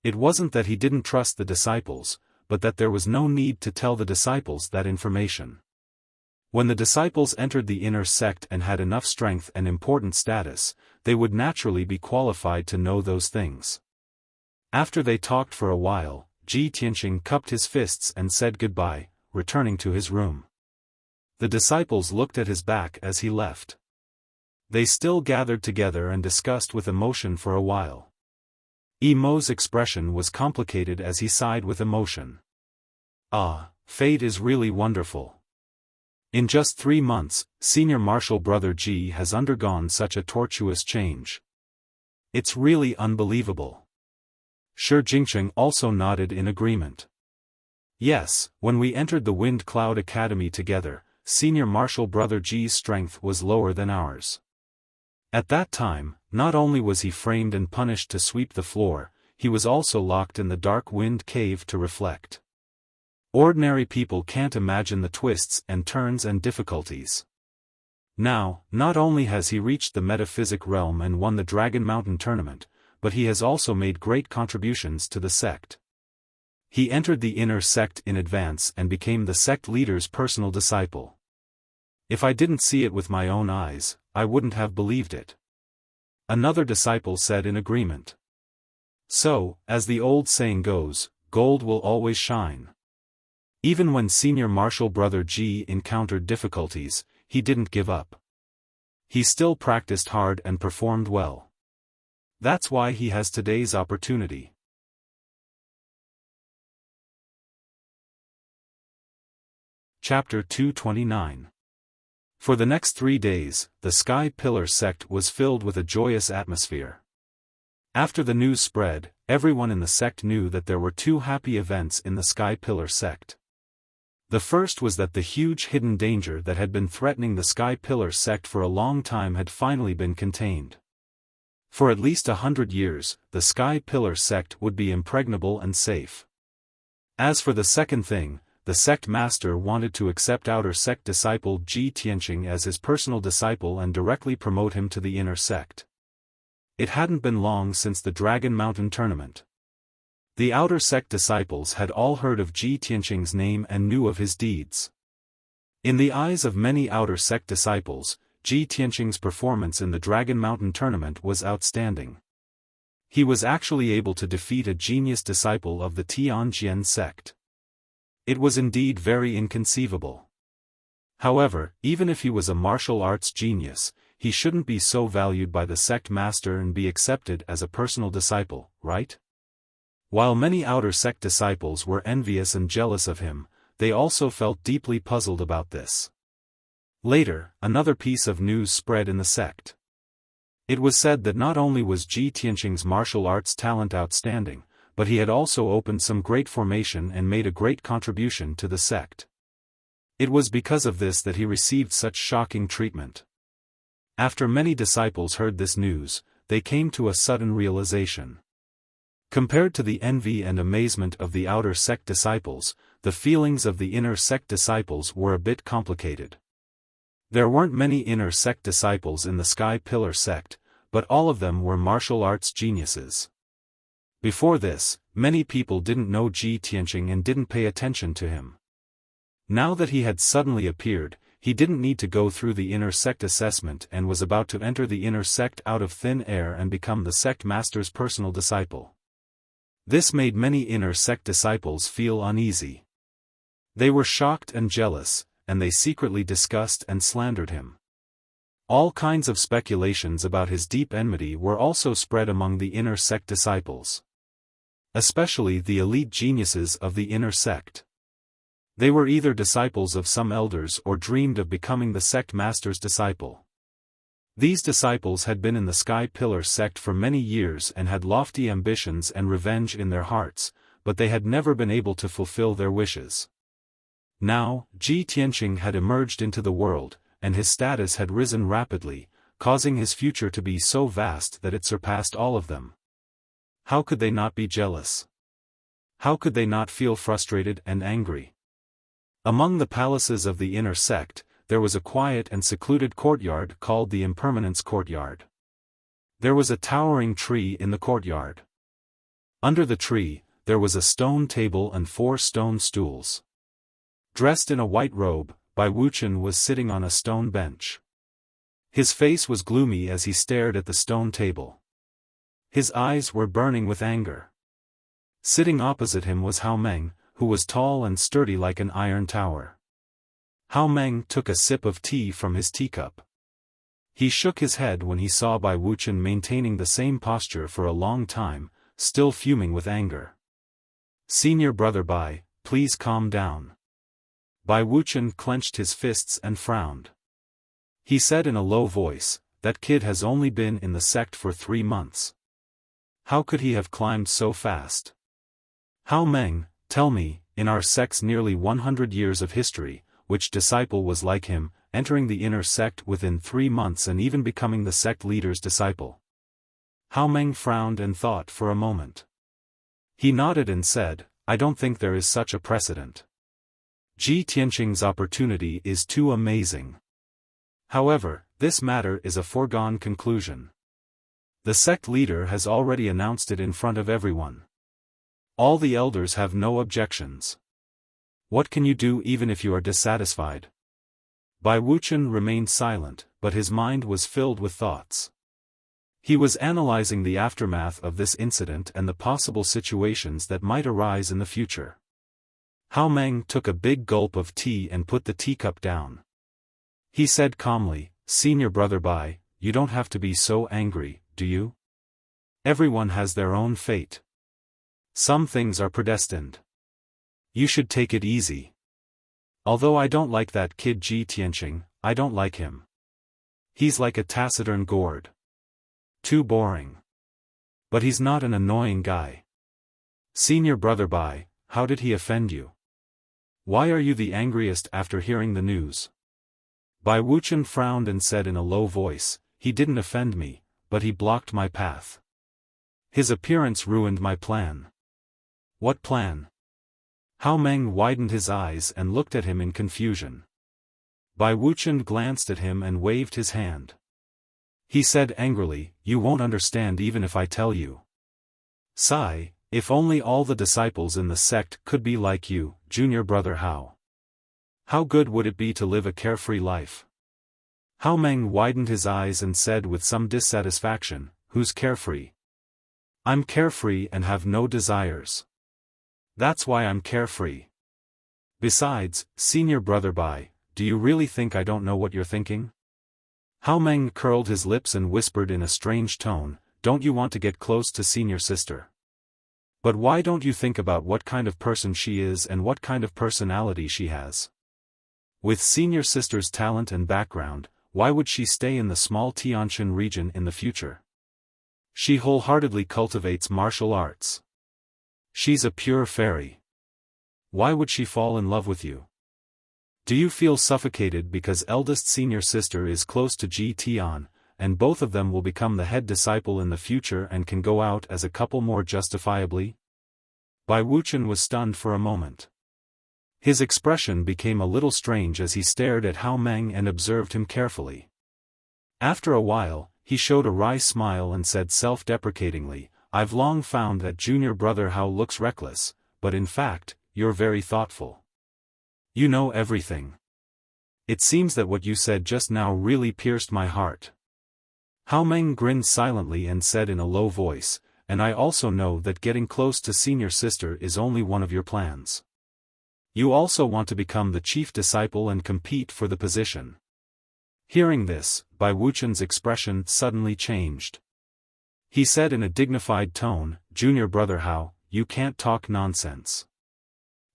It wasn't that he didn't trust the disciples, but that there was no need to tell the disciples that information. When the disciples entered the inner sect and had enough strength and important status, they would naturally be qualified to know those things. After they talked for a while, Ji Tianqing cupped his fists and said goodbye, returning to his room. The disciples looked at his back as he left. They still gathered together and discussed with emotion for a while. Mo's expression was complicated as he sighed with emotion. Ah, fate is really wonderful. In just 3 months, Senior Marshal Brother G has undergone such a tortuous change. It's really unbelievable. Shi Jingqing also nodded in agreement. Yes, when we entered the Wind Cloud Academy together, Senior Marshal Brother G's strength was lower than ours. At that time, not only was he framed and punished to sweep the floor, he was also locked in the dark wind cave to reflect. Ordinary people can't imagine the twists and turns and difficulties. Now, not only has he reached the metaphysic realm and won the Dragon Mountain tournament, but he has also made great contributions to the sect. He entered the inner sect in advance and became the sect leader's personal disciple. If I didn't see it with my own eyes, I wouldn't have believed it. Another disciple said in agreement. So, as the old saying goes, gold will always shine. Even when Senior Marshal Brother G encountered difficulties, he didn't give up. He still practiced hard and performed well. That's why he has today's opportunity. Chapter 229. For the next 3 days, the Sky Pillar sect was filled with a joyous atmosphere. After the news spread, everyone in the sect knew that there were 2 happy events in the Sky Pillar sect. The first was that the huge hidden danger that had been threatening the Sky Pillar sect for a long time had finally been contained. For at least 100 years, the Sky Pillar sect would be impregnable and safe. As for the second thing, the sect master wanted to accept outer sect disciple Ji Tianqing as his personal disciple and directly promote him to the inner sect. It hadn't been long since the Dragon Mountain tournament. The outer sect disciples had all heard of Ji Tianqing's name and knew of his deeds. In the eyes of many outer sect disciples, Ji Tianqing's performance in the Dragon Mountain tournament was outstanding. He was actually able to defeat a genius disciple of the Tianjian sect. It was indeed very inconceivable. However, even if he was a martial arts genius, he shouldn't be so valued by the sect master and be accepted as a personal disciple, right? While many outer sect disciples were envious and jealous of him, they also felt deeply puzzled about this. Later, another piece of news spread in the sect. It was said that not only was Ji Tianqing's martial arts talent outstanding, but he had also opened some great formation and made a great contribution to the sect. It was because of this that he received such shocking treatment. After many disciples heard this news, they came to a sudden realization. Compared to the envy and amazement of the outer sect disciples, the feelings of the inner sect disciples were a bit complicated. There weren't many inner sect disciples in the Sky Pillar sect, but all of them were martial arts geniuses. Before this, many people didn't know Ji Tianqing and didn't pay attention to him. Now that he had suddenly appeared, he didn't need to go through the inner sect assessment and was about to enter the inner sect out of thin air and become the sect master's personal disciple. This made many inner sect disciples feel uneasy. They were shocked and jealous, and they secretly discussed and slandered him. All kinds of speculations about his deep enmity were also spread among the inner sect disciples. Especially the elite geniuses of the inner sect. They were either disciples of some elders or dreamed of becoming the sect master's disciple. These disciples had been in the Sky Pillar sect for many years and had lofty ambitions and revenge in their hearts, but they had never been able to fulfill their wishes. Now, Ji Tianqing had emerged into the world, and his status had risen rapidly, causing his future to be so vast that it surpassed all of them. How could they not be jealous? How could they not feel frustrated and angry? Among the palaces of the inner sect, there was a quiet and secluded courtyard called the Impermanence Courtyard. There was a towering tree in the courtyard. Under the tree, there was a stone table and 4 stone stools. Dressed in a white robe, Bai Wuchen was sitting on a stone bench. His face was gloomy as he stared at the stone table. His eyes were burning with anger. Sitting opposite him was Hao Meng, who was tall and sturdy like an iron tower. Hao Meng took a sip of tea from his teacup. He shook his head when he saw Bai Wuchen maintaining the same posture for a long time, still fuming with anger. "Senior brother Bai, please calm down." Bai Wuchen clenched his fists and frowned. He said in a low voice, "That kid has only been in the sect for 3 months. How could he have climbed so fast?" "Hao Meng, tell me, in our sect's nearly 100 years of history, which disciple was like him, entering the inner sect within 3 months and even becoming the sect leader's disciple?" Hao Meng frowned and thought for a moment. He nodded and said, "I don't think there is such a precedent. Ji Tianqing's opportunity is too amazing. However, this matter is a foregone conclusion. The sect leader has already announced it in front of everyone. All the elders have no objections. What can you do even if you are dissatisfied?" Bai Wuchen remained silent, but his mind was filled with thoughts. He was analyzing the aftermath of this incident and the possible situations that might arise in the future. Hao Meng took a big gulp of tea and put the teacup down. He said calmly, "Senior brother Bai, you don't have to be so angry, do you? Everyone has their own fate. Some things are predestined. You should take it easy. Although I don't like that kid Ji Tianqing, I don't like him. He's like a taciturn gourd. Too boring. But he's not an annoying guy. Senior brother Bai, how did he offend you? Why are you the angriest after hearing the news?" Bai Wuchen frowned and said in a low voice, "He didn't offend me, but he blocked my path. His appearance ruined my plan." "What plan?" Hao Meng widened his eyes and looked at him in confusion. Bai Wuqian glanced at him and waved his hand. He said angrily, "You won't understand even if I tell you. Sigh, if only all the disciples in the sect could be like you, junior brother Hao. How good would it be to live a carefree life?" Hao Meng widened his eyes and said with some dissatisfaction, "Who's carefree? I'm carefree and have no desires. That's why I'm carefree. Besides, senior brother Bai, do you really think I don't know what you're thinking?" Hao Meng curled his lips and whispered in a strange tone, "Don't you want to get close to senior sister? But why don't you think about what kind of person she is and what kind of personality she has? With senior sister's talent and background, why would she stay in the small Tianshan region in the future? She wholeheartedly cultivates martial arts. She's a pure fairy. Why would she fall in love with you? Do you feel suffocated because eldest senior sister is close to Ji Tian, and both of them will become the head disciple in the future and can go out as a couple more justifiably?" Bai Wuqian was stunned for a moment. His expression became a little strange as he stared at Hao Meng and observed him carefully. After a while, he showed a wry smile and said self-deprecatingly, "I've long found that junior brother Hao looks reckless, but in fact, you're very thoughtful. You know everything. It seems that what you said just now really pierced my heart." Hao Meng grinned silently and said in a low voice, "And I also know that getting close to senior sister is only one of your plans. You also want to become the chief disciple and compete for the position." Hearing this, Bai Wuqian's expression suddenly changed. He said in a dignified tone, "Junior brother Hao, you can't talk nonsense."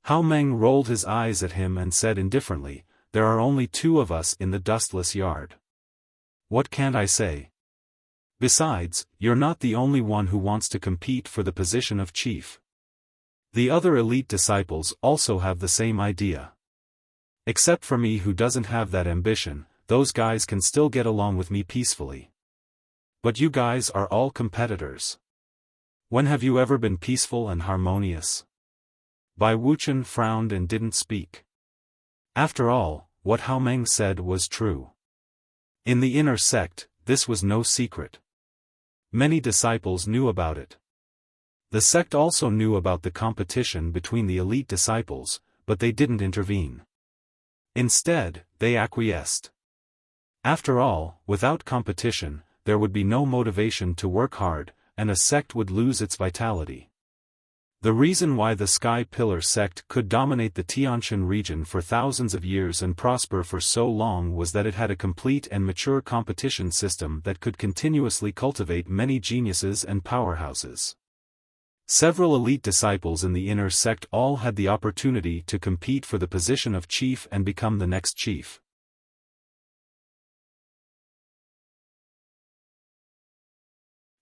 Hao Meng rolled his eyes at him and said indifferently, "There are only two of us in the dustless yard. What can't I say? Besides, you're not the only one who wants to compete for the position of chief. The other elite disciples also have the same idea. Except for me who doesn't have that ambition, those guys can still get along with me peacefully. But you guys are all competitors. When have you ever been peaceful and harmonious?" Bai Wuqian frowned and didn't speak. After all, what Hao Meng said was true. In the inner sect, this was no secret. Many disciples knew about it. The sect also knew about the competition between the elite disciples, but they didn't intervene. Instead, they acquiesced. After all, without competition, there would be no motivation to work hard, and a sect would lose its vitality. The reason why the Sky Pillar sect could dominate the Tianshan region for thousands of years and prosper for so long was that it had a complete and mature competition system that could continuously cultivate many geniuses and powerhouses. Several elite disciples in the inner sect all had the opportunity to compete for the position of chief and become the next chief.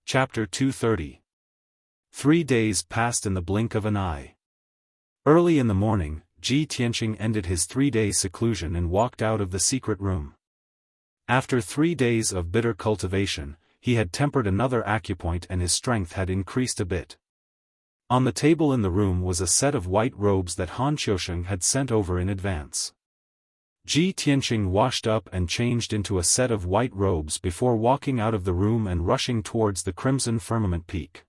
Chapter 230. 3 days passed in the blink of an eye. Early in the morning, Ji Tianqing ended his 3-day seclusion and walked out of the secret room. After 3 days of bitter cultivation, he had tempered another acupoint and his strength had increased a bit. On the table in the room was a set of white robes that Han Qiusheng had sent over in advance. Ji Tianqing washed up and changed into a set of white robes before walking out of the room and rushing towards the Crimson Firmament Peak.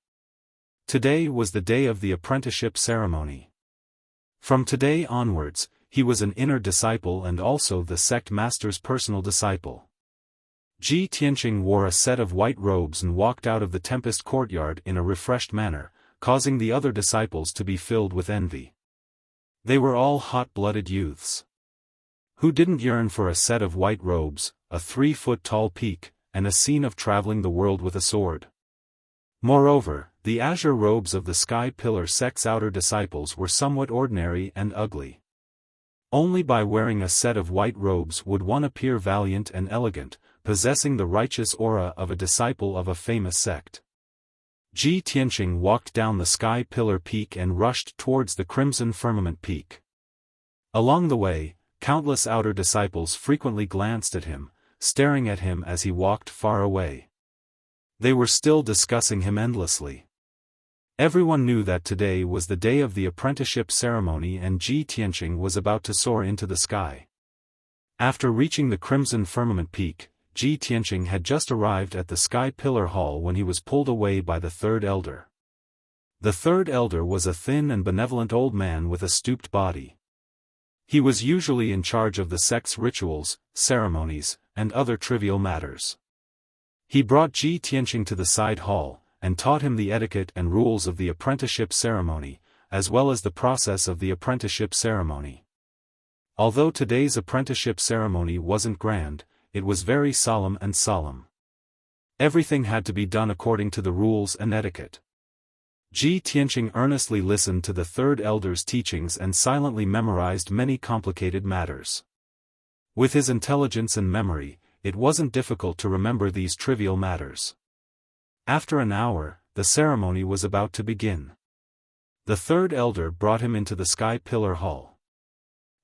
Today was the day of the apprenticeship ceremony. From today onwards, he was an inner disciple and also the sect master's personal disciple. Ji Tianqing wore a set of white robes and walked out of the Tempest courtyard in a refreshed manner, causing the other disciples to be filled with envy. They were all hot-blooded youths. Who didn't yearn for a set of white robes, a 3-foot-tall peak, and a scene of traveling the world with a sword? Moreover, the azure robes of the Sky Pillar sect's outer disciples were somewhat ordinary and ugly. Only by wearing a set of white robes would one appear valiant and elegant, possessing the righteous aura of a disciple of a famous sect. Ji Tianqing walked down the Sky Pillar Peak and rushed towards the Crimson Firmament Peak. Along the way, countless outer disciples frequently glanced at him, staring at him as he walked far away. They were still discussing him endlessly. Everyone knew that today was the day of the apprenticeship ceremony and Ji Tianqing was about to soar into the sky. After reaching the crimson firmament peak, Ji Tianqing had just arrived at the Sky Pillar Hall when he was pulled away by the third elder. The third elder was a thin and benevolent old man with a stooped body. He was usually in charge of the sect's rituals, ceremonies, and other trivial matters. He brought Ji Tianqing to the side hall, and taught him the etiquette and rules of the apprenticeship ceremony, as well as the process of the apprenticeship ceremony. Although today's apprenticeship ceremony wasn't grand, it was very solemn and solemn. Everything had to be done according to the rules and etiquette. Ji Tianqing earnestly listened to the third elder's teachings and silently memorized many complicated matters. With his intelligence and memory, it wasn't difficult to remember these trivial matters. After an hour, the ceremony was about to begin. The third elder brought him into the Sky Pillar Hall.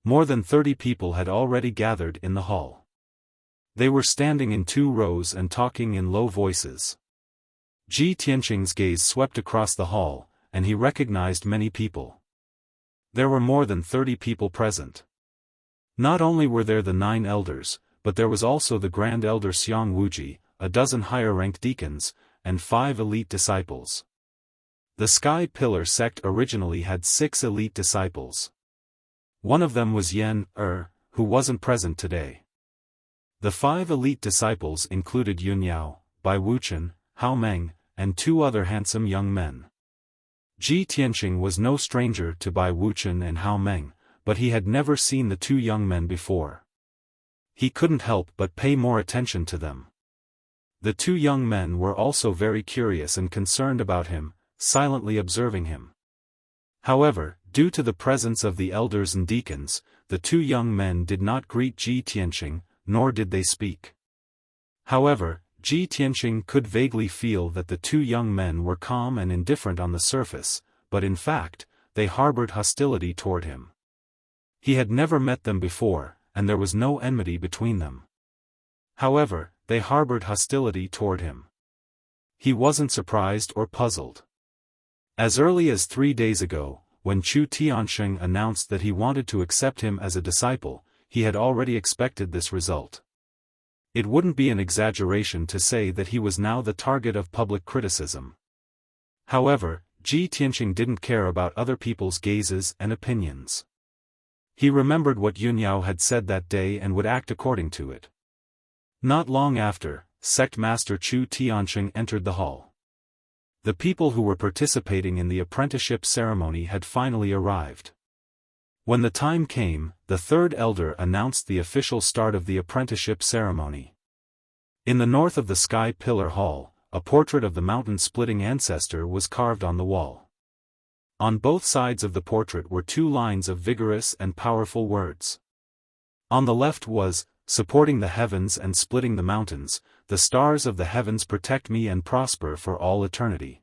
More than 30 people had already gathered in the hall. They were standing in 2 rows and talking in low voices. Ji Tianqing's gaze swept across the hall, and he recognized many people. There were more than 30 people present. Not only were there the 9 elders, but there was also the Grand Elder Xiang Wuji, a dozen higher-ranked deacons, and 5 elite disciples. The Sky Pillar sect originally had 6 elite disciples. One of them was Yan who wasn't present today. The 5 elite disciples included Yunyao, Bai Wuchen, Hao Meng, and 2 other handsome young men. Ji Tianqing was no stranger to Bai Wuchen and Hao Meng, but he had never seen the 2 young men before. He couldn't help but pay more attention to them. The 2 young men were also very curious and concerned about him, silently observing him. However, due to the presence of the elders and deacons, the 2 young men did not greet Ji Tianqing, nor did they speak. However, Ji Tianqing could vaguely feel that the 2 young men were calm and indifferent on the surface, but in fact, they harbored hostility toward him. He had never met them before, and there was no enmity between them. However, they harbored hostility toward him. He wasn't surprised or puzzled. As early as 3 days ago, when Chu Tiansheng announced that he wanted to accept him as a disciple, he had already expected this result. It wouldn't be an exaggeration to say that he was now the target of public criticism. However, Ji Tianqing didn't care about other people's gazes and opinions. He remembered what Yunyao had said that day and would act according to it. Not long after, Sect Master Chu Tiansheng entered the hall. The people who were participating in the apprenticeship ceremony had finally arrived. When the time came, the third elder announced the official start of the apprenticeship ceremony. In the north of the Sky Pillar Hall, a portrait of the mountain-splitting ancestor was carved on the wall. On both sides of the portrait were 2 lines of vigorous and powerful words. On the left was, "Supporting the heavens and splitting the mountains, the stars of the heavens protect me and prosper for all eternity."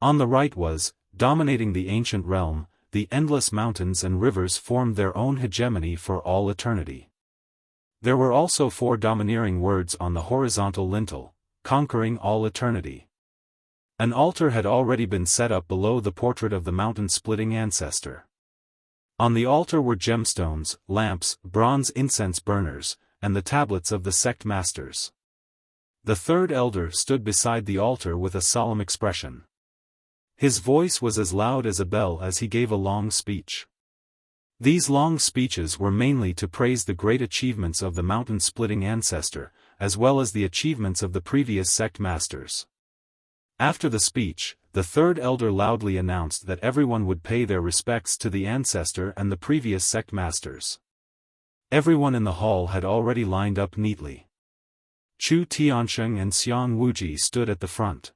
On the right was, "Dominating the ancient realm, the endless mountains and rivers formed their own hegemony for all eternity." There were also 4 domineering words on the horizontal lintel, "Conquering all eternity." An altar had already been set up below the portrait of the mountain-splitting ancestor. On the altar were gemstones, lamps, bronze incense burners, and the tablets of the sect masters. The third elder stood beside the altar with a solemn expression. His voice was as loud as a bell as he gave a long speech. These long speeches were mainly to praise the great achievements of the mountain-splitting ancestor, as well as the achievements of the previous sect masters. After the speech, the third elder loudly announced that everyone would pay their respects to the ancestor and the previous sect masters. Everyone in the hall had already lined up neatly. Chu Tiansheng and Xiang Wuji stood at the front.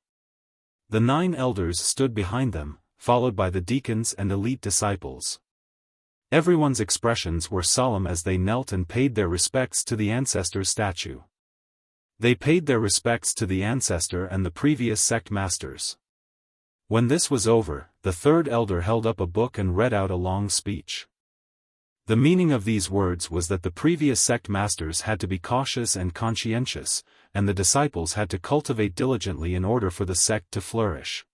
The 9 elders stood behind them, followed by the deacons and elite disciples. Everyone's expressions were solemn as they knelt and paid their respects to the ancestor's statue. They paid their respects to the ancestor and the previous sect masters. When this was over, the third elder held up a book and read out a long speech. The meaning of these words was that the previous sect masters had to be cautious and conscientious, and the disciples had to cultivate diligently in order for the sect to flourish.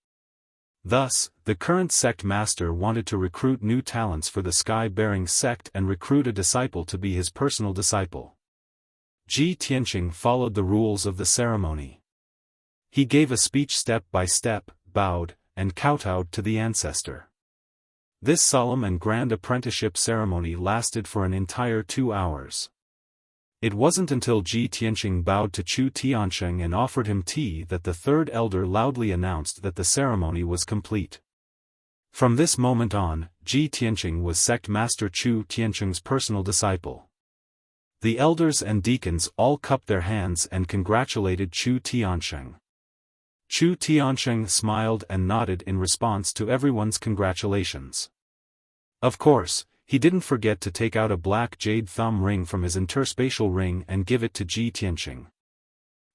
Thus, the current sect master wanted to recruit new talents for the sky-bearing sect and recruit a disciple to be his personal disciple. Ji Tianqing followed the rules of the ceremony. He gave a speech step by step, bowed, and kowtowed to the ancestor. This solemn and grand apprenticeship ceremony lasted for an entire 2 hours. It wasn't until Ji Tianqing bowed to Chu Tiansheng and offered him tea that the third elder loudly announced that the ceremony was complete. From this moment on, Ji Tianqing was sect master Chu Tiansheng's personal disciple. The elders and deacons all cupped their hands and congratulated Chu Tiansheng. Chu Tiansheng smiled and nodded in response to everyone's congratulations. Of course, he didn't forget to take out a black jade thumb ring from his interspatial ring and give it to Ji Tianqing.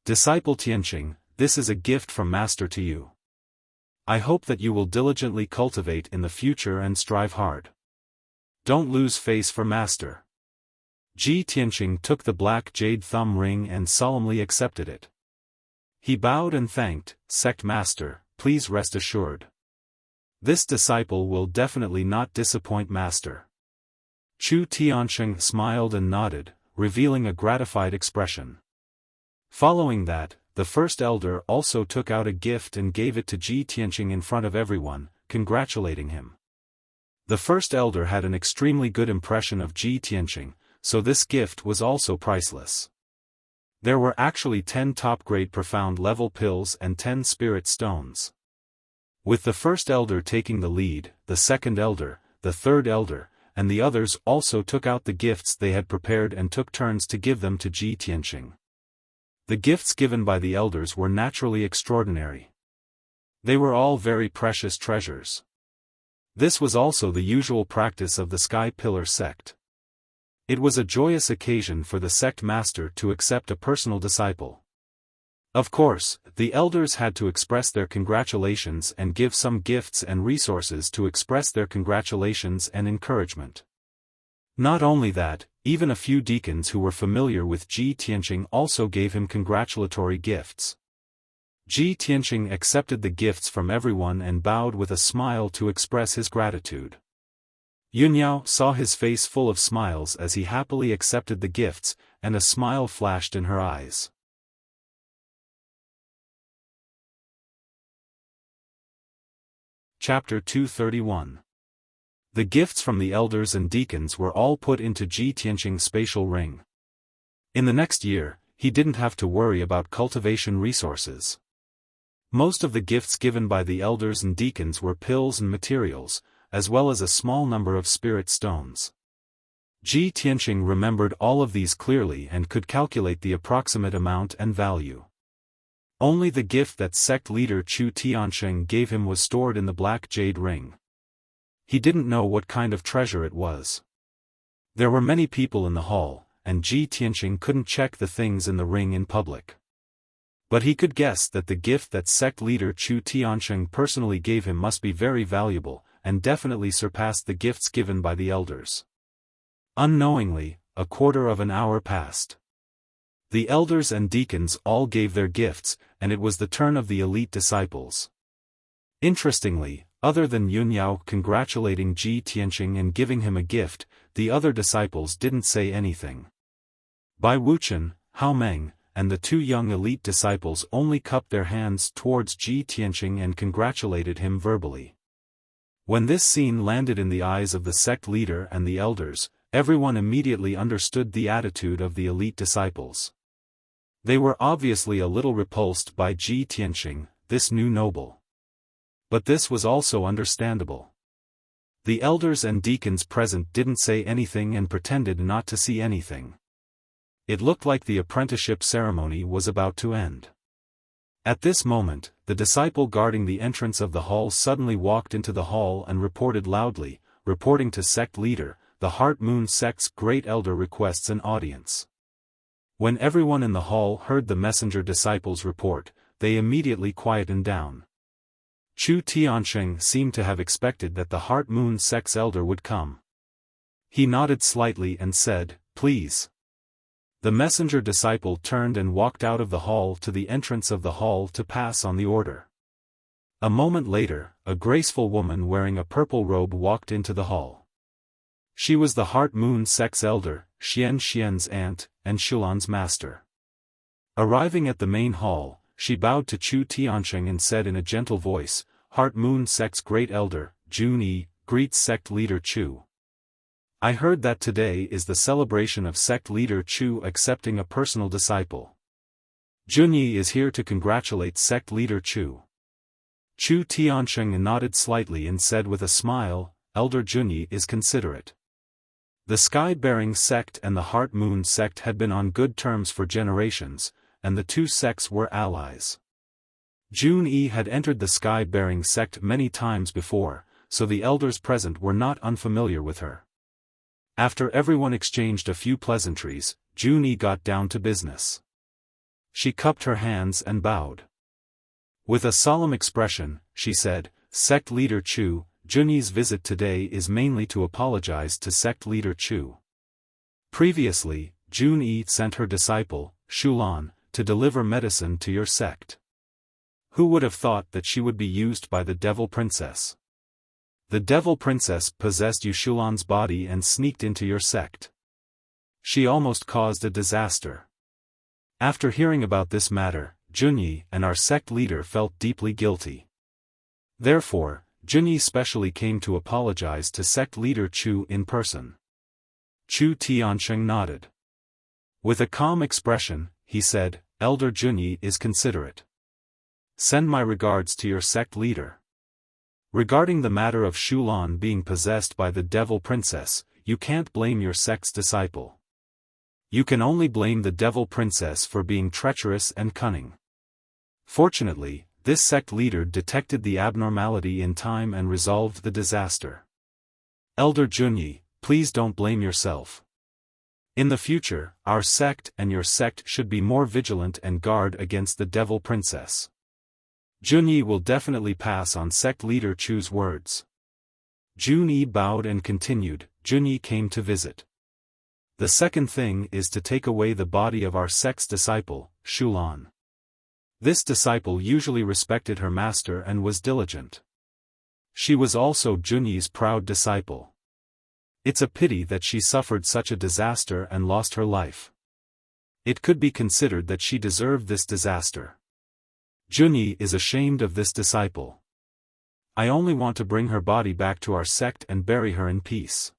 Disciple Tianqing, this is a gift from Master to you. I hope that you will diligently cultivate in the future and strive hard. Don't lose face for Master. Ji Tianqing took the black jade thumb ring and solemnly accepted it. He bowed and thanked, Sect Master, please rest assured. This disciple will definitely not disappoint Master. Chu Tiansheng smiled and nodded, revealing a gratified expression. Following that, the first elder also took out a gift and gave it to Ji Tianqing in front of everyone, congratulating him. The first elder had an extremely good impression of Ji Tianqing, so this gift was also priceless. There were actually 10 top-grade profound level pills and 10 spirit stones. With the first elder taking the lead, the second elder, the third elder, and the others also took out the gifts they had prepared and took turns to give them to Ji Tianqing. The gifts given by the elders were naturally extraordinary. They were all very precious treasures. This was also the usual practice of the Sky Pillar sect. It was a joyous occasion for the sect master to accept a personal disciple. Of course, the elders had to express their congratulations and give some gifts and resources to express their congratulations and encouragement. Not only that, even a few deacons who were familiar with Ji Tianqing also gave him congratulatory gifts. Ji Tianqing accepted the gifts from everyone and bowed with a smile to express his gratitude. Yunyao saw his face full of smiles as he happily accepted the gifts, and a smile flashed in her eyes. Chapter 231. The gifts from the elders and deacons were all put into Ji Tianqing's spatial ring. In the next year, he didn't have to worry about cultivation resources. Most of the gifts given by the elders and deacons were pills and materials, as well as a small number of spirit stones. Ji Tianqing remembered all of these clearly and could calculate the approximate amount and value. Only the gift that sect leader Chu Tiansheng gave him was stored in the black jade ring. He didn't know what kind of treasure it was. There were many people in the hall, and Ji Tianqing couldn't check the things in the ring in public. But he could guess that the gift that sect leader Chu Tiansheng personally gave him must be very valuable, and definitely surpassed the gifts given by the elders. Unknowingly, a quarter of an hour passed. The elders and deacons all gave their gifts, and it was the turn of the elite disciples. Interestingly, other than Yunyao congratulating Ji Tianqing and giving him a gift, the other disciples didn't say anything. Bai Wuchen, Hao Meng, and the 2 young elite disciples only cupped their hands towards Ji Tianqing and congratulated him verbally. When this scene landed in the eyes of the sect leader and the elders, everyone immediately understood the attitude of the elite disciples. They were obviously a little repulsed by Ji Tianqing, this new noble. But this was also understandable. The elders and deacons present didn't say anything and pretended not to see anything. It looked like the apprenticeship ceremony was about to end. At this moment, the disciple guarding the entrance of the hall suddenly walked into the hall and reported loudly, reporting to sect leader, the Heart Moon sect's great elder requests an audience. When everyone in the hall heard the messenger disciple's report, they immediately quietened down. Chu Tiansheng seemed to have expected that the Heart Moon sect's elder would come. He nodded slightly and said, "Please." The messenger disciple turned and walked out of the hall to the entrance of the hall to pass on the order. A moment later, a graceful woman wearing a purple robe walked into the hall. She was the Heart Moon Sect's elder, Xian's aunt, and Shulan's master. Arriving at the main hall, she bowed to Chu Tiansheng and said in a gentle voice, "Heart Moon Sect's great elder, Jun-Yi, greets sect leader Chu. I heard that today is the celebration of sect leader Chu accepting a personal disciple. Jun-Yi is here to congratulate sect leader Chu." Chu Tiansheng nodded slightly and said with a smile, "Elder Jun-Yi is considerate." The Sky-bearing sect and the Heart Moon sect had been on good terms for generations, and the two sects were allies. Jun-Yi had entered the Sky-bearing sect many times before, so the elders present were not unfamiliar with her. After everyone exchanged a few pleasantries, Jun-Yi got down to business. She cupped her hands and bowed. With a solemn expression, she said, "Sect leader Chu, Jun-Yi's visit today is mainly to apologize to sect leader Chu. Previously, Jun-Yi sent her disciple, Shulan, to deliver medicine to your sect. Who would have thought that she would be used by the Devil Princess? The Devil Princess possessed Shulan's body and sneaked into your sect. She almost caused a disaster." After hearing about this matter, Jun-Yi and our sect leader felt deeply guilty. Therefore, Jun-Yi specially came to apologize to sect leader Chu in person. Chu Tiansheng nodded. With a calm expression, he said, "Elder Jun-Yi is considerate. Send my regards to your sect leader. Regarding the matter of Shulan being possessed by the Devil Princess, you can't blame your sect's disciple. You can only blame the Devil Princess for being treacherous and cunning. Fortunately, this sect leader detected the abnormality in time and resolved the disaster. Elder Jun-Yi, please don't blame yourself. In the future, our sect and your sect should be more vigilant and guard against the Devil Princess." Jun-Yi will definitely pass on sect leader Chu's words. Jun-Yi bowed and continued, "Jun-Yi came to visit. The second thing is to take away the body of our sect's disciple, Shulan. This disciple usually respected her master and was diligent. She was also Jun-Yi's proud disciple. It's a pity that she suffered such a disaster and lost her life. It could be considered that she deserved this disaster. Jun-Yi is ashamed of this disciple. I only want to bring her body back to our sect and bury her in peace."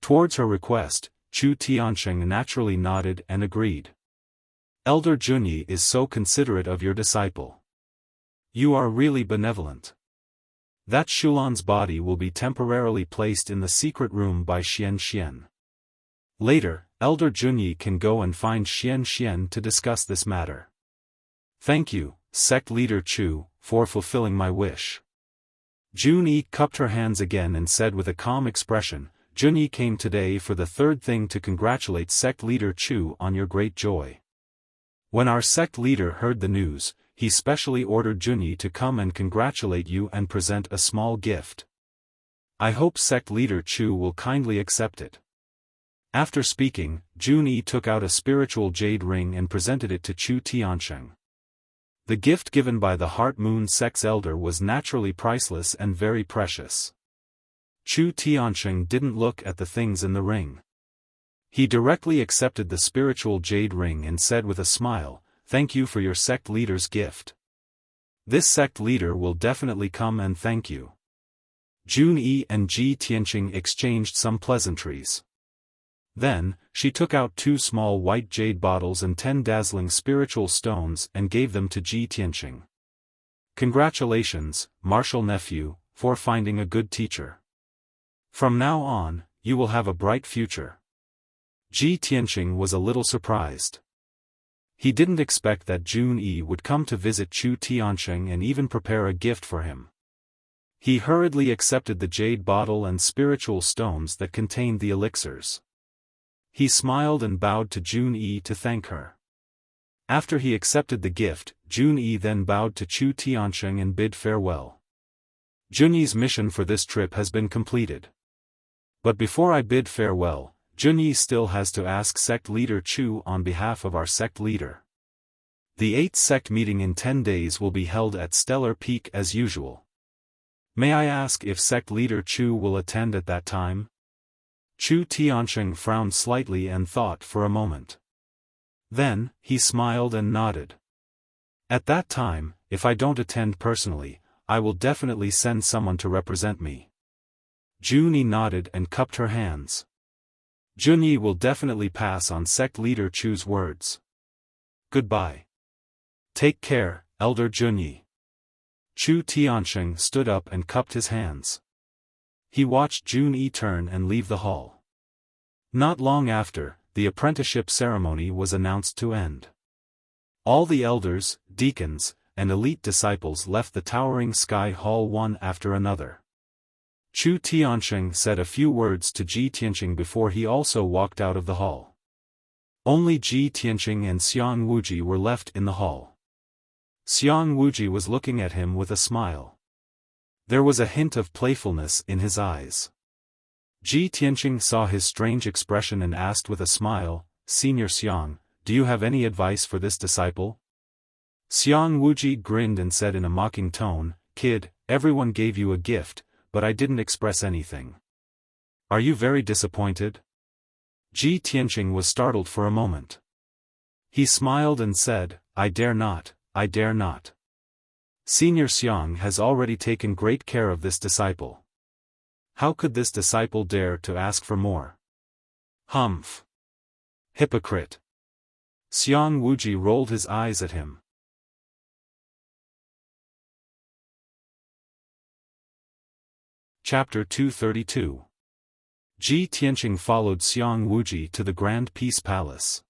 Towards her request, Chu Tiansheng naturally nodded and agreed. "Elder Jun-Yi is so considerate of your disciple. You are really benevolent. That Shulan's body will be temporarily placed in the secret room by Xian. Later, Elder Jun-Yi can go and find Xian to discuss this matter. Thank you, sect leader Chu, for fulfilling my wish." Jun-Yi cupped her hands again and said with a calm expression, "Jun-Yi came today for the third thing to congratulate sect leader Chu on your great joy. When our sect leader heard the news, he specially ordered Jun-Yi to come and congratulate you and present a small gift. I hope sect leader Chu will kindly accept it." After speaking, Jun-Yi took out a spiritual jade ring and presented it to Chu Tiansheng. The gift given by the Heart Moon sect's elder was naturally priceless and very precious. Chu Tiansheng didn't look at the things in the ring. He directly accepted the spiritual jade ring and said with a smile, "Thank you for your sect leader's gift. This sect leader will definitely come and thank you." Jun-Yi and Ji Tianqing exchanged some pleasantries. Then, she took out 2 small white jade bottles and 10 dazzling spiritual stones and gave them to Ji Tianqing. "Congratulations, martial nephew, for finding a good teacher. From now on, you will have a bright future." Ji Tianqing was a little surprised. He didn't expect that Jun-Yi would come to visit Chu Tiansheng and even prepare a gift for him. He hurriedly accepted the jade bottle and spiritual stones that contained the elixirs. He smiled and bowed to Jun-Yi to thank her. After he accepted the gift, Jun-Yi then bowed to Chu Tiansheng and bid farewell. "Jun-Yi's mission for this trip has been completed. But before I bid farewell, Jun-Yi still has to ask sect leader Chu on behalf of our sect leader." The 8th sect meeting in 10 days will be held at Stellar Peak as usual. May I ask if sect leader Chu will attend at that time? Chu Tiansheng frowned slightly and thought for a moment. Then, he smiled and nodded. At that time, if I don't attend personally, I will definitely send someone to represent me. Junyi nodded and cupped her hands. Junyi will definitely pass on sect leader Chu's words. Goodbye. Take care, Elder Junyi. Chu Tiansheng stood up and cupped his hands. He watched Junyi turn and leave the hall. Not long after, the apprenticeship ceremony was announced to end. All the elders, deacons, and elite disciples left the towering sky hall one after another. Chu Tiansheng said a few words to Ji Tianqing before he also walked out of the hall. Only Ji Tianqing and Xiang Wuji were left in the hall. Xiang Wuji was looking at him with a smile. There was a hint of playfulness in his eyes. Ji Tianqing saw his strange expression and asked with a smile, "Senior Xiang, do you have any advice for this disciple?" Xiang Wuji grinned and said in a mocking tone, "Kid, everyone gave you a gift, but I didn't express anything. Are you very disappointed?" Ji Tianqing was startled for a moment. He smiled and said, I dare not. Senior Xiang has already taken great care of this disciple. How could this disciple dare to ask for more? Humph. Hypocrite. Xiang Wuji rolled his eyes at him. Chapter 232. Ji Tianqing followed Xiang Wuji to the Grand Peace Palace.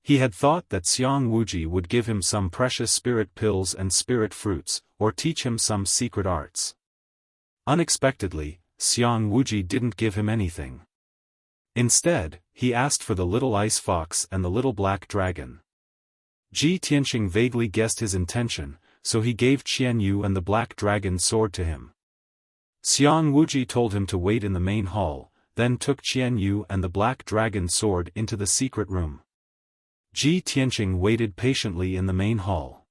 He had thought that Xiang Wuji would give him some precious spirit pills and spirit fruits, or teach him some secret arts. Unexpectedly, Xiang Wuji didn't give him anything. Instead, he asked for the little ice fox and the little black dragon. Ji Tianqing vaguely guessed his intention, so he gave Qian Yu and the black dragon sword to him. Xiang Wuji told him to wait in the main hall, then took Qian Yu and the black dragon sword into the secret room. Ji Tianqing waited patiently in the main hall.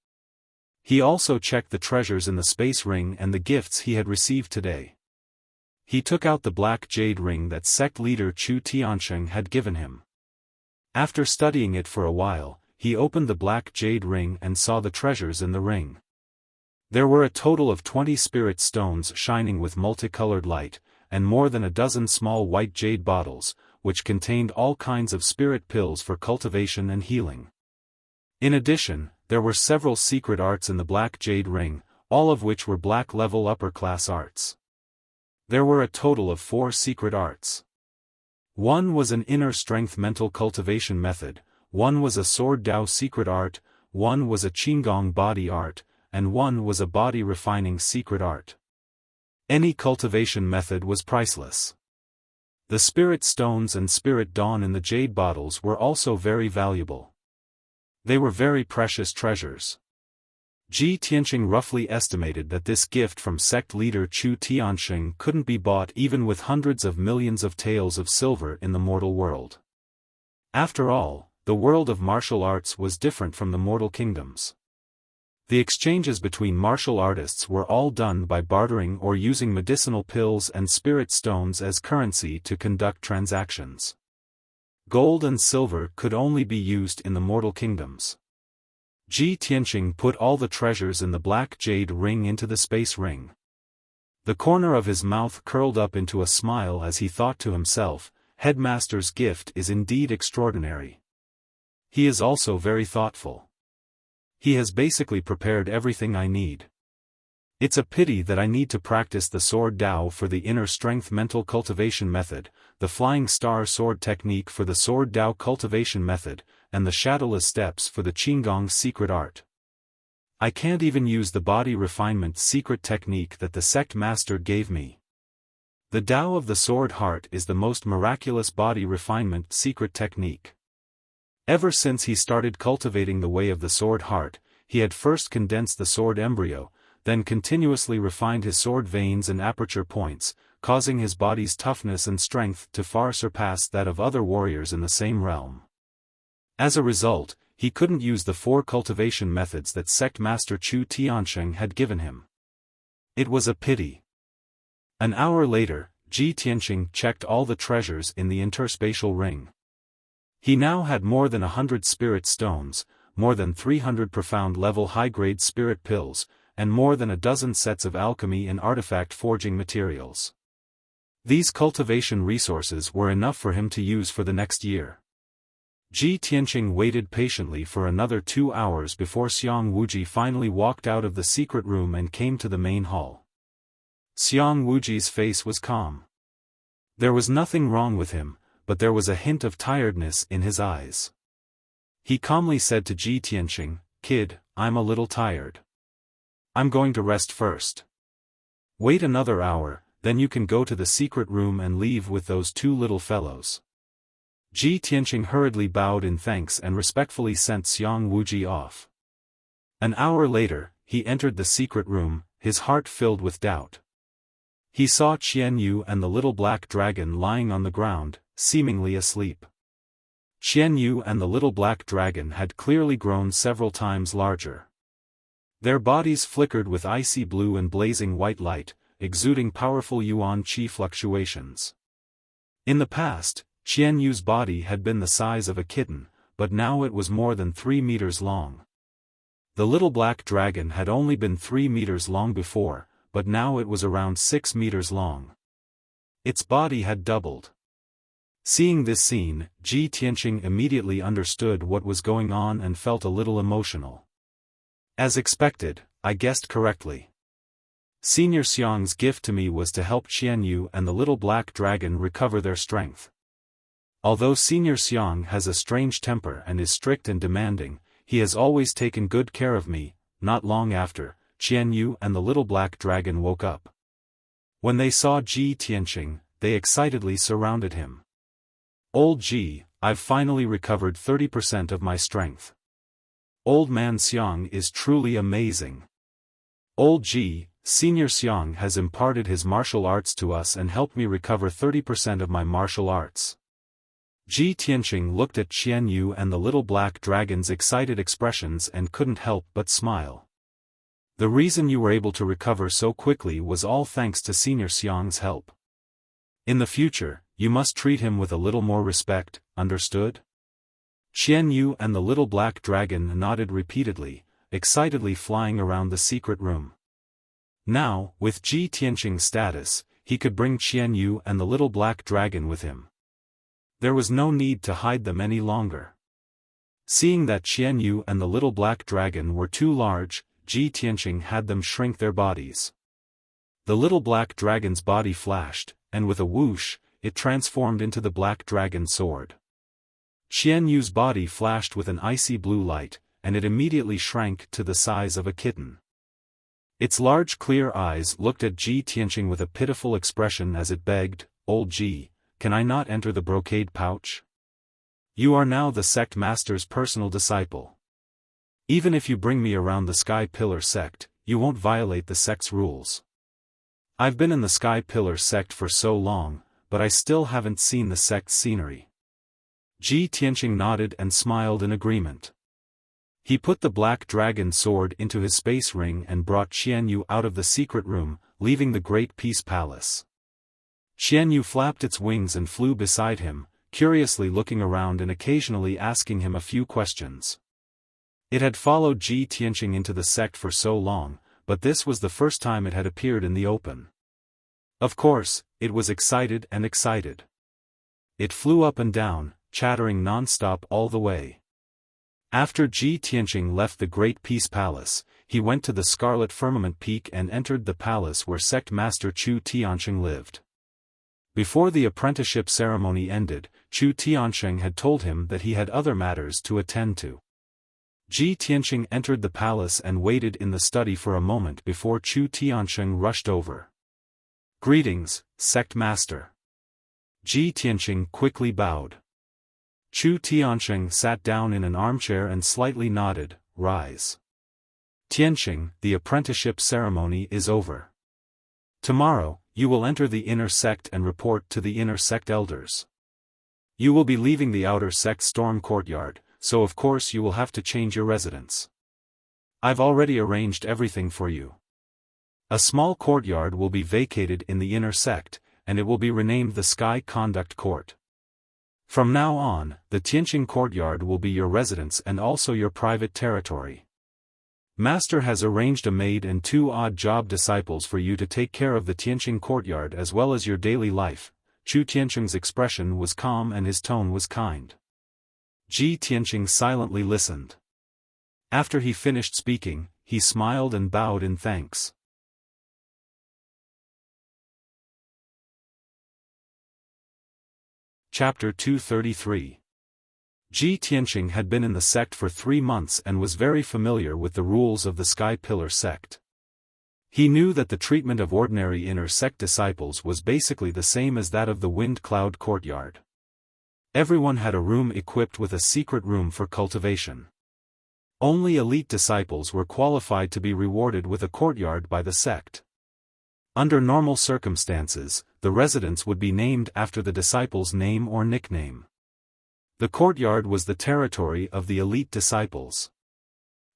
He also checked the treasures in the space ring and the gifts he had received today. He took out the black jade ring that sect leader Chu Tiansheng had given him. After studying it for a while, he opened the black jade ring and saw the treasures in the ring. There were a total of 20 spirit stones shining with multicolored light, and more than a dozen small white jade bottles, which contained all kinds of spirit pills for cultivation and healing. In addition, there were several secret arts in the black jade ring, all of which were black-level upper-class arts. There were a total of 4 secret arts. One was an inner strength mental cultivation method, one was a sword Dao secret art, one was a Qigong body art, and one was a body refining secret art. Any cultivation method was priceless. The spirit stones and spirit dawn in the jade bottles were also very valuable. They were very precious treasures. Ji Tianqing roughly estimated that this gift from sect leader Chu Tiansheng couldn't be bought even with hundreds of millions of taels of silver in the mortal world. After all, the world of martial arts was different from the mortal kingdoms. The exchanges between martial artists were all done by bartering or using medicinal pills and spirit stones as currency to conduct transactions. Gold and silver could only be used in the mortal kingdoms. Ji Tianqing put all the treasures in the black jade ring into the space ring. The corner of his mouth curled up into a smile as he thought to himself, Headmaster's gift is indeed extraordinary. He is also very thoughtful. He has basically prepared everything I need. It's a pity that I need to practice the sword Dao for the inner strength mental cultivation method, the flying star sword technique for the sword Dao cultivation method, and the shadowless steps for the Qigong secret art. I can't even use the body refinement secret technique that the sect master gave me. The Dao of the sword heart is the most miraculous body refinement secret technique. Ever since he started cultivating the way of the sword heart, he had first condensed the sword embryo, then continuously refined his sword veins and aperture points, causing his body's toughness and strength to far surpass that of other warriors in the same realm. As a result, he couldn't use the 4 cultivation methods that sect master Chu Tiansheng had given him. It was a pity. An hour later, Ji Tianqing checked all the treasures in the interspatial ring. He now had more than 100 spirit stones, more than 300 profound-level high-grade spirit pills, and more than a dozen sets of alchemy and artifact forging materials. These cultivation resources were enough for him to use for the next year. Ji Tianqing waited patiently for another 2 hours before Xiang Wuji finally walked out of the secret room and came to the main hall. Xiang Wuji's face was calm. There was nothing wrong with him, but there was a hint of tiredness in his eyes. He calmly said to Ji Tianqing, "Kid, I'm a little tired. I'm going to rest first. Wait another hour, then you can go to the secret room and leave with those 2 little fellows." Ji Tianqing hurriedly bowed in thanks and respectfully sent Xiang Wuji off. An hour later, he entered the secret room, his heart filled with doubt. He saw Qian Yu and the little black dragon lying on the ground, seemingly asleep. Qian Yu and the little black dragon had clearly grown several times larger. Their bodies flickered with icy blue and blazing white light, exuding powerful yuan qi fluctuations. In the past, Qian Yu's body had been the size of a kitten, but now it was more than 3 meters long. The little black dragon had only been 3 meters long before, but now it was around 6 meters long. Its body had doubled. Seeing this scene, Ji Tianqing immediately understood what was going on and felt a little emotional. As expected, I guessed correctly. Senior Xiang's gift to me was to help Qian Yu and the little black dragon recover their strength. Although Senior Xiang has a strange temper and is strict and demanding, he has always taken good care of me. Not long after, Qian Yu and the little black dragon woke up. When they saw Ji Tianqing, they excitedly surrounded him. "Old Ji, I've finally recovered 30% of my strength. Old man Xiang is truly amazing. Old Ji, Senior Xiang has imparted his martial arts to us and helped me recover 30% of my martial arts." Ji Tianqing looked at Qian Yu and the little black dragon's excited expressions and couldn't help but smile. "The reason you were able to recover so quickly was all thanks to Senior Xiang's help. In the future, you must treat him with a little more respect, understood?" Qian Yu and the little black dragon nodded repeatedly, excitedly flying around the secret room. Now, with Ji Tianqing's status, he could bring Qian Yu and the little black dragon with him. There was no need to hide them any longer. Seeing that Qian Yu and the little black dragon were too large, Ji Tianqing had them shrink their bodies. The little black dragon's body flashed, and with a whoosh, it transformed into the black dragon sword. Qian Yu's body flashed with an icy blue light, and it immediately shrank to the size of a kitten. Its large clear eyes looked at Ji Tianqing with a pitiful expression as it begged, "Old Ji, can I not enter the brocade pouch? You are now the sect master's personal disciple. Even if you bring me around the Sky Pillar sect, you won't violate the sect's rules. I've been in the Sky Pillar sect for so long, but I still haven't seen the sect's scenery." Ji Tianqing nodded and smiled in agreement. He put the black dragon sword into his space ring and brought Qian Yu out of the secret room, leaving the Great Peace Palace. Qian Yu flapped its wings and flew beside him, curiously looking around and occasionally asking him a few questions. It had followed Ji Tianqing into the sect for so long, but this was the first time it had appeared in the open. Of course, it was excited and excited. It flew up and down, chattering non-stop all the way. After Ji Tianqing left the Great Peace Palace, he went to the Scarlet Firmament Peak and entered the palace where Sect Master Chu Tianqing lived. Before the apprenticeship ceremony ended, Chu Tianqing had told him that he had other matters to attend to. Ji Tianqing entered the palace and waited in the study for a moment before Chu Tianqing rushed over. "Greetings, Sect Master." Ji Tianqing quickly bowed. Chu Tianqing sat down in an armchair and slightly nodded, "Rise. Tianqing, the apprenticeship ceremony is over. Tomorrow, you will enter the inner sect and report to the inner sect elders. You will be leaving the outer sect storm courtyard, so of course you will have to change your residence. I've already arranged everything for you. A small courtyard will be vacated in the inner sect, and it will be renamed the Sky Conduct Court. From now on, the Tianqing courtyard will be your residence and also your private territory. Master has arranged a maid and 2 odd job disciples for you to take care of the Tianqing courtyard as well as your daily life. Chu Tianqing's expression was calm and his tone was kind. Ji Tianqing silently listened. After he finished speaking, he smiled and bowed in thanks. Chapter 233. Ji Tianqing had been in the sect for 3 months and was very familiar with the rules of the Sky Pillar sect. He knew that the treatment of ordinary inner sect disciples was basically the same as that of the Wind Cloud courtyard. Everyone had a room equipped with a secret room for cultivation. Only elite disciples were qualified to be rewarded with a courtyard by the sect. Under normal circumstances, the residence would be named after the disciple's name or nickname. The courtyard was the territory of the elite disciples.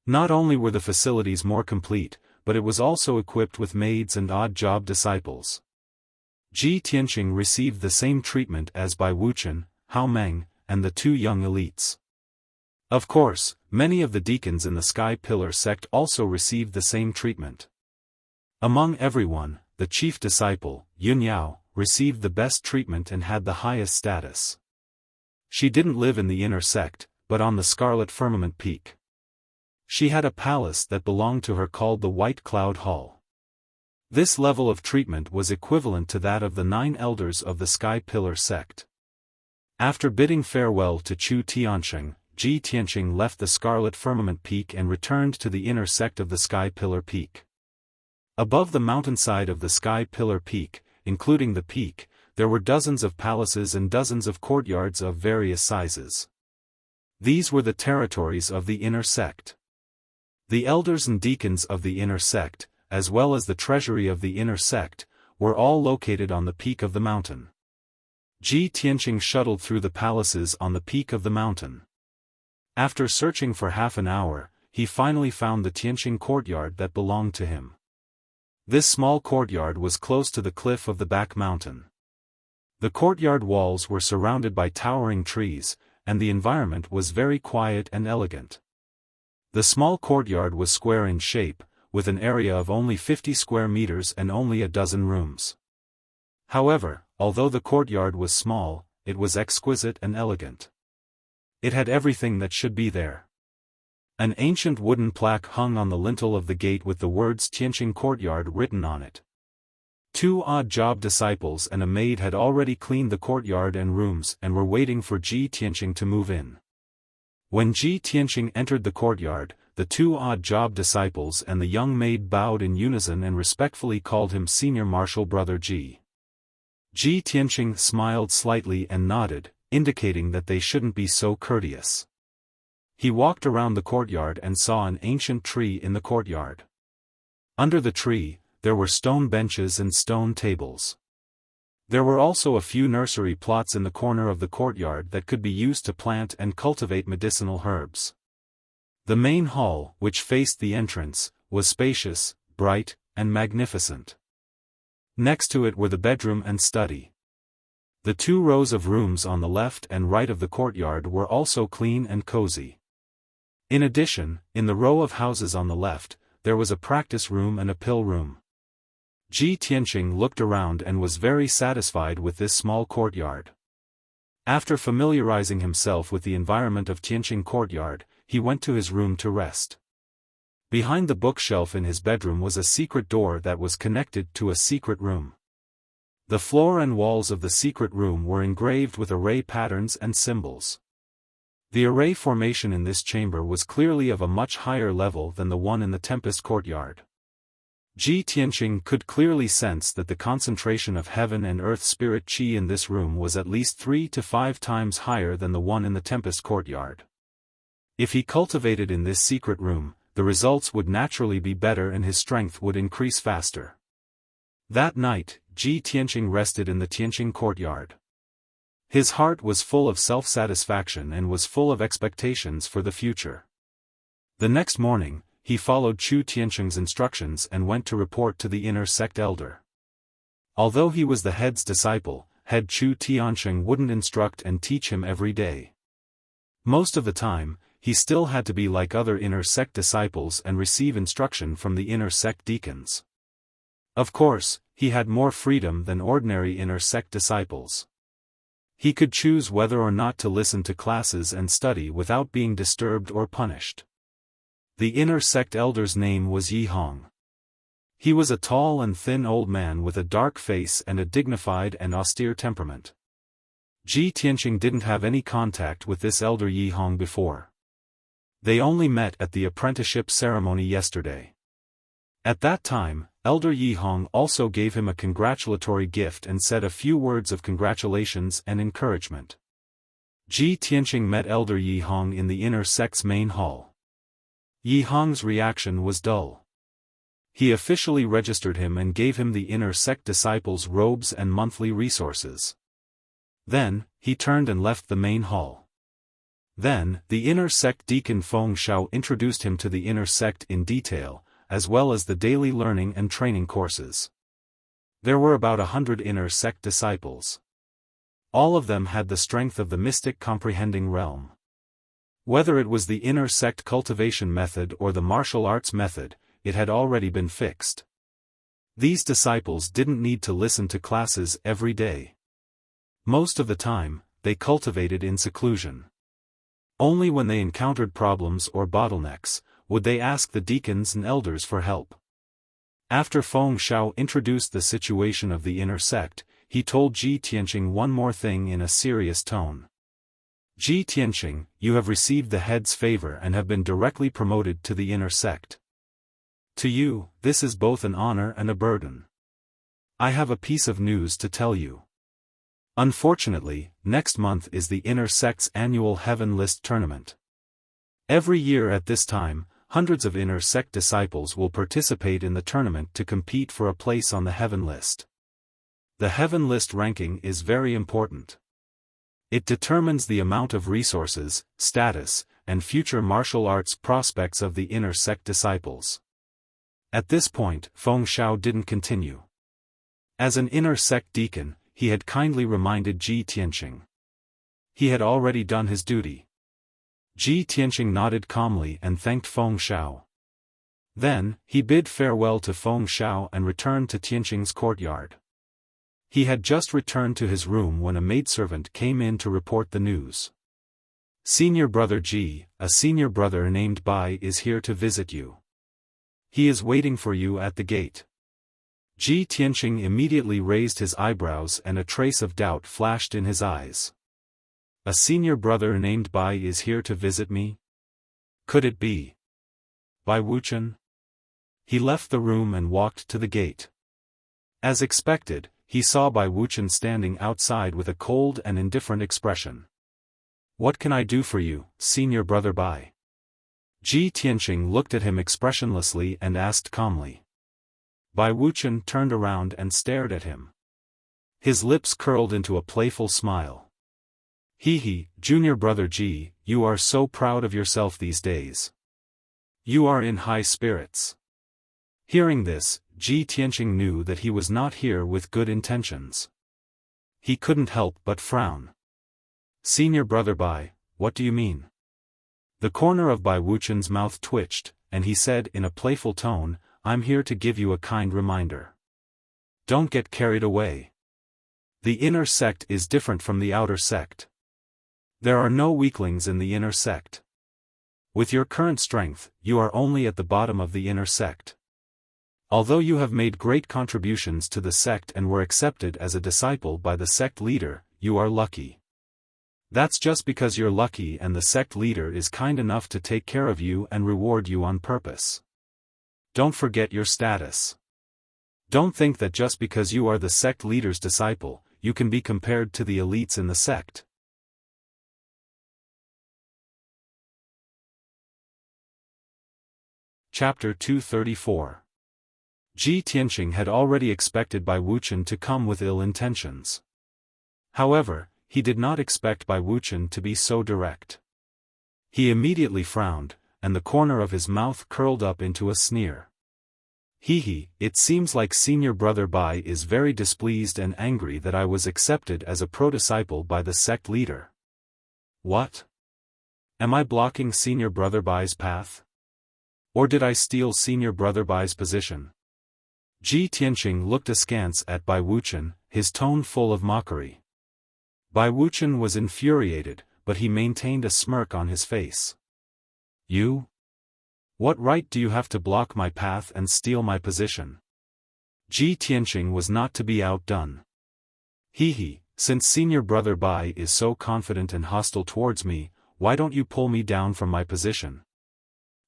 Not only were the facilities more complete, but it was also equipped with maids and odd job disciples. Ji Tianqing received the same treatment as by Wuchen, Hao Meng, and the 2 young elites. Of course, many of the deacons in the Sky Pillar sect also received the same treatment. Among everyone, the chief disciple, Yun Yao, received the best treatment and had the highest status. She didn't live in the inner sect, but on the Scarlet Firmament Peak. She had a palace that belonged to her called the White Cloud Hall. This level of treatment was equivalent to that of the 9 elders of the Sky Pillar sect. After bidding farewell to Chu Tianqing, Ji Tianqing left the Scarlet Firmament Peak and returned to the inner sect of the Sky Pillar Peak. Above the mountainside of the Sky Pillar Peak, including the peak, there were dozens of palaces and dozens of courtyards of various sizes. These were the territories of the inner sect. The elders and deacons of the inner sect, as well as the treasury of the inner sect, were all located on the peak of the mountain. Ji Tianqing shuttled through the palaces on the peak of the mountain. After searching for half an hour, he finally found the Tianqing courtyard that belonged to him. This small courtyard was close to the cliff of the back mountain. The courtyard walls were surrounded by towering trees, and the environment was very quiet and elegant. The small courtyard was square in shape, with an area of only 50 square meters and only a dozen rooms. However, although the courtyard was small, it was exquisite and elegant. It had everything that should be there. An ancient wooden plaque hung on the lintel of the gate with the words Tianqing Courtyard written on it. 2 odd job disciples and a maid had already cleaned the courtyard and rooms and were waiting for Ji Tianqing to move in. When Ji Tianqing entered the courtyard, the 2 odd job disciples and the young maid bowed in unison and respectfully called him Senior Marshal Brother Ji. Ji Tianqing smiled slightly and nodded, indicating that they shouldn't be so courteous. He walked around the courtyard and saw an ancient tree in the courtyard. Under the tree, there were stone benches and stone tables. There were also a few nursery plots in the corner of the courtyard that could be used to plant and cultivate medicinal herbs. The main hall, which faced the entrance, was spacious, bright, and magnificent. Next to it were the bedroom and study. The 2 rows of rooms on the left and right of the courtyard were also clean and cozy. In addition, in the row of houses on the left, there was a practice room and a pill room. Ji Tianqing looked around and was very satisfied with this small courtyard. After familiarizing himself with the environment of Tianqing courtyard, he went to his room to rest. Behind the bookshelf in his bedroom was a secret door that was connected to a secret room. The floor and walls of the secret room were engraved with array patterns and symbols. The array formation in this chamber was clearly of a much higher level than the one in the Tempest courtyard. Ji Tianqing could clearly sense that the concentration of heaven and earth spirit qi in this room was at least 3 to 5 times higher than the one in the Tempest courtyard. If he cultivated in this secret room, the results would naturally be better and his strength would increase faster. That night, Ji Tianqing rested in the Tianqing courtyard. His heart was full of self-satisfaction and was full of expectations for the future. The next morning, he followed Chu Tiancheng's instructions and went to report to the inner sect elder. Although he was the head's disciple, head Chu Tiancheng wouldn't instruct and teach him every day. Most of the time, he still had to be like other inner sect disciples and receive instruction from the inner sect deacons. Of course, he had more freedom than ordinary inner sect disciples. He could choose whether or not to listen to classes and study without being disturbed or punished. The inner sect elder's name was Yi Hong. He was a tall and thin old man with a dark face and a dignified and austere temperament. Ji Tianqing didn't have any contact with this elder Yi Hong before. They only met at the apprenticeship ceremony yesterday. At that time, Elder Yi Hong also gave him a congratulatory gift and said a few words of congratulations and encouragement. Ji Tianqing met Elder Yi Hong in the inner sect's main hall. Yi Hong's reaction was dull. He officially registered him and gave him the inner sect disciples' robes and monthly resources. Then, he turned and left the main hall. Then, the inner sect deacon Feng Shao introduced him to the inner sect in detail, as well as the daily learning and training courses. There were about 100 inner sect disciples. All of them had the strength of the mystic comprehending realm. Whether it was the inner sect cultivation method or the martial arts method, it had already been fixed. These disciples didn't need to listen to classes every day. Most of the time, they cultivated in seclusion. Only when they encountered problems or bottlenecks, would they ask the deacons and elders for help. After Feng Shao introduced the situation of the inner sect, he told Ji Tianqing one more thing in a serious tone. Ji Tianqing, you have received the head's favor and have been directly promoted to the inner sect. To you, this is both an honor and a burden. I have a piece of news to tell you. Unfortunately, next month is the inner sect's annual Heaven List tournament. Every year at this time, hundreds of inner sect disciples will participate in the tournament to compete for a place on the Heaven List. The Heaven List ranking is very important. It determines the amount of resources, status, and future martial arts prospects of the inner sect disciples. At this point, Feng Shao didn't continue. As an inner sect deacon, he had kindly reminded Ji Tianqing. He had already done his duty. Ji Tianqing nodded calmly and thanked Feng Shao. Then, he bid farewell to Feng Shao and returned to Tianqing's courtyard. He had just returned to his room when a maidservant came in to report the news. Senior brother Ji, a senior brother named Bai is here to visit you. He is waiting for you at the gate. Ji Tianqing immediately raised his eyebrows and a trace of doubt flashed in his eyes. A senior brother named Bai is here to visit me? Could it be Bai Wuchen? He left the room and walked to the gate. As expected, he saw Bai Wuchen standing outside with a cold and indifferent expression. What can I do for you, senior brother Bai? Ji Tianqing looked at him expressionlessly and asked calmly. Bai Wuchen turned around and stared at him. His lips curled into a playful smile. He, junior brother Ji, you are so proud of yourself these days. You are in high spirits. Hearing this, Ji Tianqing knew that he was not here with good intentions. He couldn't help but frown. Senior brother Bai, what do you mean? The corner of Bai Wuchen's mouth twitched, and he said in a playful tone, I'm here to give you a kind reminder. Don't get carried away. The inner sect is different from the outer sect. There are no weaklings in the inner sect. With your current strength, you are only at the bottom of the inner sect. Although you have made great contributions to the sect and were accepted as a disciple by the sect leader, you are lucky. That's just because you're lucky and the sect leader is kind enough to take care of you and reward you on purpose. Don't forget your status. Don't think that just because you are the sect leader's disciple, you can be compared to the elites in the sect. Chapter 234. Ji Tianqing had already expected Bai Wuchen to come with ill intentions. However, he did not expect Bai Wuchen to be so direct. He immediately frowned, and the corner of his mouth curled up into a sneer. He, it seems like Senior Brother Bai is very displeased and angry that I was accepted as a pro-disciple by the sect leader. What? Am I blocking Senior Brother Bai's path? Or did I steal Senior Brother Bai's position? Ji Tianqing looked askance at Bai Wuchen, his tone full of mockery. Bai Wuchen was infuriated, but he maintained a smirk on his face. You? What right do you have to block my path and steal my position? Ji Tianqing was not to be outdone. Since Senior Brother Bai is so confident and hostile towards me, why don't you pull me down from my position?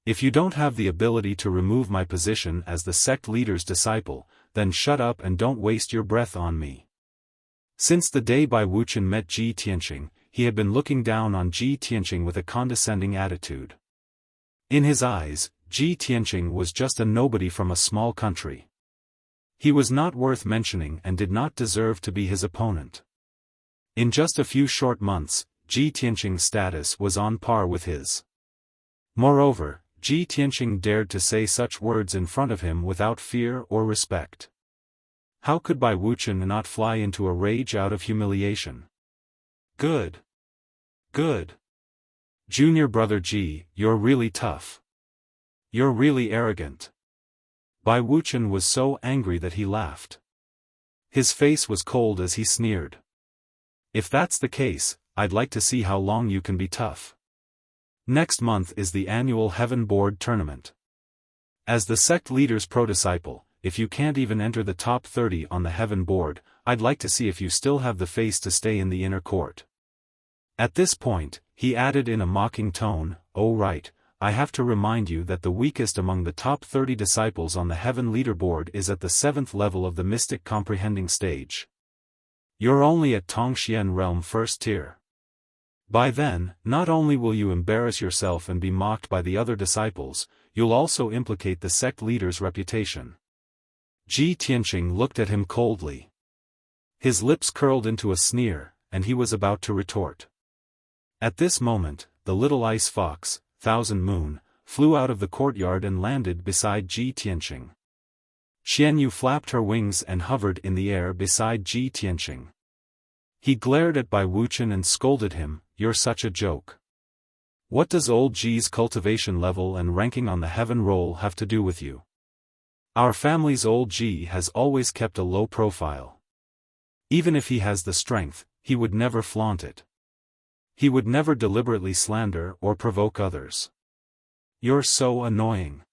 If you don't have the ability to remove my position as the sect leader's disciple, then shut up and don't waste your breath on me. Since the day Bai Wuchen met Ji Tianqing, he had been looking down on Ji Tianqing with a condescending attitude. In his eyes, Ji Tianqing was just a nobody from a small country. He was not worth mentioning and did not deserve to be his opponent. In just a few short months, Ji Tianqing's status was on par with his. Moreover, Ji Tianqing dared to say such words in front of him without fear or respect. How could Bai Wuchen not fly into a rage out of humiliation? Good. Good. Junior Brother Ji, you're really tough. You're really arrogant. Bai Wuchen was so angry that he laughed. His face was cold as he sneered. If that's the case, I'd like to see how long you can be tough. Next month is the annual Heaven Board tournament. As the sect leader's pro-disciple, if you can't even enter the top 30 on the Heaven Board, I'd like to see if you still have the face to stay in the inner court. At this point, he added in a mocking tone, "Oh right, I have to remind you that the weakest among the top 30 disciples on the Heaven Leaderboard is at the 7th level of the Mystic Comprehending stage. You're only at Tongxian Realm 1st tier. By then, not only will you embarrass yourself and be mocked by the other disciples, you'll also implicate the sect leader's reputation." Ji Tianqing looked at him coldly. His lips curled into a sneer, and he was about to retort. At this moment, the little ice fox, Thousand Moon, flew out of the courtyard and landed beside Ji Tianqing. Xianyu flapped her wings and hovered in the air beside Ji Tianqing. He glared at Bai Wuchen and scolded him, "You're such a joke. What does old Ji's cultivation level and ranking on the Heaven roll have to do with you? Our family's old Ji has always kept a low profile. Even if he has the strength, he would never flaunt it. He would never deliberately slander or provoke others. You're so annoying.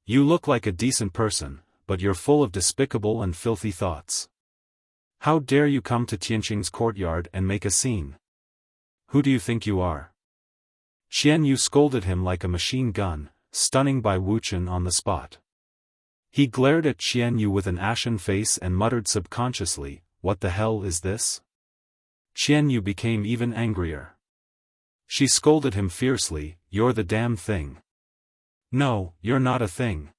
You look like a decent person, but you're full of despicable and filthy thoughts. How dare you come to Tianqing's courtyard and make a scene? Who do you think you are?" Xianyu scolded him like a machine gun, stunning Bai Wuchen on the spot. He glared at Xianyu with an ashen face and muttered subconsciously, "What the hell is this?" Xianyu became even angrier. She scolded him fiercely, "You're the damn thing. No, you're not a thing.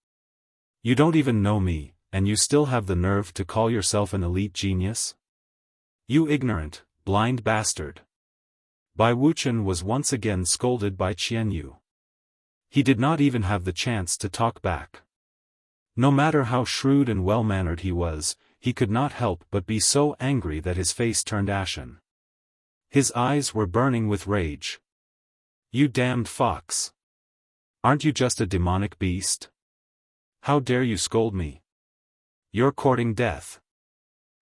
You don't even know me, and you still have the nerve to call yourself an elite genius? You ignorant, blind bastard." Bai Wuchen was once again scolded by Xianyu. He did not even have the chance to talk back. No matter how shrewd and well-mannered he was, he could not help but be so angry that his face turned ashen. His eyes were burning with rage. "You damned fox! Aren't you just a demonic beast? How dare you scold me? You're courting death."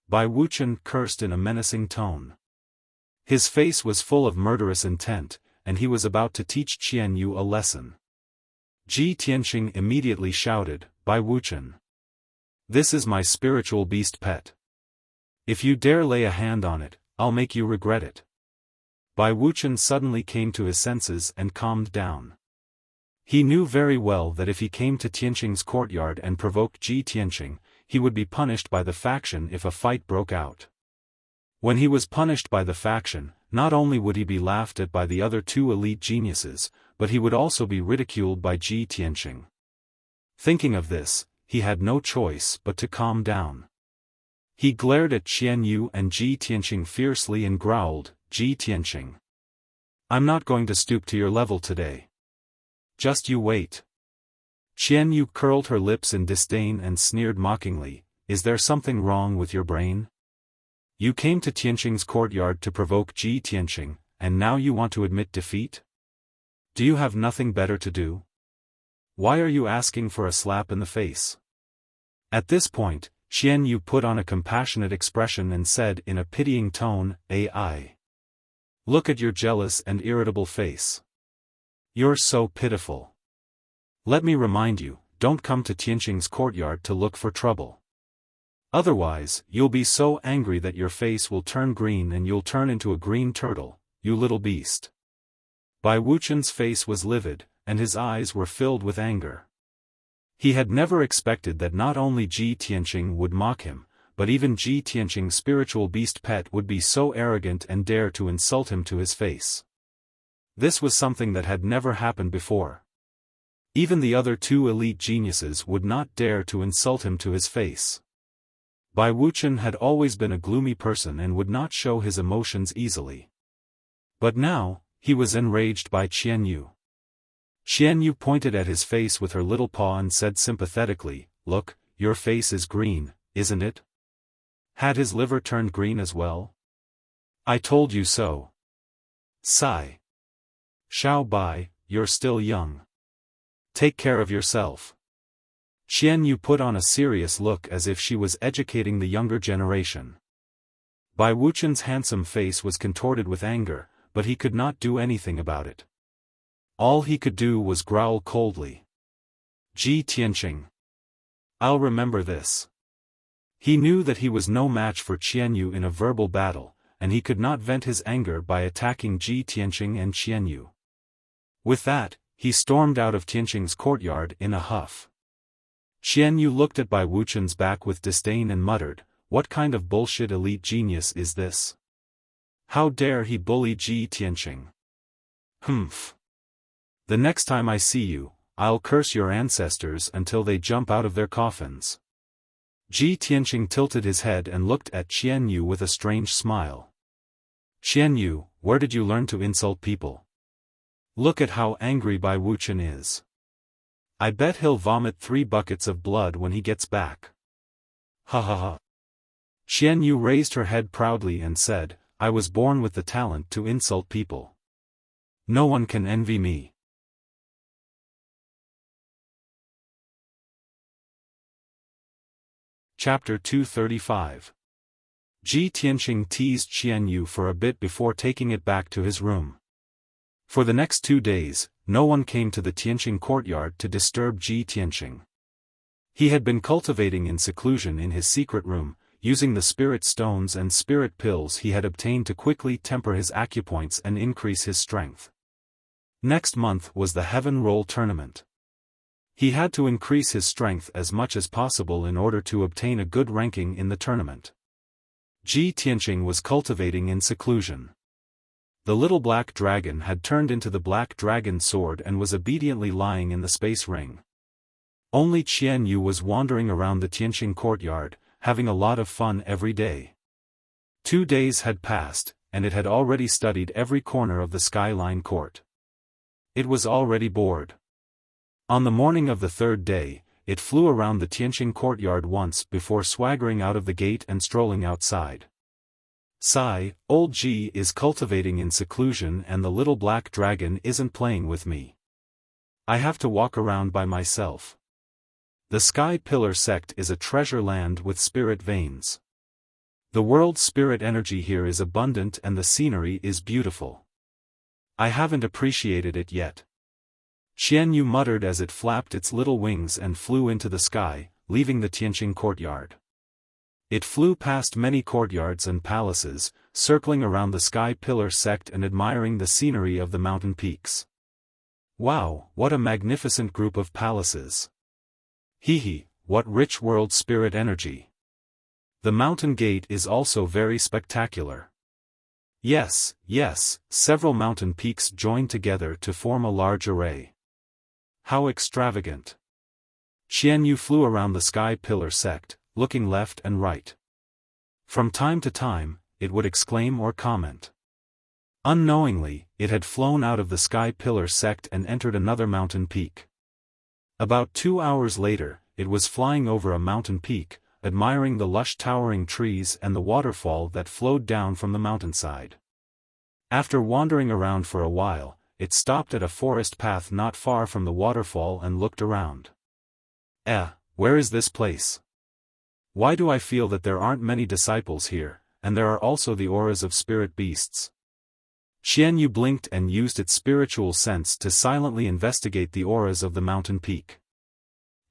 Bai Wuchen cursed in a menacing tone. His face was full of murderous intent, and he was about to teach Xianyu a lesson. Ji Tianqing immediately shouted, "Bai Wuchen! This is my spiritual beast pet. If you dare lay a hand on it, I'll make you regret it." Bai Wuchen suddenly came to his senses and calmed down. He knew very well that if he came to Tianqing's courtyard and provoked Ji Tianqing, he would be punished by the faction if a fight broke out. When he was punished by the faction, not only would he be laughed at by the other two elite geniuses, but he would also be ridiculed by Ji Tianqing. Thinking of this, he had no choice but to calm down. He glared at Qian Yu and Ji Tianqing fiercely and growled, "Ji Tianqing, I'm not going to stoop to your level today. Just you wait." Qian Yu curled her lips in disdain and sneered mockingly, "Is there something wrong with your brain? You came to Tianqing's courtyard to provoke Ji Tianqing, and now you want to admit defeat? Do you have nothing better to do? Why are you asking for a slap in the face?" At this point, Qian Yu put on a compassionate expression and said in a pitying tone, "Ai. Look at your jealous and irritable face. You're so pitiful. Let me remind you, don't come to Tianqing's courtyard to look for trouble. Otherwise, you'll be so angry that your face will turn green and you'll turn into a green turtle, you little beast." Bai Wuqian's face was livid, and his eyes were filled with anger. He had never expected that not only Ji Tianqing would mock him, but even Ji Tianqing's spiritual beast pet would be so arrogant and dare to insult him to his face. This was something that had never happened before. Even the other two elite geniuses would not dare to insult him to his face. Bai Wuqian had always been a gloomy person and would not show his emotions easily. But now, he was enraged by Qian Yu. Qian Yu pointed at his face with her little paw and said sympathetically, "Look, your face is green, isn't it? Had his liver turned green as well? I told you so. Sigh. Xiao Bai, you're still young. Take care of yourself." Qian Yu put on a serious look as if she was educating the younger generation. Bai Wuqian's handsome face was contorted with anger, but he could not do anything about it. All he could do was growl coldly. "Ji Tianqing. I'll remember this." He knew that he was no match for Qian Yu in a verbal battle, and he could not vent his anger by attacking Ji Tianqing and Qian Yu. With that, he stormed out of Tianqing's courtyard in a huff. Qian Yu looked at Bai Wuqian's back with disdain and muttered, "What kind of bullshit elite genius is this? How dare he bully Ji Tianqing? Humph. The next time I see you, I'll curse your ancestors until they jump out of their coffins." Ji Tianqing tilted his head and looked at Qian Yu with a strange smile. "Qian Yu, where did you learn to insult people? Look at how angry Bai Wuqian is. I bet he'll vomit 3 buckets of blood when he gets back." "Ha ha ha." Qian Yu raised her head proudly and said, "I was born with the talent to insult people. No one can envy me." Chapter 235. Ji Tianqing teased Qian Yu for a bit before taking it back to his room. For the next 2 days, no one came to the Tianqing courtyard to disturb Ji Tianqing. He had been cultivating in seclusion in his secret room, using the spirit stones and spirit pills he had obtained to quickly temper his acupoints and increase his strength. Next month was the Heaven Roll tournament. He had to increase his strength as much as possible in order to obtain a good ranking in the tournament. Ji Tianqing was cultivating in seclusion. The little black dragon had turned into the black dragon sword and was obediently lying in the space ring. Only Qian Yu was wandering around the Tianqing courtyard, having a lot of fun every day. 2 days had passed, and it had already studied every corner of the Skyline court. It was already bored. On the morning of the 3rd day, it flew around the Tianqing courtyard once before swaggering out of the gate and strolling outside. "Sigh, old Ji is cultivating in seclusion and the little black dragon isn't playing with me. I have to walk around by myself. The Sky Pillar sect is a treasure land with spirit veins. The world's spirit energy here is abundant and the scenery is beautiful. I haven't appreciated it yet." Qian Yu muttered as it flapped its little wings and flew into the sky, leaving the Tianqing courtyard. It flew past many courtyards and palaces, circling around the Sky Pillar sect and admiring the scenery of the mountain peaks. Wow, what a magnificent group of palaces. Hee, what rich world spirit energy. The mountain gate is also very spectacular. Yes, several mountain peaks join together to form a large array. How extravagant. Qian Yu flew around the Sky Pillar sect, looking left and right. From time to time, it would exclaim or comment. Unknowingly, it had flown out of the Sky Pillar sect and entered another mountain peak. About 2 hours later, it was flying over a mountain peak, admiring the lush towering trees and the waterfall that flowed down from the mountainside. After wandering around for a while, it stopped at a forest path not far from the waterfall and looked around. Where is this place? Why do I feel that there aren't many disciples here, and there are also the auras of spirit beasts? Xianyu blinked and used its spiritual sense to silently investigate the auras of the mountain peak.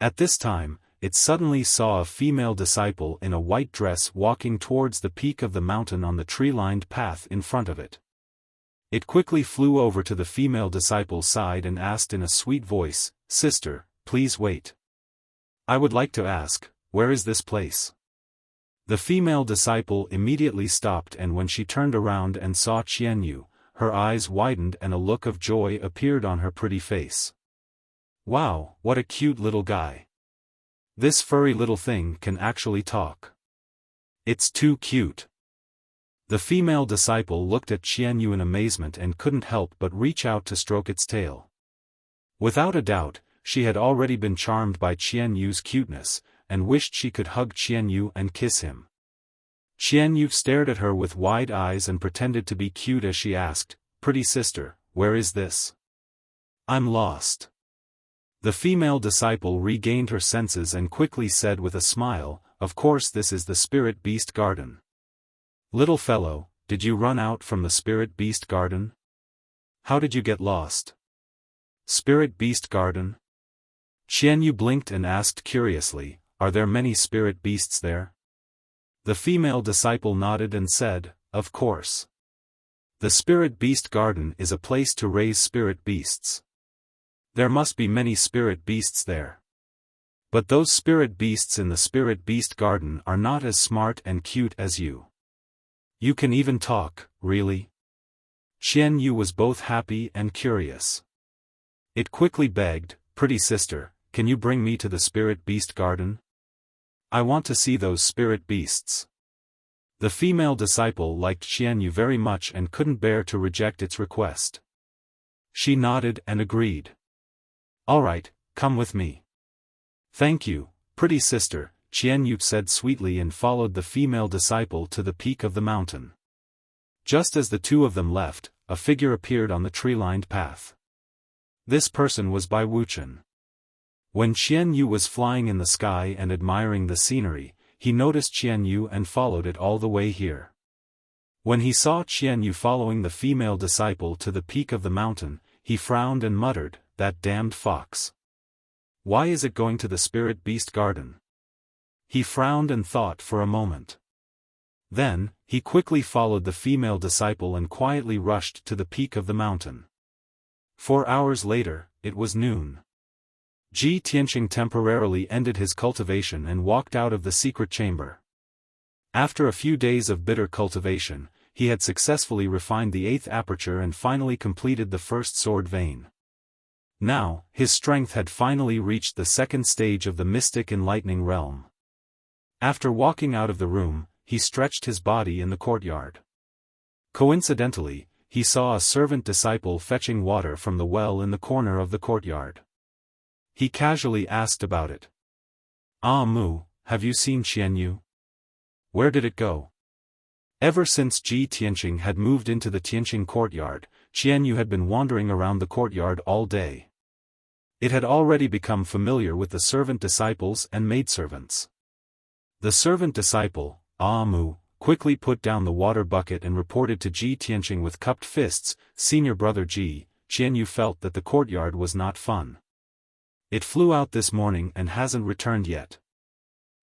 At this time, it suddenly saw a female disciple in a white dress walking towards the peak of the mountain on the tree-lined path in front of it. It quickly flew over to the female disciple's side and asked in a sweet voice, "Sister, please wait. I would like to ask, where is this place?" The female disciple immediately stopped, and when she turned around and saw Xianyu, her eyes widened and a look of joy appeared on her pretty face. "Wow, what a cute little guy. This furry little thing can actually talk. It's too cute." The female disciple looked at Xianyu in amazement and couldn't help but reach out to stroke its tail. Without a doubt, she had already been charmed by Xianyu's cuteness, and wished she could hug Xianyu and kiss him. Xianyu stared at her with wide eyes and pretended to be cute as she asked, "Pretty sister, where is this? I'm lost." The female disciple regained her senses and quickly said with a smile, "Of course this is the Spirit Beast Garden. Little fellow, did you run out from the Spirit Beast Garden? How did you get lost?" "Spirit Beast Garden?" Xianyu blinked and asked curiously, "Are there many spirit beasts there?" The female disciple nodded and said, "Of course. The Spirit Beast Garden is a place to raise spirit beasts. There must be many spirit beasts there. But those spirit beasts in the Spirit Beast Garden are not as smart and cute as you. You can even talk, really?" Xianyu was both happy and curious. It quickly begged, "Pretty sister, can you bring me to the Spirit Beast Garden? I want to see those spirit beasts." The female disciple liked Xianyu very much and couldn't bear to reject its request. She nodded and agreed. "All right, come with me." "Thank you, pretty sister," Xianyu said sweetly and followed the female disciple to the peak of the mountain. Just as the two of them left, a figure appeared on the tree-lined path. This person was Bai Wuchen. When Xianyu was flying in the sky and admiring the scenery, he noticed Xianyu and followed it all the way here. When he saw Xianyu following the female disciple to the peak of the mountain, he frowned and muttered, "That damned fox. Why is it going to the Spirit Beast Garden?" He frowned and thought for a moment. Then, he quickly followed the female disciple and quietly rushed to the peak of the mountain. 4 hours later, it was noon. Ji Tianqing temporarily ended his cultivation and walked out of the secret chamber. After a few days of bitter cultivation, he had successfully refined the 8th aperture and finally completed the first sword vein. Now, his strength had finally reached the 2nd stage of the mystic enlightening realm. After walking out of the room, he stretched his body in the courtyard. Coincidentally, he saw a servant disciple fetching water from the well in the corner of the courtyard. He casually asked about it. "Ah Mu, have you seen Xianyu? Where did it go?" Ever since Ji Tianqing had moved into the Tianqing courtyard, Xianyu had been wandering around the courtyard all day. It had already become familiar with the servant disciples and maidservants. The servant disciple, Ah Mu, quickly put down the water bucket and reported to Ji Tianqing with cupped fists, "Senior brother Ji." Xianyu felt that the courtyard was not fun. "It flew out this morning and hasn't returned yet."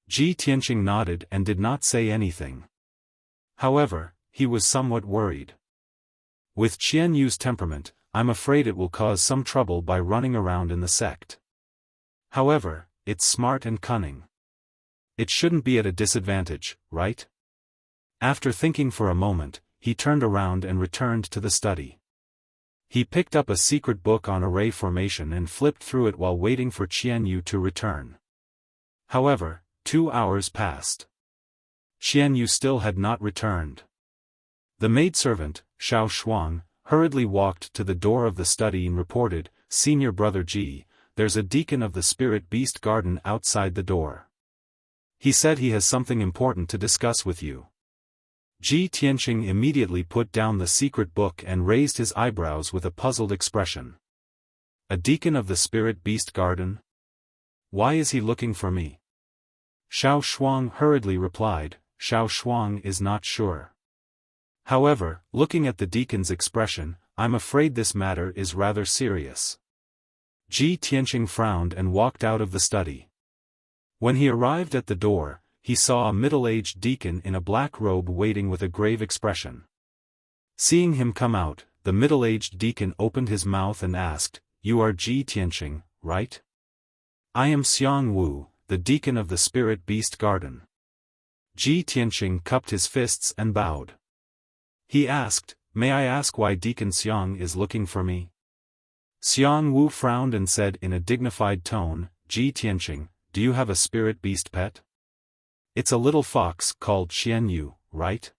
Ji Tianqing nodded and did not say anything. However, he was somewhat worried. "With Xianyu's temperament, I'm afraid it will cause some trouble by running around in the sect. However, it's smart and cunning. It shouldn't be at a disadvantage, right?" After thinking for a moment, he turned around and returned to the study. He picked up a secret book on array formation and flipped through it while waiting for Xianyu to return. However, 2 hours passed. Xianyu still had not returned. The maidservant, Xiaofan, hurriedly walked to the door of the study and reported, "Senior Brother Ji, there's a deacon of the Spirit Beast Garden outside the door. He said he has something important to discuss with you." Ji Tianqing immediately put down the secret book and raised his eyebrows with a puzzled expression. "A deacon of the Spirit Beast Garden? Why is he looking for me?" Xiaofan hurriedly replied, "Xiaofan is not sure. However, looking at the deacon's expression, I'm afraid this matter is rather serious." Ji Tianqing frowned and walked out of the study. When he arrived at the door, he saw a middle-aged deacon in a black robe waiting with a grave expression. Seeing him come out, the middle-aged deacon opened his mouth and asked, "You are Ji Tianqing, right?" "I am Xiang Wu, the deacon of the Spirit Beast Garden." Ji Tianqing cupped his fists and bowed. He asked, "May I ask why Deacon Xiang is looking for me?" Xiang Wu frowned and said in a dignified tone, "Ji Tianqing, do you have a spirit beast pet? It's a little fox called Xianyu, right?"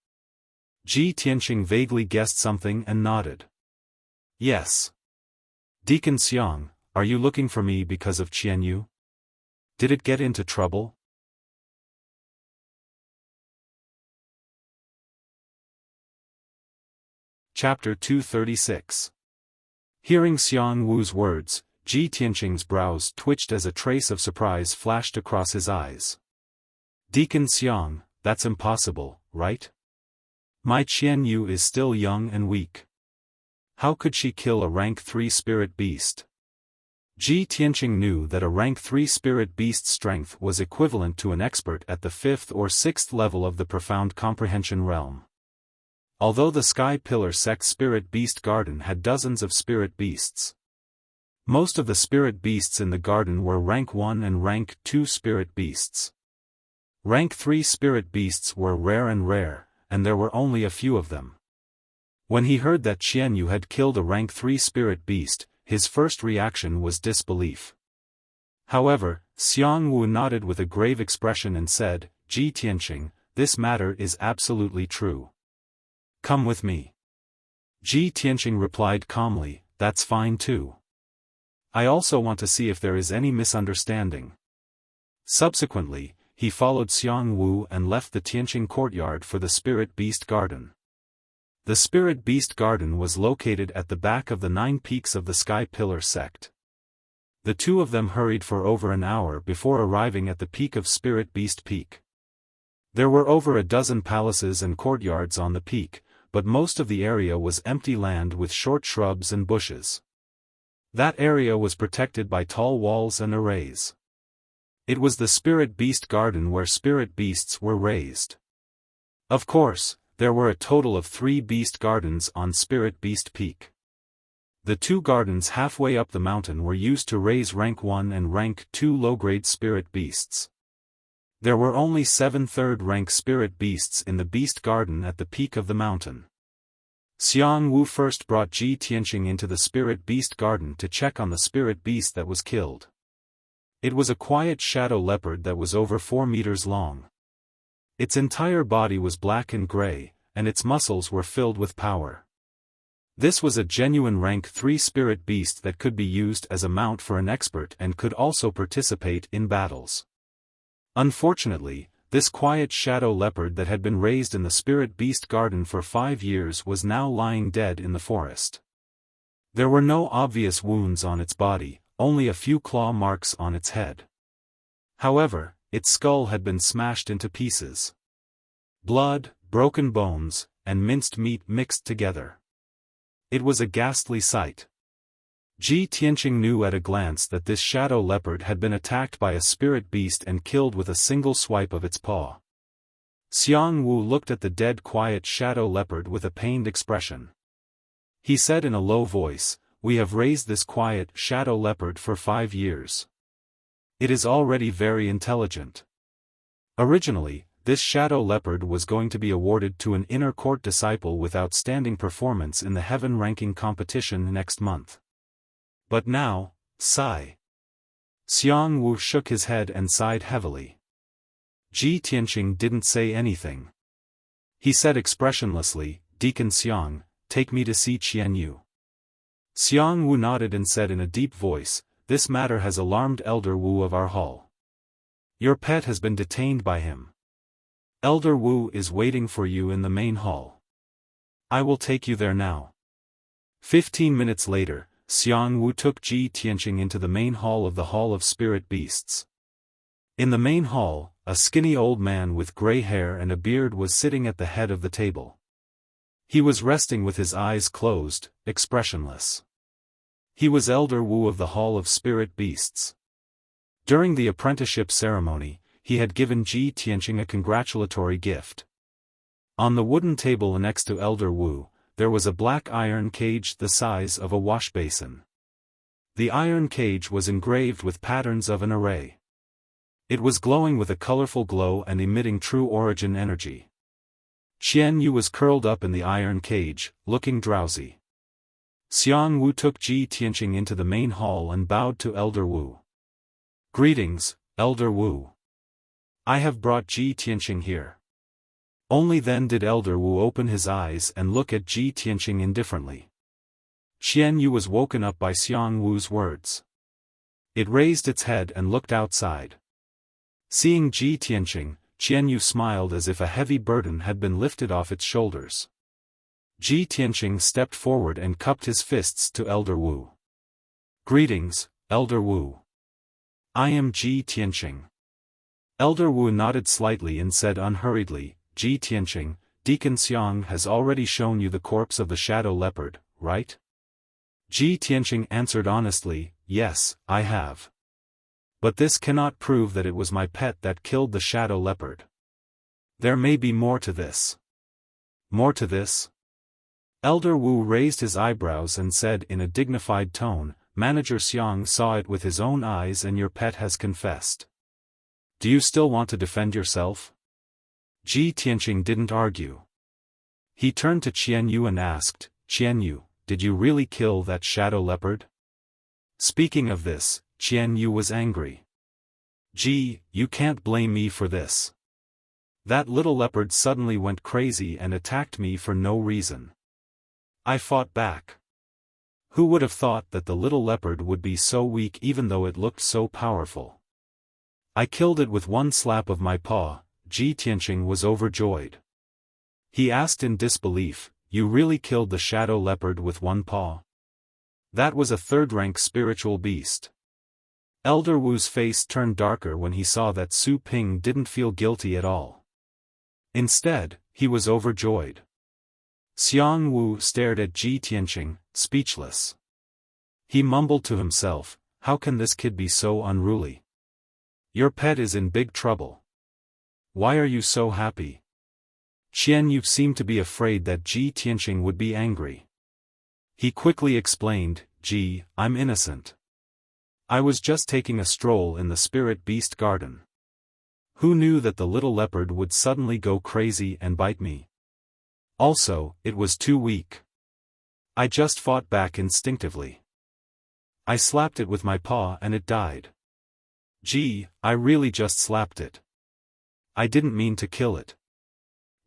Ji Tianqing vaguely guessed something and nodded. "Yes. Deacon Xiang, are you looking for me because of Xianyu? Did it get into trouble?" Chapter 236. Hearing Xiang Wu's words, Ji Tianqing's brows twitched as a trace of surprise flashed across his eyes. "Deacon Xiang, that's impossible, right? My Qianyu is still young and weak. How could she kill a rank 3 spirit beast?" Ji Tianqing knew that a rank 3 spirit beast's strength was equivalent to an expert at the 5th or 6th level of the profound comprehension realm. Although the Sky Pillar sect Spirit Beast Garden had dozens of spirit beasts, most of the spirit beasts in the garden were rank 1 and rank 2 spirit beasts. Rank 3 spirit beasts were rare, and there were only a few of them. When he heard that Qianyu had killed a rank 3 spirit beast, his first reaction was disbelief. However, Xiang Wu nodded with a grave expression and said, "Ji Tianqing, this matter is absolutely true. Come with me." Ji Tianqing replied calmly, "That's fine too. I also want to see if there is any misunderstanding." Subsequently, he followed Xiang Wu and left the Tianqing courtyard for the Spirit Beast Garden. The Spirit Beast Garden was located at the back of the 9 peaks of the Sky Pillar sect. The two of them hurried for over an hour before arriving at the peak of Spirit Beast Peak. There were over a dozen palaces and courtyards on the peak, but most of the area was empty land with short shrubs and bushes. That area was protected by tall walls and arrays. It was the Spirit Beast Garden where spirit beasts were raised. Of course, there were a total of 3 beast gardens on Spirit Beast Peak. The 2 gardens halfway up the mountain were used to raise rank 1 and rank 2 low-grade spirit beasts. There were only 7 third-rank spirit beasts in the beast garden at the peak of the mountain. Xiang Wu first brought Ji Tianqing into the spirit beast garden to check on the spirit beast that was killed. It was a quiet shadow leopard that was over 4 meters long. Its entire body was black and gray, and its muscles were filled with power. This was a genuine rank 3 spirit beast that could be used as a mount for an expert and could also participate in battles. Unfortunately, this quiet shadow leopard that had been raised in the Spirit Beast Garden for 5 years was now lying dead in the forest. There were no obvious wounds on its body, only a few claw marks on its head. However, its skull had been smashed into pieces. Blood, broken bones, and minced meat mixed together. It was a ghastly sight. Ji Tianqing knew at a glance that this shadow leopard had been attacked by a spirit beast and killed with a single swipe of its paw. Xiang Wu looked at the dead quiet shadow leopard with a pained expression. He said in a low voice, "We have raised this quiet shadow leopard for 5 years. It is already very intelligent." Originally, this shadow leopard was going to be awarded to an inner court disciple with outstanding performance in the heaven ranking competition next month. But now, sigh. Xiang Wu shook his head and sighed heavily. Ji Tianqing didn't say anything. He said expressionlessly, "Deacon Xiang, take me to see Qian Yu." Xiang Wu nodded and said in a deep voice, "This matter has alarmed Elder Wu of our hall. Your pet has been detained by him. Elder Wu is waiting for you in the main hall. I will take you there now." 15 minutes later, Xiang Wu took Ji Tianqing into the main hall of the Hall of Spirit Beasts. In the main hall, a skinny old man with gray hair and a beard was sitting at the head of the table. He was resting with his eyes closed, expressionless. He was Elder Wu of the Hall of Spirit Beasts. During the apprenticeship ceremony, he had given Ji Tianqing a congratulatory gift. On the wooden table next to Elder Wu, there was a black iron cage the size of a wash basin. The iron cage was engraved with patterns of an array. It was glowing with a colorful glow and emitting true origin energy. Qian Yu was curled up in the iron cage, looking drowsy. Xiang Wu took Ji Tianqing into the main hall and bowed to Elder Wu. "Greetings, Elder Wu. I have brought Ji Tianqing here." Only then did Elder Wu open his eyes and look at Ji Tianqing indifferently. Qian Yu was woken up by Xiang Wu's words. It raised its head and looked outside. Seeing Ji Tianqing, Qian Yu smiled as if a heavy burden had been lifted off its shoulders. Ji Tianqing stepped forward and cupped his fists to Elder Wu. "Greetings, Elder Wu. I am Ji Tianqing." Elder Wu nodded slightly and said unhurriedly, "Ji Tianqing, Deacon Xiang has already shown you the corpse of the shadow leopard, right?" Ji Tianqing answered honestly, "Yes, I have. But this cannot prove that it was my pet that killed the shadow leopard. There may be more to this." "More to this?" Elder Wu raised his eyebrows and said in a dignified tone, "Manager Xiang saw it with his own eyes and your pet has confessed. Do you still want to defend yourself?" Ji Tianqing didn't argue. He turned to Qian Yu and asked, "Qian Yu, did you really kill that shadow leopard?" Speaking of this, Qian Yu was angry. "Ji, you can't blame me for this. That little leopard suddenly went crazy and attacked me for no reason. I fought back. Who would have thought that the little leopard would be so weak even though it looked so powerful? I killed it with one slap of my paw." Ji Tianqing was overjoyed. He asked in disbelief, "You really killed the shadow leopard with one paw? That was a third-rank spiritual beast." Elder Wu's face turned darker when he saw that Su Ping didn't feel guilty at all. Instead, he was overjoyed. Xiang Wu stared at Ji Tianqing, speechless. He mumbled to himself, "How can this kid be so unruly? Your pet is in big trouble. Why are you so happy?" Qian Yu seemed to be afraid that Ji Tianqing would be angry. He quickly explained, "Ji, I'm innocent. I was just taking a stroll in the spirit beast garden. Who knew that the little leopard would suddenly go crazy and bite me? Also, it was too weak. I just fought back instinctively. I slapped it with my paw and it died. Ji, I really just slapped it. I didn't mean to kill it."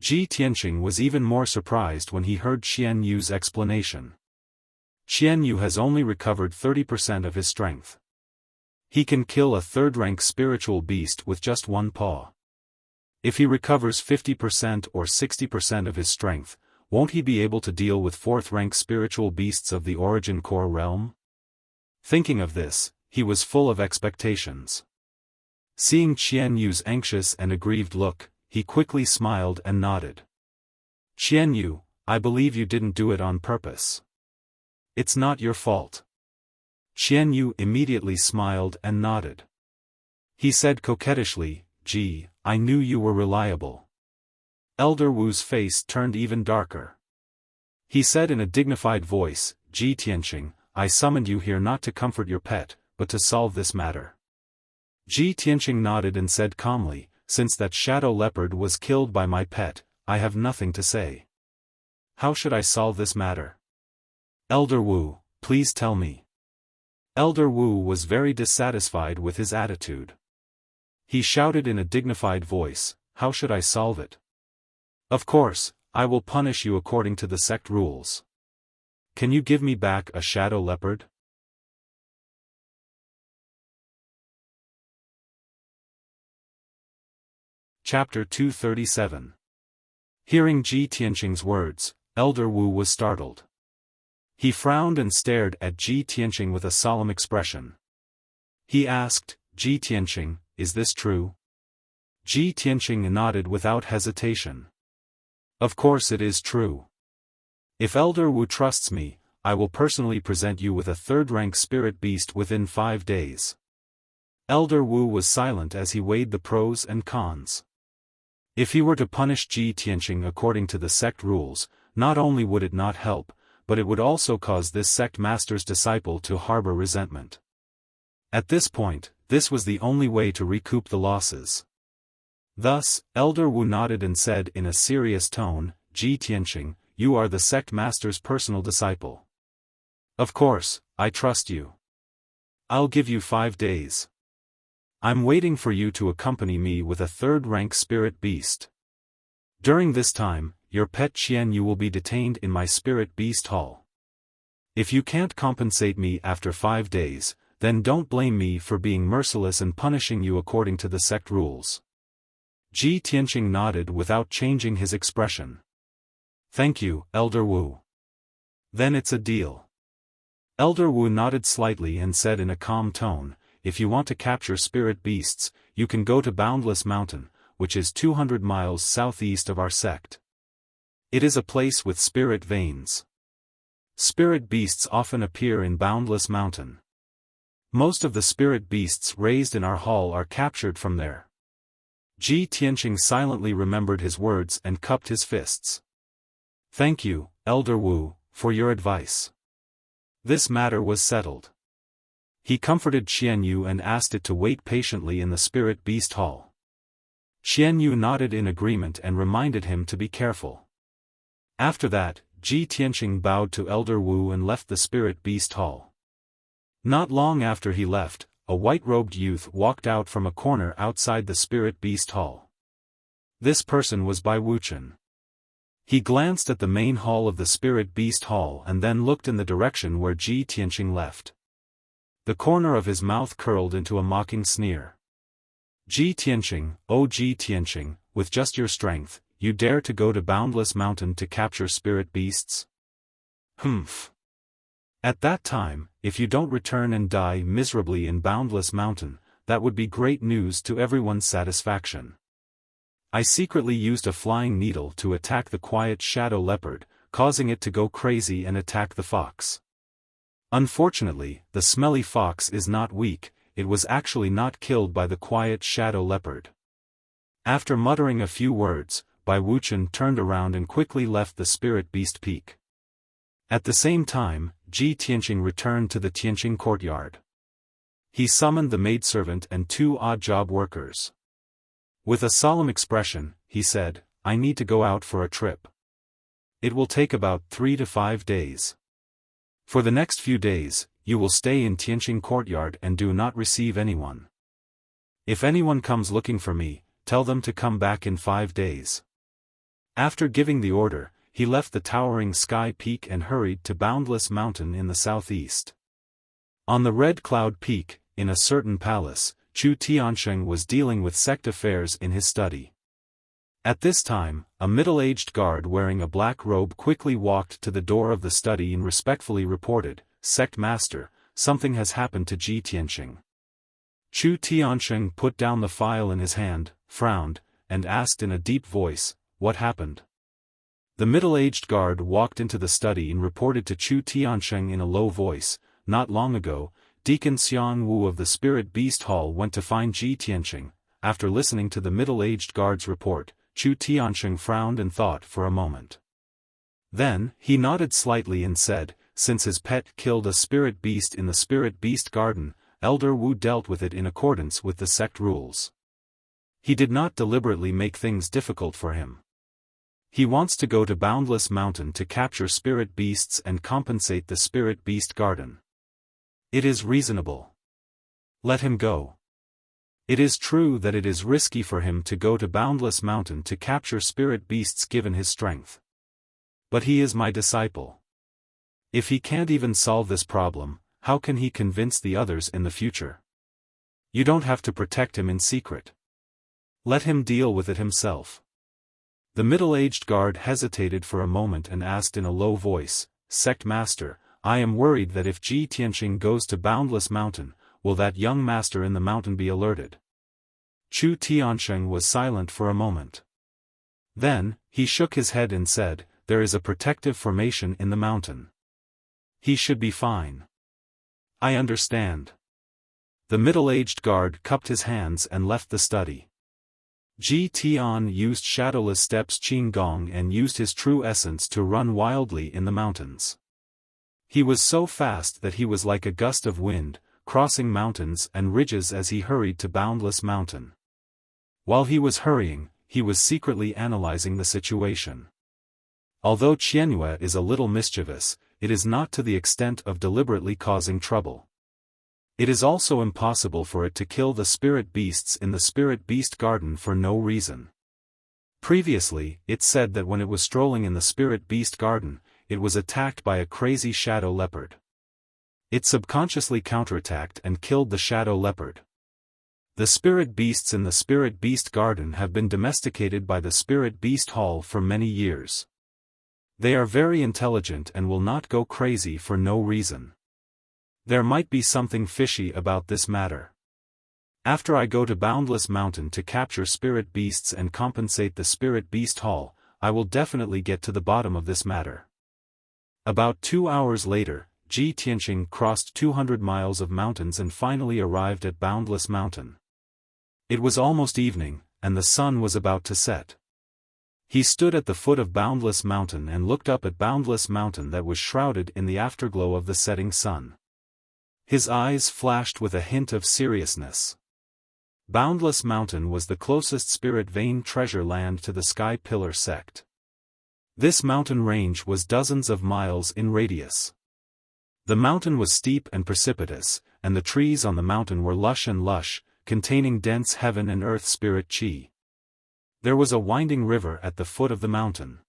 Ji Tianqing was even more surprised when he heard Qian Yu's explanation. Qian Yu has only recovered 30% of his strength. He can kill a third-rank spiritual beast with just one paw. If he recovers 50% or 60% of his strength, won't he be able to deal with fourth-rank spiritual beasts of the origin core realm? Thinking of this, he was full of expectations. Seeing Qian Yu's anxious and aggrieved look, he quickly smiled and nodded. "Qian Yu, I believe you didn't do it on purpose. It's not your fault." Qian Yu immediately smiled and nodded. He said coquettishly, "Ji, I knew you were reliable." Elder Wu's face turned even darker. He said in a dignified voice, "Ji Tianqing, I summoned you here not to comfort your pet, but to solve this matter." Ji Tianqing nodded and said calmly, "Since that shadow leopard was killed by my pet, I have nothing to say. How should I solve this matter? Elder Wu, please tell me." Elder Wu was very dissatisfied with his attitude. He shouted in a dignified voice, "How should I solve it? Of course, I will punish you according to the sect rules. Can you give me back a shadow leopard?" Chapter 237. Hearing Ji Tianqing's words, Elder Wu was startled. He frowned and stared at Ji Tianqing with a solemn expression. He asked, "Ji Tianqing, is this true?" Ji Tianqing nodded without hesitation. "Of course it is true. If Elder Wu trusts me, I will personally present you with a third-rank spirit beast within 5 days." Elder Wu was silent as he weighed the pros and cons. If he were to punish Ji Tianqing according to the sect rules, not only would it not help, but it would also cause this sect master's disciple to harbor resentment. At this point, this was the only way to recoup the losses. Thus, Elder Wu nodded and said in a serious tone, "Ji Tianqing, you are the sect master's personal disciple. Of course, I trust you. I'll give you 5 days. I'm waiting for you to accompany me with a third-rank spirit beast. During this time, your pet Qian Yu will be detained in my spirit beast hall. If you can't compensate me after 5 days, then don't blame me for being merciless and punishing you according to the sect rules." Ji Tianqing nodded without changing his expression. "Thank you, Elder Wu. Then it's a deal." Elder Wu nodded slightly and said in a calm tone, "If you want to capture spirit beasts, you can go to Boundless Mountain, which is 200 miles southeast of our sect. It is a place with spirit veins. Spirit beasts often appear in Boundless Mountain. Most of the spirit beasts raised in our hall are captured from there." Ji Tianqing silently remembered his words and cupped his fists. "Thank you, Elder Wu, for your advice." This matter was settled. He comforted Qian Yu and asked it to wait patiently in the spirit beast hall. Qian Yu nodded in agreement and reminded him to be careful. After that, Ji Tianqing bowed to Elder Wu and left the spirit beast hall. Not long after he left, a white-robed youth walked out from a corner outside the spirit beast hall. This person was Bai Wuchen. He glanced at the main hall of the spirit beast hall and then looked in the direction where Ji Tianqing left. The corner of his mouth curled into a mocking sneer. "Ji Tianqing, oh Ji Tianqing, with just your strength, you dare to go to Boundless Mountain to capture spirit beasts? Humph. At that time, if you don't return and die miserably in Boundless Mountain, that would be great news to everyone's satisfaction. I secretly used a flying needle to attack the quiet shadow leopard, causing it to go crazy and attack the fox. Unfortunately, the smelly fox is not weak, it was actually not killed by the quiet shadow leopard." After muttering a few words, Bai Wuchen turned around and quickly left the spirit beast peak. At the same time, Ji Tianqing returned to the Tianqing courtyard. He summoned the maidservant and 2 odd-job workers. With a solemn expression, he said, "I need to go out for a trip. It will take about 3 to 5 days. For the next few days, you will stay in Tianqing courtyard and do not receive anyone. If anyone comes looking for me, tell them to come back in 5 days." After giving the order, he left the towering sky peak and hurried to Boundless Mountain in the southeast. On the Red Cloud Peak, in a certain palace, Chu Tiansheng was dealing with sect affairs in his study. At this time, a middle-aged guard wearing a black robe quickly walked to the door of the study and respectfully reported, "Sect Master, something has happened to Ji Tianqing." Chu Tiansheng put down the file in his hand, frowned, and asked in a deep voice, "What happened?" The middle-aged guard walked into the study and reported to Chu Tiansheng in a low voice, "Not long ago, Deacon Xiang Wu of the Spirit Beast Hall went to find Ji Tianqing." After listening to the middle-aged guard's report, Chu Tiansheng frowned and thought for a moment. Then, he nodded slightly and said, "Since his pet killed a spirit beast in the Spirit Beast Garden, Elder Wu dealt with it in accordance with the sect rules. He did not deliberately make things difficult for him. He wants to go to Boundless Mountain to capture spirit beasts and compensate the Spirit Beast Garden. It is reasonable. Let him go. It is true that it is risky for him to go to Boundless Mountain to capture spirit beasts given his strength. But he is my disciple. If he can't even solve this problem, how can he convince the others in the future? You don't have to protect him in secret. Let him deal with it himself. The middle-aged guard hesitated for a moment and asked in a low voice, Sect Master, I am worried that if Ji Tianqing goes to Boundless Mountain, will that young master in the mountain be alerted? Chu Tiansheng was silent for a moment. Then, he shook his head and said, there is a protective formation in the mountain. He should be fine. I understand. The middle-aged guard cupped his hands and left the study. Ji Tian used shadowless steps Qin Gong and used his true essence to run wildly in the mountains. He was so fast that he was like a gust of wind, crossing mountains and ridges as he hurried to Boundless Mountain. While he was hurrying, he was secretly analyzing the situation. Although Qianyue is a little mischievous, it is not to the extent of deliberately causing trouble. It is also impossible for it to kill the spirit beasts in the spirit beast garden for no reason. Previously, it said that when it was strolling in the spirit beast garden, it was attacked by a crazy shadow leopard. It subconsciously counterattacked and killed the shadow leopard. The spirit beasts in the spirit beast garden have been domesticated by the spirit beast hall for many years. They are very intelligent and will not go crazy for no reason. There might be something fishy about this matter. After I go to Boundless Mountain to capture spirit beasts and compensate the spirit beast hall, I will definitely get to the bottom of this matter. About 2 hours later, Ji Tianqing crossed 200 miles of mountains and finally arrived at Boundless Mountain. It was almost evening, and the sun was about to set. He stood at the foot of Boundless Mountain and looked up at Boundless Mountain that was shrouded in the afterglow of the setting sun. His eyes flashed with a hint of seriousness. Boundless Mountain was the closest spirit vein treasure land to the Sky Pillar sect. This mountain range was dozens of miles in radius. The mountain was steep and precipitous, and the trees on the mountain were lush, containing dense heaven and earth spirit chi. There was a winding river at the foot of the mountain.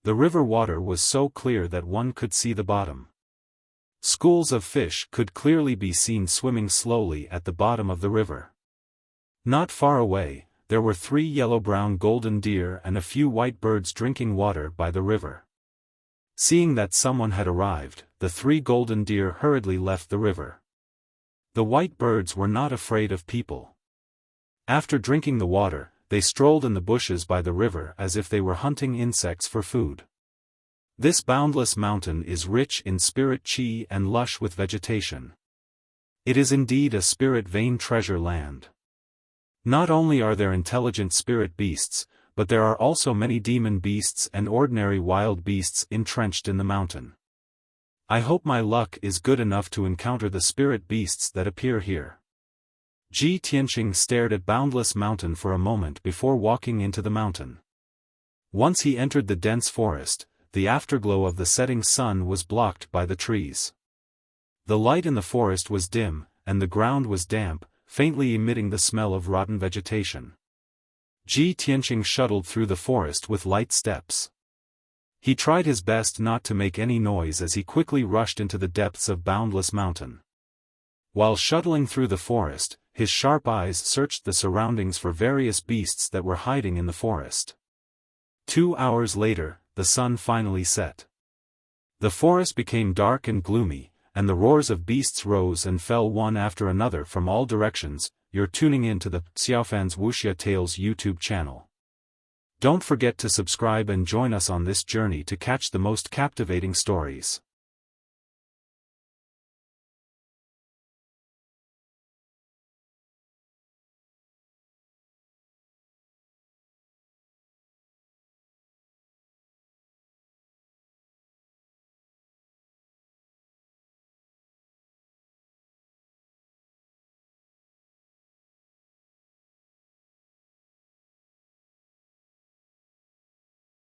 The river water was so clear that one could see the bottom. Schools of fish could clearly be seen swimming slowly at the bottom of the river. Not far away, there were 3 yellow-brown golden deer and a few white birds drinking water by the river. Seeing that someone had arrived, the 3 golden deer hurriedly left the river. The white birds were not afraid of people. After drinking the water, they strolled in the bushes by the river as if they were hunting insects for food. This Boundless Mountain is rich in spirit chi and lush with vegetation. It is indeed a spirit vein treasure land. Not only are there intelligent spirit beasts, but there are also many demon beasts and ordinary wild beasts entrenched in the mountain. I hope my luck is good enough to encounter the spirit beasts that appear here. Ji Tianqing stared at Boundless Mountain for a moment before walking into the mountain. Once he entered the dense forest, the afterglow of the setting sun was blocked by the trees. The light in the forest was dim, and the ground was damp, faintly emitting the smell of rotten vegetation. Ji Tianqing shuttled through the forest with light steps. He tried his best not to make any noise as he quickly rushed into the depths of Boundless Mountain. While shuttling through the forest, his sharp eyes searched the surroundings for various beasts that were hiding in the forest. 2 hours later, the sun finally set. The forest became dark and gloomy, and the roars of beasts rose and fell one after another from all directions. You're tuning in to the Xiaofan's Wuxia Tales YouTube channel. Don't forget to subscribe and join us on this journey to catch the most captivating stories.